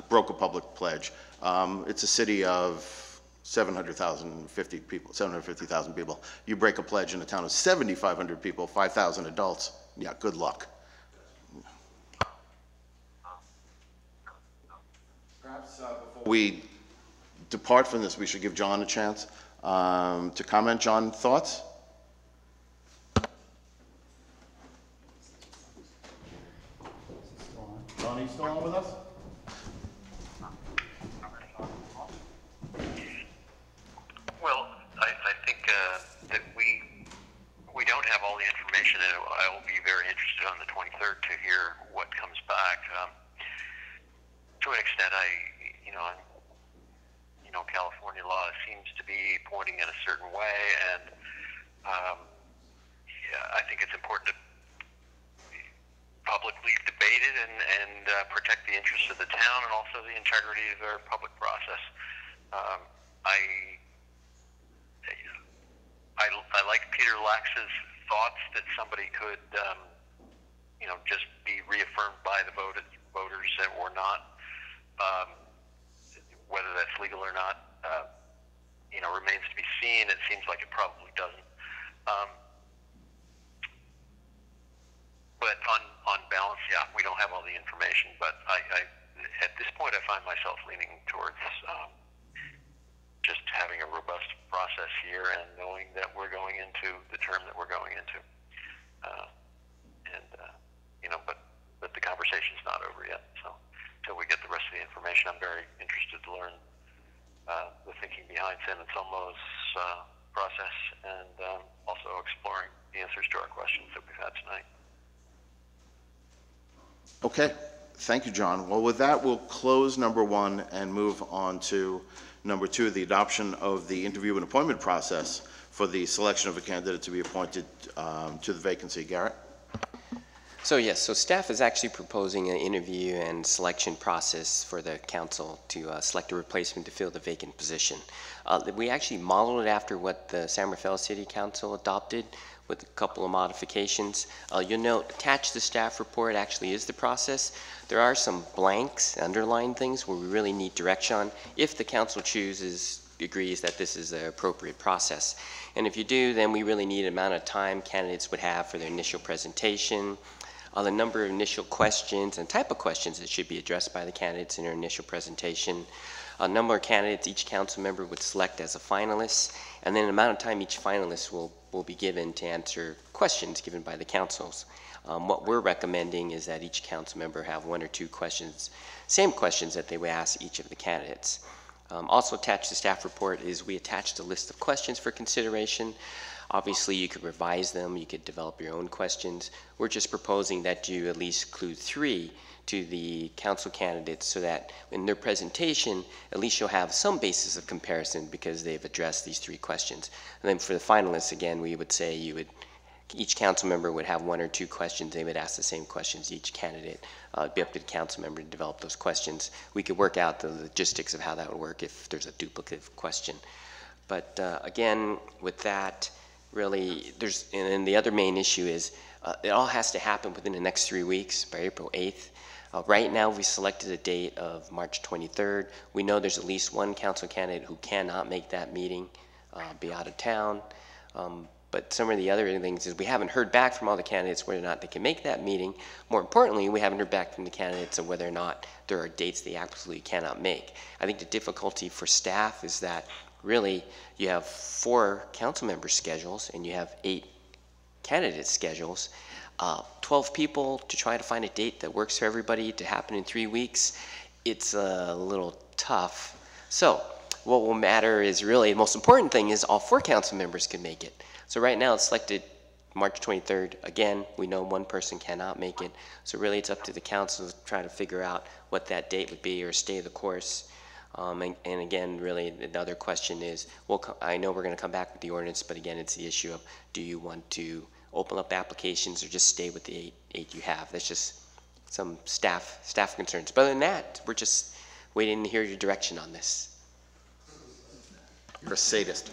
broke a public pledge. It's a city of 750,000 people. You break a pledge in a town of 7,500 people, 5,000 adults. Yeah, good luck. Perhaps before we depart from this, we should give John a chance to comment. John, thoughts? John, are you still on with us? Well, I think that we don't have all the information, and I will be very interested on the 23rd to hear what comes back. To an extent, seems to be pointing in a certain way, and yeah, I think it's important to publicly debate it and protect the interests of the town and also the integrity of our public process. I like Peter Lax's thoughts that somebody could, just be reaffirmed by the voters or not. Whether that's legal or not, remains to be seen. It seems like it probably doesn't. But on balance, yeah, we don't have all the information. But at this point, I find myself leaning towards just having a robust process here and knowing that we're going into the term that we're going into. But the conversation's not over yet. So until we get the rest of the information, I'm very interested to learn the thinking behind San Anselmo's process and also exploring the answers to our questions that we've had tonight. Okay, thank you, John. Well, with that, we'll close number 1 and move on to number 2, the adoption of the interview and appointment process for the selection of a candidate to be appointed to the vacancy. Garrett? So yes, so staff is actually proposing an interview and selection process for the council to select a replacement to fill the vacant position. We actually modeled it after what the San Rafael City Council adopted with a couple of modifications. You'll note attached to the staff report actually is the process. There are some blanks, underlined things where we really need direction on if the council agrees that this is the appropriate process. And if you do, then we really need an amount of time candidates would have for their initial presentation, the number of initial questions and type of questions that should be addressed by the candidates in their initial presentation, a number of candidates each council member would select as a finalist, and then the amount of time each finalist will be given to answer questions given by the councils. What we're recommending is that each council member have 1 or 2 questions, same questions that they would ask each of the candidates. Also attached to staff report is we attached a list of questions for consideration. Obviously, you could revise them, you could develop your own questions. We're just proposing that you at least include 3 to the council candidates so that in their presentation, at least you'll have some basis of comparison because they've addressed these 3 questions. And then for the finalists, again, we would say each council member would have 1 or 2 questions. They would ask the same questions each candidate. It'd be up to the council member to develop those questions. We could work out the logistics of how that would work if there's a duplicative question. But again, with that, really, and the other main issue is it all has to happen within the next 3 weeks by April 8th. Right now, we selected a date of March 23rd. We know there's at least 1 council candidate who cannot make that meeting, be out of town. But some of the other things is we haven't heard back from all the candidates whether or not they can make that meeting. More importantly, we haven't heard back from the candidates of whether or not there are dates they absolutely cannot make. I think the difficulty for staff is that really you have 4 council member schedules and you have 8 candidate schedules. 12 people to try to find a date that works for everybody to happen in 3 weeks, it's a little tough. So what will matter is really the most important thing is all 4 council members can make it. So right now it's selected March 23rd. Again, we know 1 person cannot make it. So really it's up to the council to try to figure out what that date would be or stay the course. And again, really the other question is, I know we're going to come back with the ordinance, but again, it's the issue of do you want to open up applications or just stay with the 8 you have? That's just some staff concerns. But other than that, we're just waiting to hear your direction on this. You're a sadist.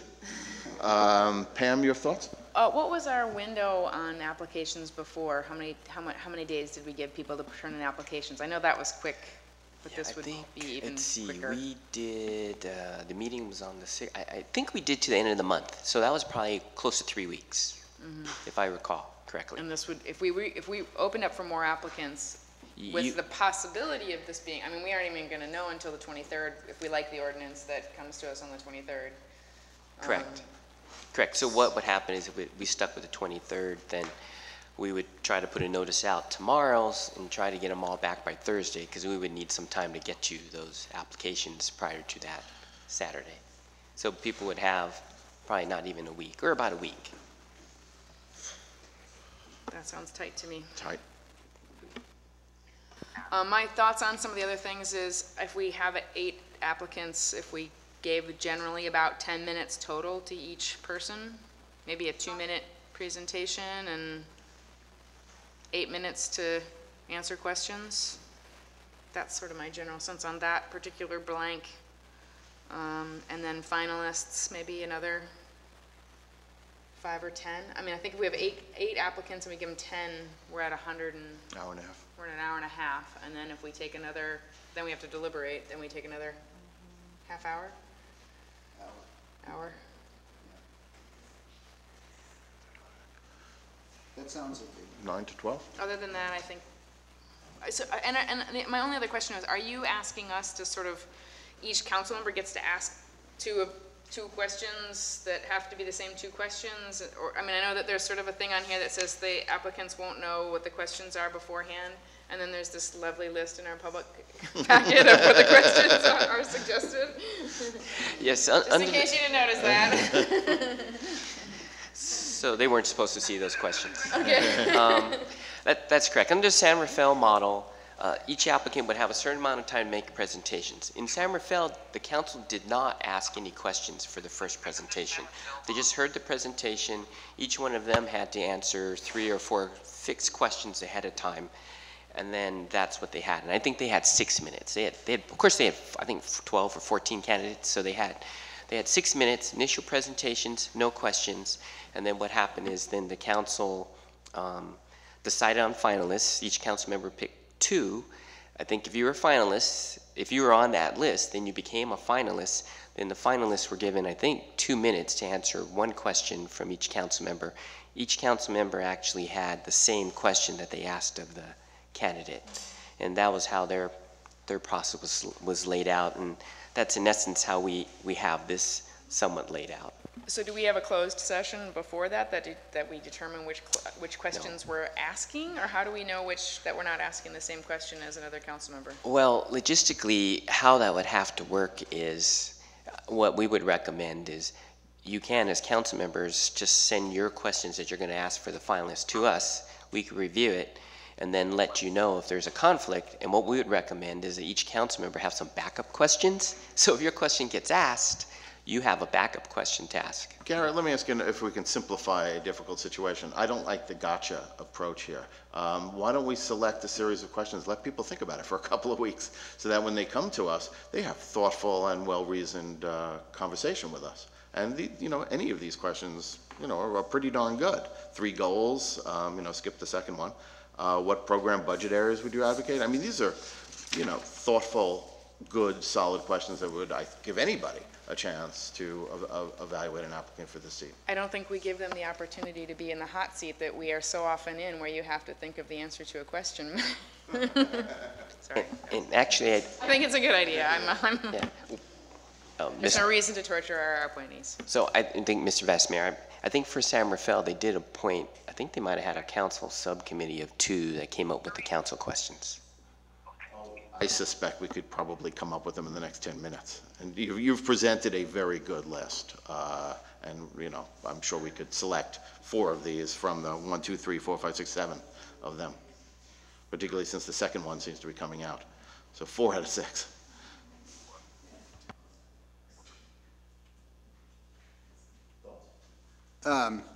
Pam, your thoughts? What was our window on applications before? How many days did we give people to turn in applications? I know that was quick, but this would be even quicker. We did, the meeting was on the 6th. I think we did to the end of the month. So that was probably close to 3 weeks, if I recall correctly. And this would, if we opened up for more applicants, with the possibility of this being, I mean, we aren't even going to know until the 23rd if we like the ordinance that comes to us on the 23rd. Correct. Correct. So what would happen is if we stuck with the 23rd, then we would try to put a notice out tomorrow and try to get them all back by Thursday because we would need some time to get you those applications prior to that Saturday. So people would have probably not even a week or about a week. That sounds tight to me. Tight. My thoughts on some of the other things is if we have 8 applicants, if we gave generally about 10 minutes total to each person, maybe a 2-minute presentation and 8 minutes to answer questions. That's sort of my general sense on that particular blank. And then finalists, maybe another 5 or 10. I mean, I think if we have eight applicants and we give them 10, we're at 100 and... Hour and a half. We're at an hour and a half, and then if we take another, then we have to deliberate, then we take another half hour? Hour. That sounds okay. 9 to 12? Other than that, I think, so, and my only other question is, are you asking us to sort of, each council member gets to ask two questions that have to be the same 2 questions? Or, I mean, I know that there's sort of a thing on here that says the applicants won't know what the questions are beforehand, and then there's this lovely list in our public packet of what the questions are suggested. Yes. Just in case you didn't notice that. So they weren't supposed to see those questions. Okay. That's correct. Under the San Rafael model, each applicant would have a certain amount of time to make presentations. In San Rafael, the council did not ask any questions for the first presentation. They just heard the presentation. Each one of them had to answer 3 or 4 fixed questions ahead of time, and then that's what they had. And I think they had 6 minutes. They had, of course, they had, I think, 12 or 14 candidates, so they had 6 minutes, initial presentations, no questions, and then what happened is then the council decided on finalists. Each council member picked 2. I think if you were a finalist, if you were on that list, then you became a finalist. Then the finalists were given, I think, 2 minutes to answer 1 question from each council member. Each council member actually had the same question that they asked of the candidate. And that was how their process was laid out. And that's in essence how we have this somewhat laid out. So do we have a closed session before that we determine which questions we're asking, or how do we know that we're not asking the same question as another council member? Well, logistically, how that would have to work is, what we would recommend is you can, as council members, just send your questions that you're going to ask for the finalists to us. We could review it and then let you know if there's a conflict. And what we would recommend is that each council member have some backup questions. So if your question gets asked, you have a backup question to ask. Garrett, let me ask you if we can simplify a difficult situation. I don't like the gotcha approach here. Why don't we select a series of questions, let people think about it for a couple of weeks, so that when they come to us, they have thoughtful and well-reasoned conversation with us. And any of these questions, are pretty darn good. 3 goals, skip the second one. What program budget areas would you advocate? I mean, these are, thoughtful, good, solid questions that would give anybody a chance to evaluate an applicant for the seat. I don't think we give them the opportunity to be in the hot seat that we are so often in, where you have to think of the answer to a question. Sorry. And actually, I think it's a good idea. yeah. There's no reason to torture our appointees. So I think, Mr. Vice Mayor, I think for San Rafael, they did appoint, I think they might have had a council subcommittee of 2 that came up with the council questions. I suspect we could probably come up with them in the next 10 minutes. And you've presented a very good list. And, I'm sure we could select 4 of these from the 1, 2, 3, 4, 5, 6, 7 of them, particularly since the second one seems to be coming out. So 4 out of 6.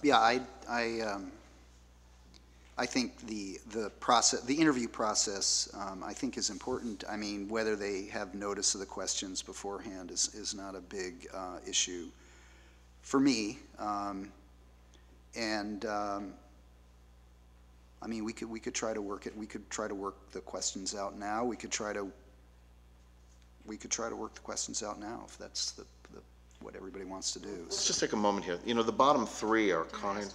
Yeah, I think the interview process, I think is important. I mean, whether they have notice of the questions beforehand is not a big issue for me. I mean, we could try to work it. We could try to work the questions out now. We could try to work the questions out now if that's what everybody wants to do. Let's just take a moment here. The bottom 3 are kind.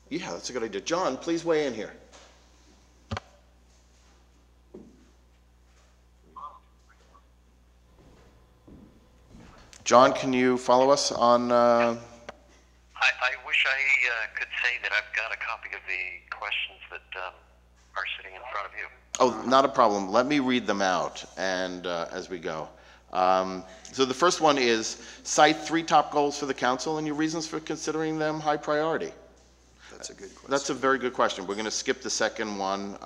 Yeah, that's a good idea. John, please weigh in here. John, can you follow us on? I wish I could say that I've got a copy of the questions that are sitting in front of you. Oh, not a problem. Let me read them out and as we go. So the first one is, cite 3 top goals for the council and your reasons for considering them high priority. That's a good question. That's a very good question. We're going to skip the second one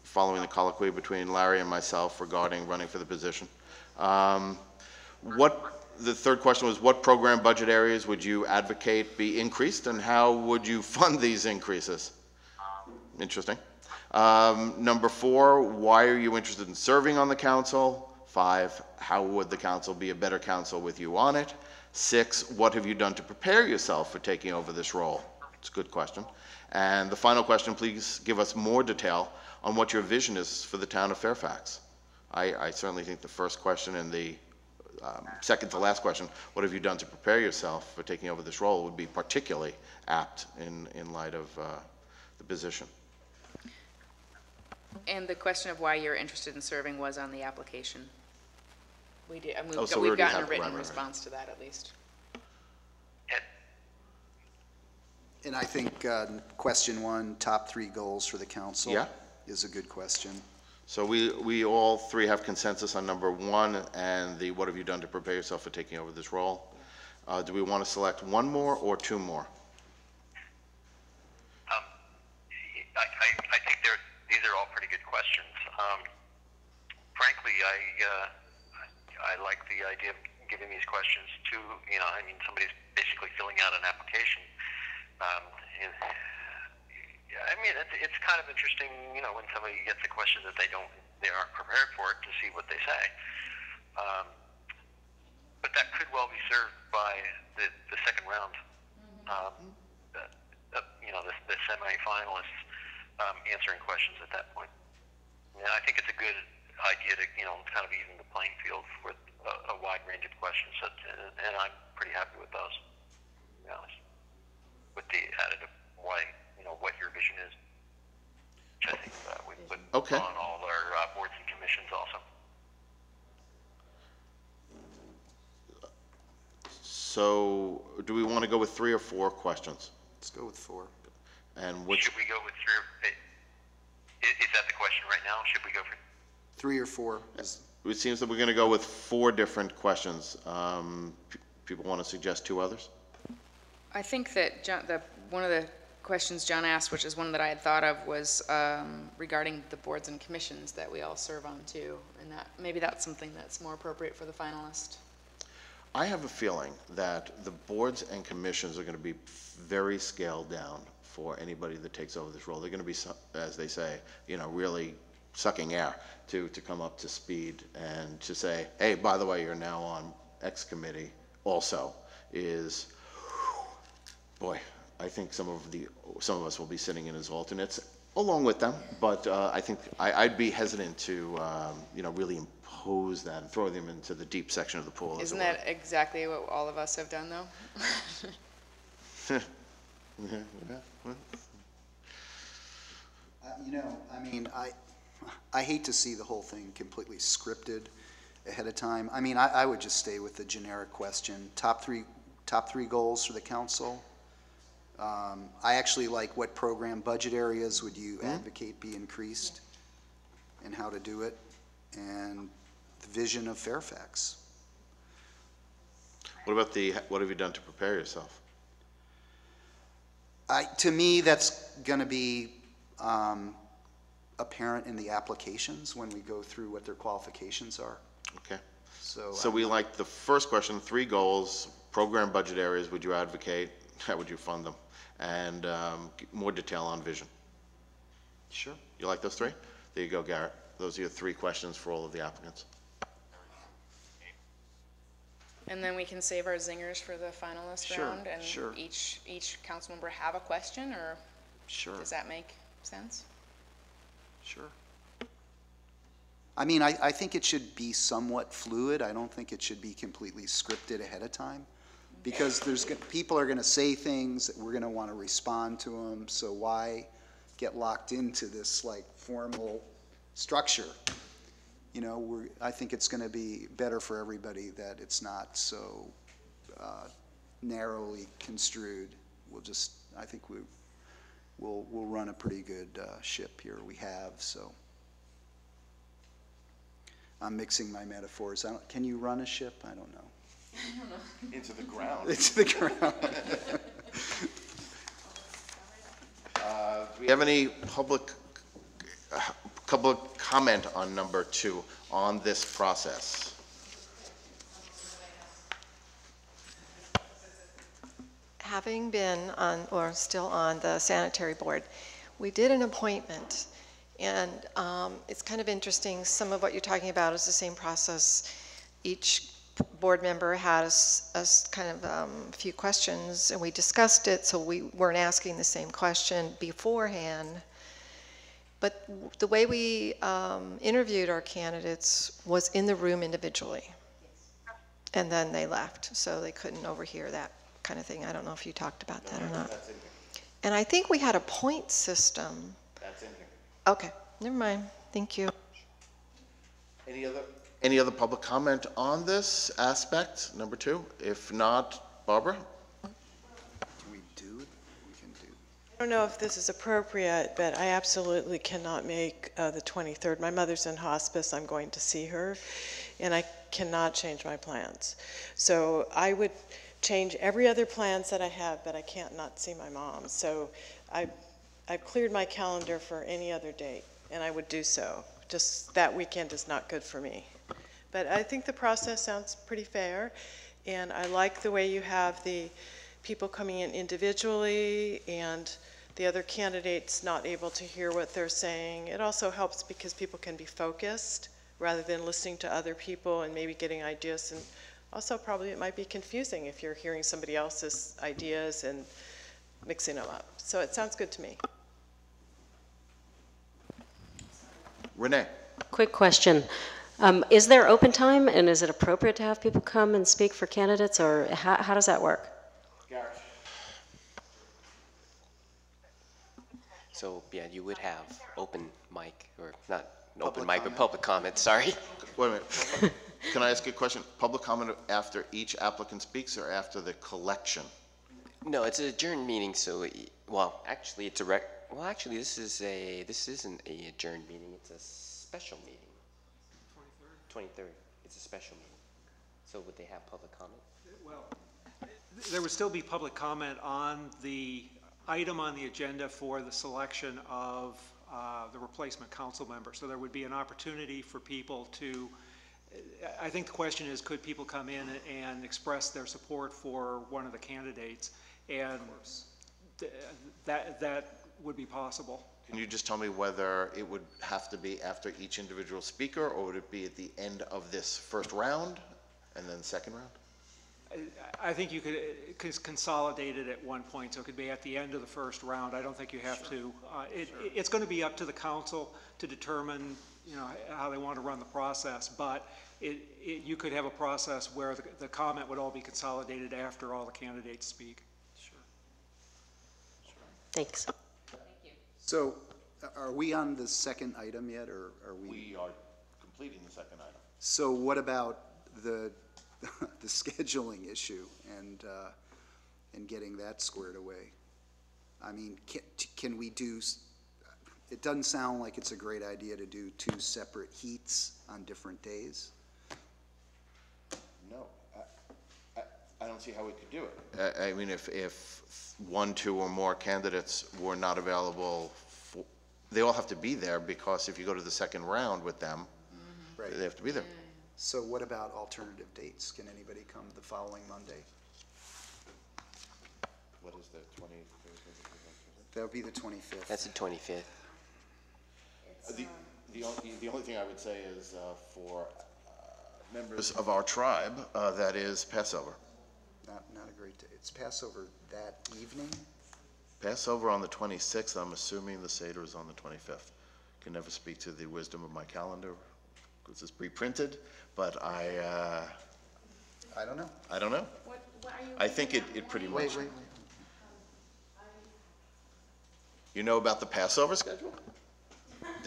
following the colloquy between Larry and myself regarding running for the position. What the third question was, what program budget areas would you advocate be increased, and how would you fund these increases? Interesting. Number 4, why are you interested in serving on the council? 5, how would the council be a better council with you on it? 6, what have you done to prepare yourself for taking over this role? It's a good question. And the final question, please give us more detail on what your vision is for the town of Fairfax. I certainly think the first question and the second to last question, what have you done to prepare yourself for taking over this role, would be particularly apt in light of the position. And the question of why you're interested in serving was on the application. We did, and so we've we gotten a have- written right. response to that at least. And I think question 1, top 3 goals for the council, Yeah. is a good question. So we all 3 have consensus on number 1 and the what have you done to prepare yourself for taking over this role. Do we want to select 1 more or 2 more? I think these are all pretty good questions. Frankly, I like the idea of giving these questions to, I mean, somebody's basically filling out an application. I mean, it's kind of interesting, when somebody gets a question that they aren't prepared for it, to see what they say. But that could well be served by the second round. The semi-finalists answering questions at that point. And I think it's a good idea to, kind of even the playing field with a wide range of questions, and I'm pretty happy with those, to be honest. With the additive why, what your vision is, which I think we put on all our boards and commissions also. So do we want to go with 3 or 4 questions? Let's go with 4. And which? Should we go with 3 or, is that the question right now? Should we go for 3 or 4? It seems that we're going to go with 4 different questions. People want to suggest 2 others? I think that one of the questions John asked, which is one that I had thought of, was regarding the boards and commissions that we all serve on too, and that maybe that's something that's more appropriate for the finalist. I have a feeling that the boards and commissions are going to be very scaled down for anybody that takes over this role. They're going to be, as they say, really sucking air to come up to speed, and to say, hey, by the way, you're now on X committee also is, boy, I think some of us will be sitting in as alternates along with them, but I think I'd be hesitant to really impose that and throw them into the deep section of the pool. Isn't that exactly what all of us have done, though? I hate to see the whole thing completely scripted ahead of time. I mean, I would just stay with the generic question. Top three goals for the council. I actually like, what program budget areas would you advocate be increased, and how to do it, and the vision of Fairfax. What about what have you done to prepare yourself? To me, that's going to be apparent in the applications when we go through what their qualifications are. Okay. So we like the first question, 3 goals, program budget areas would you advocate, how would you fund them, and more detail on vision. Sure. You like those 3? There you go, Garrett. Those are your 3 questions for all of the applicants. And then we can save our zingers for the finalist round, and each council member have a question, or does that make sense? Sure. I mean, I think it should be somewhat fluid. I don't think it should be completely scripted ahead of time, because people are going to say things that we're going to want to respond to them. So why get locked into this formal structure? I think it's going to be better for everybody that it's not so narrowly construed. I think we'll run a pretty good ship here. We have, so. I'm mixing my metaphors. Can you run a ship? I don't know. I don't know. Into the ground. Into the ground. Do we have any public comment on number 2 on this process? having been on, or still on, the sanitary board, we did an appointment. And it's kind of interesting. Some of what you're talking about is the same process. Each board member had a kind of a few questions, and we discussed it, so we weren't asking the same question beforehand. But the way we interviewed our candidates was in the room individually. And then they left, so they couldn't overhear that kind of thing. I don't know if you talked about that or not. And I think we had a point system. That's in here. Okay, never mind. Thank you. Any other public comment on this aspect, number 2? If not, Barbara? We do it, we can do. I don't know if this is appropriate, but I absolutely cannot make the 23rd. My mother's in hospice. I'm going to see her, and I cannot change my plans. So I would change every other plans that I have, but I can't not see my mom. So I've cleared my calendar for any other date, and I would do so. Just that weekend is not good for me. But I think the process sounds pretty fair, and I like the way you have the people coming in individually and the other candidates not able to hear what they're saying. It also helps because people can be focused rather than listening to other people and maybe getting ideas. And also probably it might be confusing if you're hearing somebody else's ideas and mixing them up. So it sounds good to me. Renee? Quick question. Is there open time, and is it appropriate to have people come and speak for candidates, or how does that work? So, yeah, you would have open mic, or not open mic, but public comment, sorry. Wait a minute. Can I ask you a question? Public comment after each applicant speaks or after the collection? No, it's an adjourned meeting, so, well, actually, it's a well, actually, this isn't a adjourned meeting, it's a special meeting. 23rd. It's a special meeting. So would they have public comment? Well, there would still be public comment on the item on the agenda for the selection of the replacement council member. So there would be an opportunity for people to, I think the question is, could people come in and express their support for one of the candidates? And that would be possible. Can you just tell me whether it would have to be after each individual speaker, or would it be at the end of this first round and then second round? I think you could consolidate it at one point, so it could be at the end of the first round. I don't think you have to. It's going to be up to the council to determine, how they want to run the process, but you could have a process where the comment would all be consolidated after all the candidates speak. Sure. Thanks. So are we on the second item yet, or are we? We are completing the second item. So what about the the scheduling issue and getting that squared away? I mean, can we do? It doesn't sound like it's a great idea to do 2 separate heats on different days. No, I don't see how we could do it. I mean, if 1, 2, or more candidates were not available, they all have to be there, because if you go to the second round with them, Right. they have to be there. So what about alternative dates? Can anybody come the following Monday? What is the 23rd? That would be the 25th. That's the 25th. The only thing I would say is for members of our tribe, that is Passover. Not a great day. It's Passover that evening? Passover on the 26th, I'm assuming the Seder is on the 25th. Can never speak to the wisdom of my calendar, because it's pre-printed, but I don't know. I don't know. What are you I think it pretty much. Wait. You know about the Passover schedule?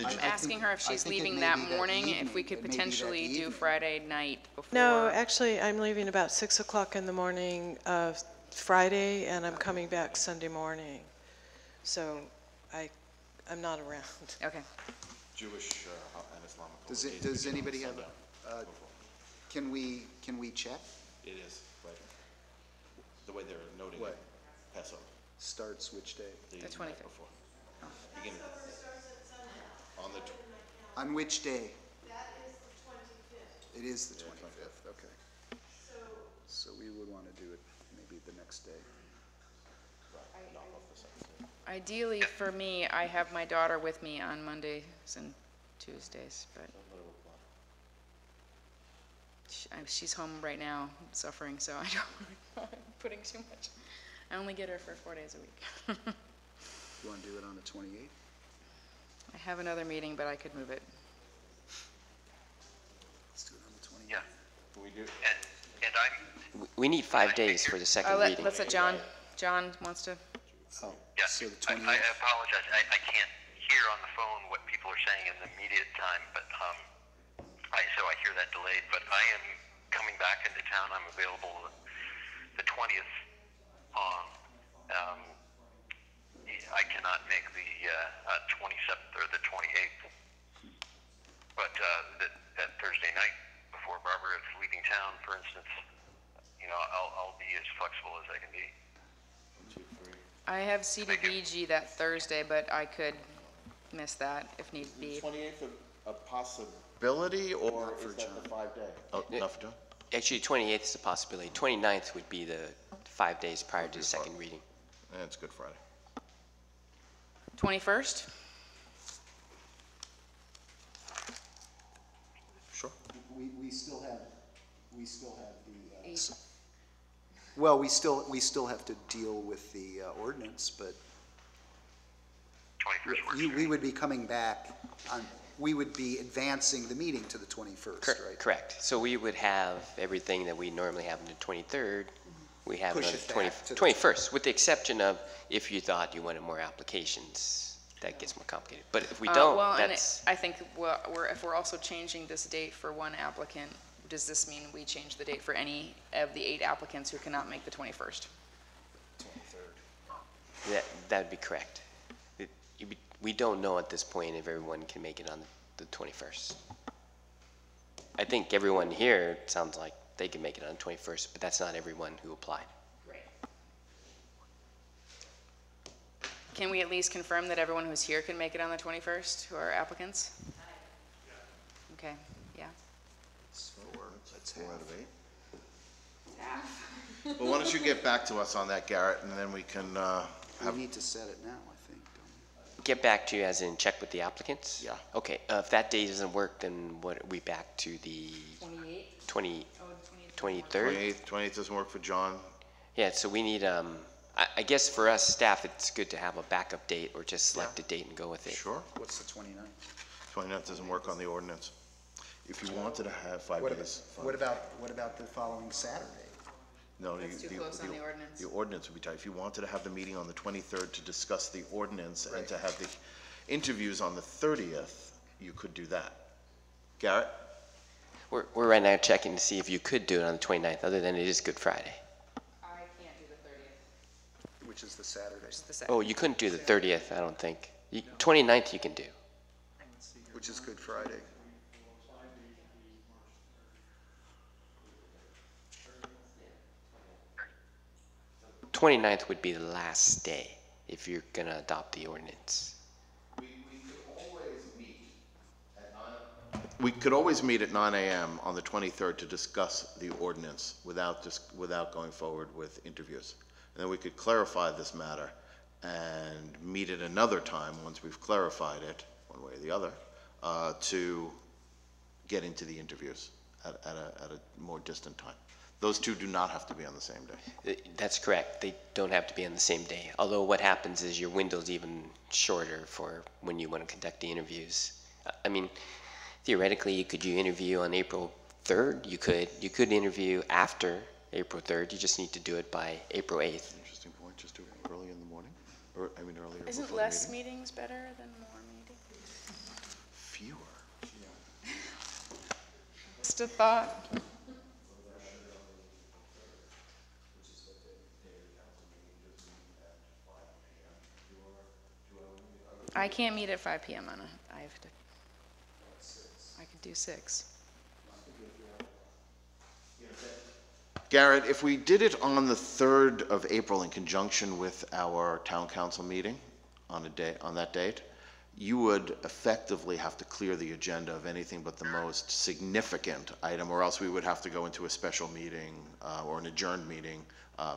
I'm asking her if she's leaving that morning, if we could potentially do Friday night before. No, actually, I'm leaving about 6 o'clock in the morning of Friday, and I'm coming back Sunday morning. So I'm not around. Okay. Jewish and Islamic. Does anybody have? Can we check? It is right. The way they're noting What? it, Passover Starts which day? The 25th. Before. Beginning. On which day? That is the 25th. It is the 25th, okay. So we would want to do it maybe the next day. Ideally, for me, I have my daughter with me on Mondays and Tuesdays, but she's home right now suffering, so I don't want putting too much. I only get her for 4 days a week. You want to do it on the 28th? I have another meeting, but I could move it. Let's do it on the 28th. Yeah. We do. And I'm, We need 5 days for the second reading. Let's let John wants to. Oh, yeah, so the I 28th. apologize. I can't hear on the phone what people are saying in the immediate time, but so I hear that delayed. But I am coming back into town. I'm available the 20th. I cannot make the 27th or the 28th, but that Thursday night before Barbara is leaving town, for instance, I'll be as flexible as I can be. I have CDBG that Thursday, but I could miss that if need be. 28th a possibility, or is that the 5 day? Oh, not for John? Actually, 28th is a possibility. 29th would be the 5 days prior to the second reading. That's Good Friday. 21st? Sure. We still have the, well, we still have to deal with the ordinance, but we would be coming back we would be advancing the meeting to the 21st, right? Correct. So we would have everything that we normally have on the 23rd. We have it on the 21st, with the exception of if you thought you wanted more applications, that gets more complicated. But if we don't, well, that's... And I think if we're also changing this date for one applicant, does this mean we change the date for any of the 8 applicants who cannot make the 21st? 23rd. That'd be correct. We don't know at this point if everyone can make it on the 21st. I think everyone here, it sounds like they can make it on the 21st, but that's not everyone who applied. Right. Can we at least confirm that everyone who's here can make it on the 21st, who are applicants? Okay, yeah. That's 4 out of 8. Well, why don't you get back to us on that, Garrett, and then we can we need to set it now, I think, don't we? Get back to you as in check with the applicants? Yeah. Okay, if that date doesn't work, then what are we back to the 23rd? 28th doesn't work for John. Yeah, so we need, I guess for us staff, it's good to have a backup date or just select a date and go with it. Sure. What's the 29th? 29th doesn't work on the ordinance. If you wanted to have 5 days. What about the following Saturday? No, That's too close on the ordinance. The ordinance would be tight. If you wanted to have the meeting on the 23rd to discuss the ordinance and to have the interviews on the 30th, you could do that. Garrett? We're right now checking to see if you could do it on the 29th, other than it is Good Friday. I can't do the 30th. Which is the Saturday. Oh, you couldn't do the 30th, I don't think. 29th you can do. Which is Good Friday. The 29th would be the last day if you're going to adopt the ordinance. We could always meet at 9 a.m. on the 23rd to discuss the ordinance without going forward with interviews. And then we could clarify this matter and meet at another time once we've clarified it, one way or the other, to get into the interviews at a more distant time. Those two do not have to be on the same day. That's correct. They don't have to be on the same day. Although what happens is your window's even shorter for when you want to conduct the interviews. I mean, theoretically, you could interview on April 3rd. You could interview after April 3rd. You just need to do it by April 8th. Interesting point. Just do it early in the morning, or I mean earlier. Isn't before the less meeting? meetings better than more meetings? Fewer. Just a thought. I can't meet at 5 p.m. I could do 6. Garrett, if we did it on the 3rd of April in conjunction with our town council meeting on that date, you would effectively have to clear the agenda of anything but the most significant item, or else we would have to go into a special meeting or an adjourned meeting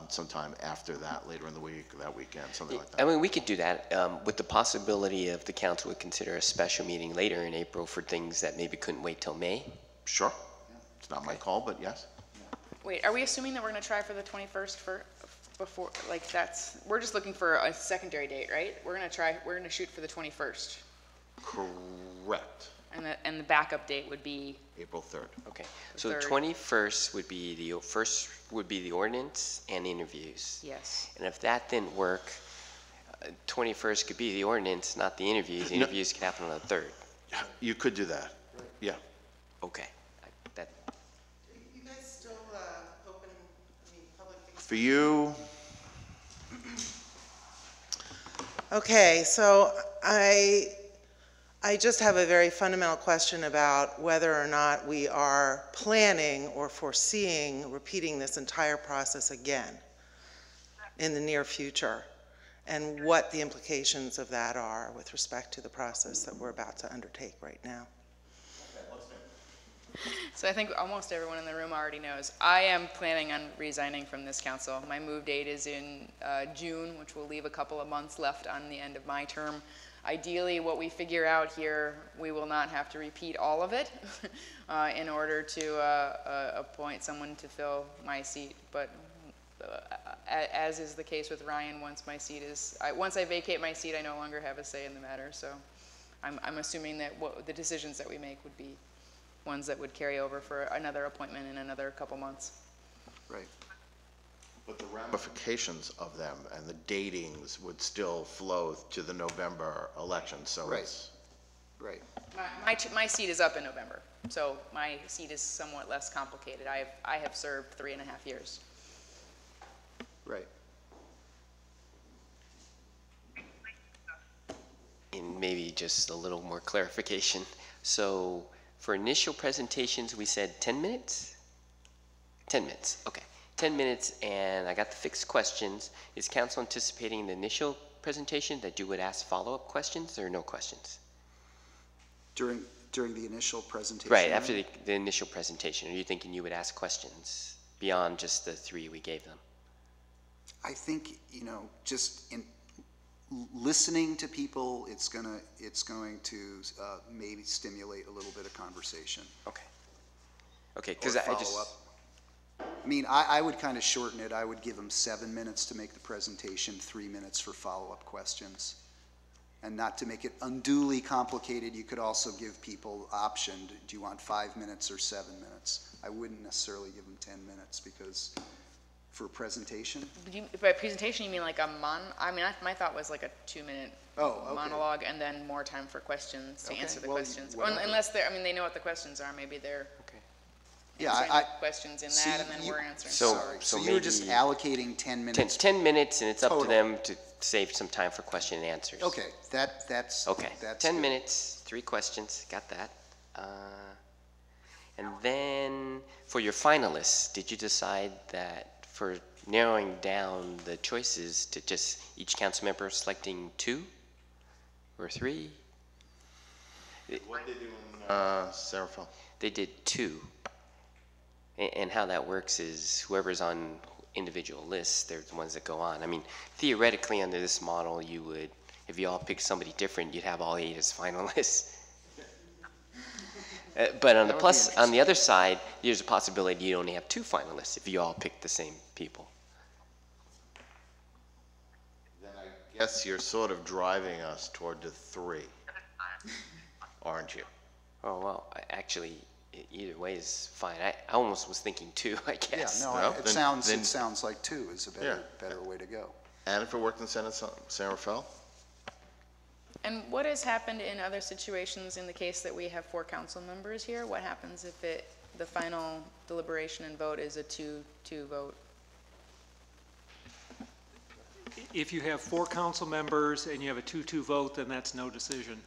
sometime after that, later in the week, that weekend, something like that. I mean, we could do that with the possibility of the council would consider a special meeting later in April for things that maybe couldn't wait till May. Sure. It's not my call, but yes. Wait, are we assuming that we're going to try for the 21st before, like that's, we're just looking for a secondary date, right? We're going to shoot for the 21st. Correct. And the backup date would be? April 3rd. Okay, so the 21st would be the ordinance and interviews. Yes. And if that didn't work, 21st could be the ordinance, not the interviews. The interviews could happen on the 3rd. You could do that. Yeah. Okay. That. You guys still open, public things? For you. Okay, so I just have a very fundamental question about whether or not we are planning or foreseeing repeating this entire process again in the near future, and what the implications of that are with respect to the process that we're about to undertake right now. So I think almost everyone in the room already knows. I am planning on resigning from this council. My move date is in June, which will leave a couple of months left on the end of my term. Ideally, what we figure out here, we will not have to repeat all of it in order to appoint someone to fill my seat. But as is the case with Ryan, once I vacate my seat, I no longer have a say in the matter. So I'm assuming that the decisions that we make would be ones that would carry over for another appointment in another couple months. Right. But the ramifications of them and the datings would still flow to the November election, so Right. it's... Right. My seat is up in November, so my seat is somewhat less complicated. I have served 3.5 years. Right. And maybe just a little more clarification. So for initial presentations, we said 10 minutes? 10 minutes, okay. 10 minutes, and I got the fixed questions. Is council anticipating the initial presentation that you would ask follow-up questions or no questions? During the initial presentation? Right, after the initial presentation, are you thinking you would ask questions beyond just the 3 we gave them? I think, just in listening to people, it's going to maybe stimulate a little bit of conversation. Okay. Okay, because I just... I mean, I would kind of shorten it. I would give them 7 minutes to make the presentation, 3 minutes for follow-up questions. And not to make it unduly complicated, you could also give people option. Do you want 5 minutes or 7 minutes? I wouldn't necessarily give them 10 minutes because for a presentation. By presentation, you mean like a my thought was like a 2-minute monologue and then more time for questions to answer the questions. Unless they know what the questions are. Maybe they're answering questions in that, and then we're answering. So you were just allocating 10 minutes. 10 minutes, and it's up to them to save some time for question and answers. Okay, that's okay. That's 10 good. minutes, 3 questions. Got that. And then for your finalists, did you decide that for narrowing down the choices to just each council member selecting 2 or 3? What did they do in Sarafel? They did 2. And how that works is whoever's on individual lists, they're the ones that go on. I mean, theoretically, under this model, you would, if you all pick somebody different, you'd have all 8 as finalists. But on on the other side, there's a possibility you only have 2 finalists if you all pick the same people. Then I guess you're sort of driving us toward the 3, aren't you? Oh, well, actually, either way is fine. I almost was thinking 2, I guess. Yeah, no, Well, it sounds like 2 is a better way to go. And if it worked in Sarafel? And what has happened in other situations in the case that we have 4 council members here? What happens if the final deliberation and vote is a 2-2 vote? If you have 4 council members and you have a 2-2 vote, then that's no decision,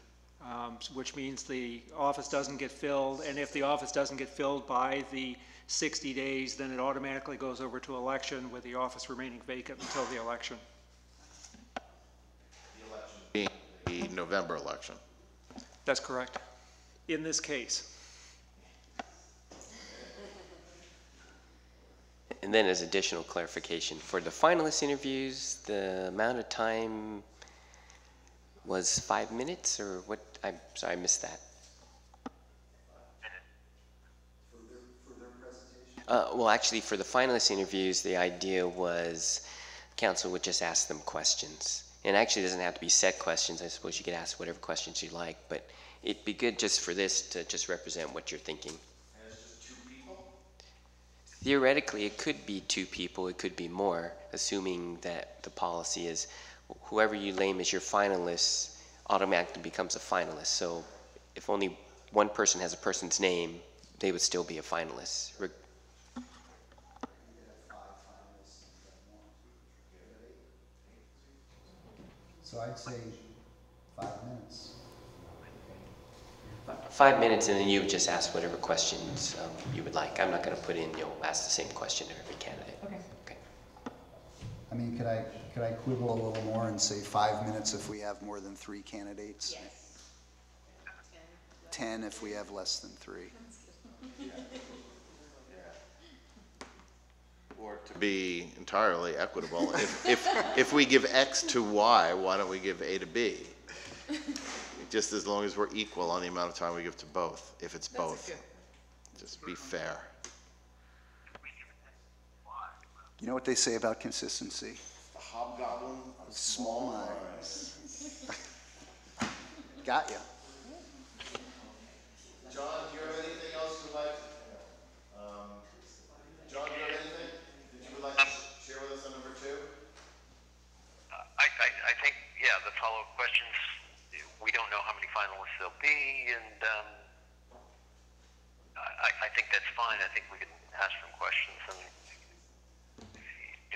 which means the office doesn't get filled. And if the office doesn't get filled by the 60 days, then it automatically goes over to election with the office remaining vacant until the election. Being the November election. That's correct. In this case. And then as additional clarification, for the finalist interviews, the amount of time was 5 minutes, or what? I'm sorry, I missed that. Well, actually, for the finalist interviews, the idea was council would just ask them questions. And actually, it doesn't have to be set questions. I suppose you could ask whatever questions you like, but it'd be good just for this to just represent what you're thinking. And it's just 2 people? Theoretically, it could be 2 people, it could be more, assuming that the policy is whoever you name as your finalist automatically becomes a finalist. So if only one person has a person's name, they would still be a finalist. So I'd say 5 minutes. 5 minutes, and then you would just ask whatever questions you would like. I'm not going to put in, ask the same question to every candidate. Okay. I mean, could I quibble a little more and say 5 minutes if we have more than 3 candidates? Yes. 10 if we have less than 3. Or to be entirely equitable, if we give X to Y, why don't we give A to B? Just as long as we're equal on the amount of time we give to both, if it's both. Just be fair. You know what they say about consistency? The hobgoblin of small minds. Got you. John, do you have anything else you'd like? John, do you have anything that you would like to share with us on number 2? I think, yeah, the follow-up questions, we don't know how many finalists there'll be, and I think that's fine. I think we can ask them questions, and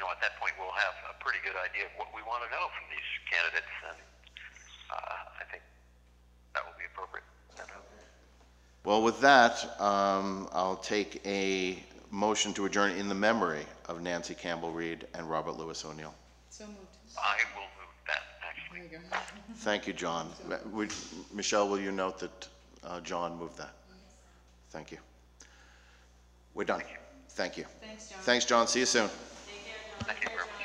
at that point we'll have a pretty good idea of what we want to know from these candidates, and I think that will be appropriate. Well, with that, I'll take a motion to adjourn in the memory of Nancy Campbell Reed and Robert Louis O'Neill. So moved. I will move that, actually. There you go. Thank you, John. Michelle, will you note that John moved that? Thank you. We're done. Thank you. Thanks, John. Thanks, John. See you soon. Thank you very much.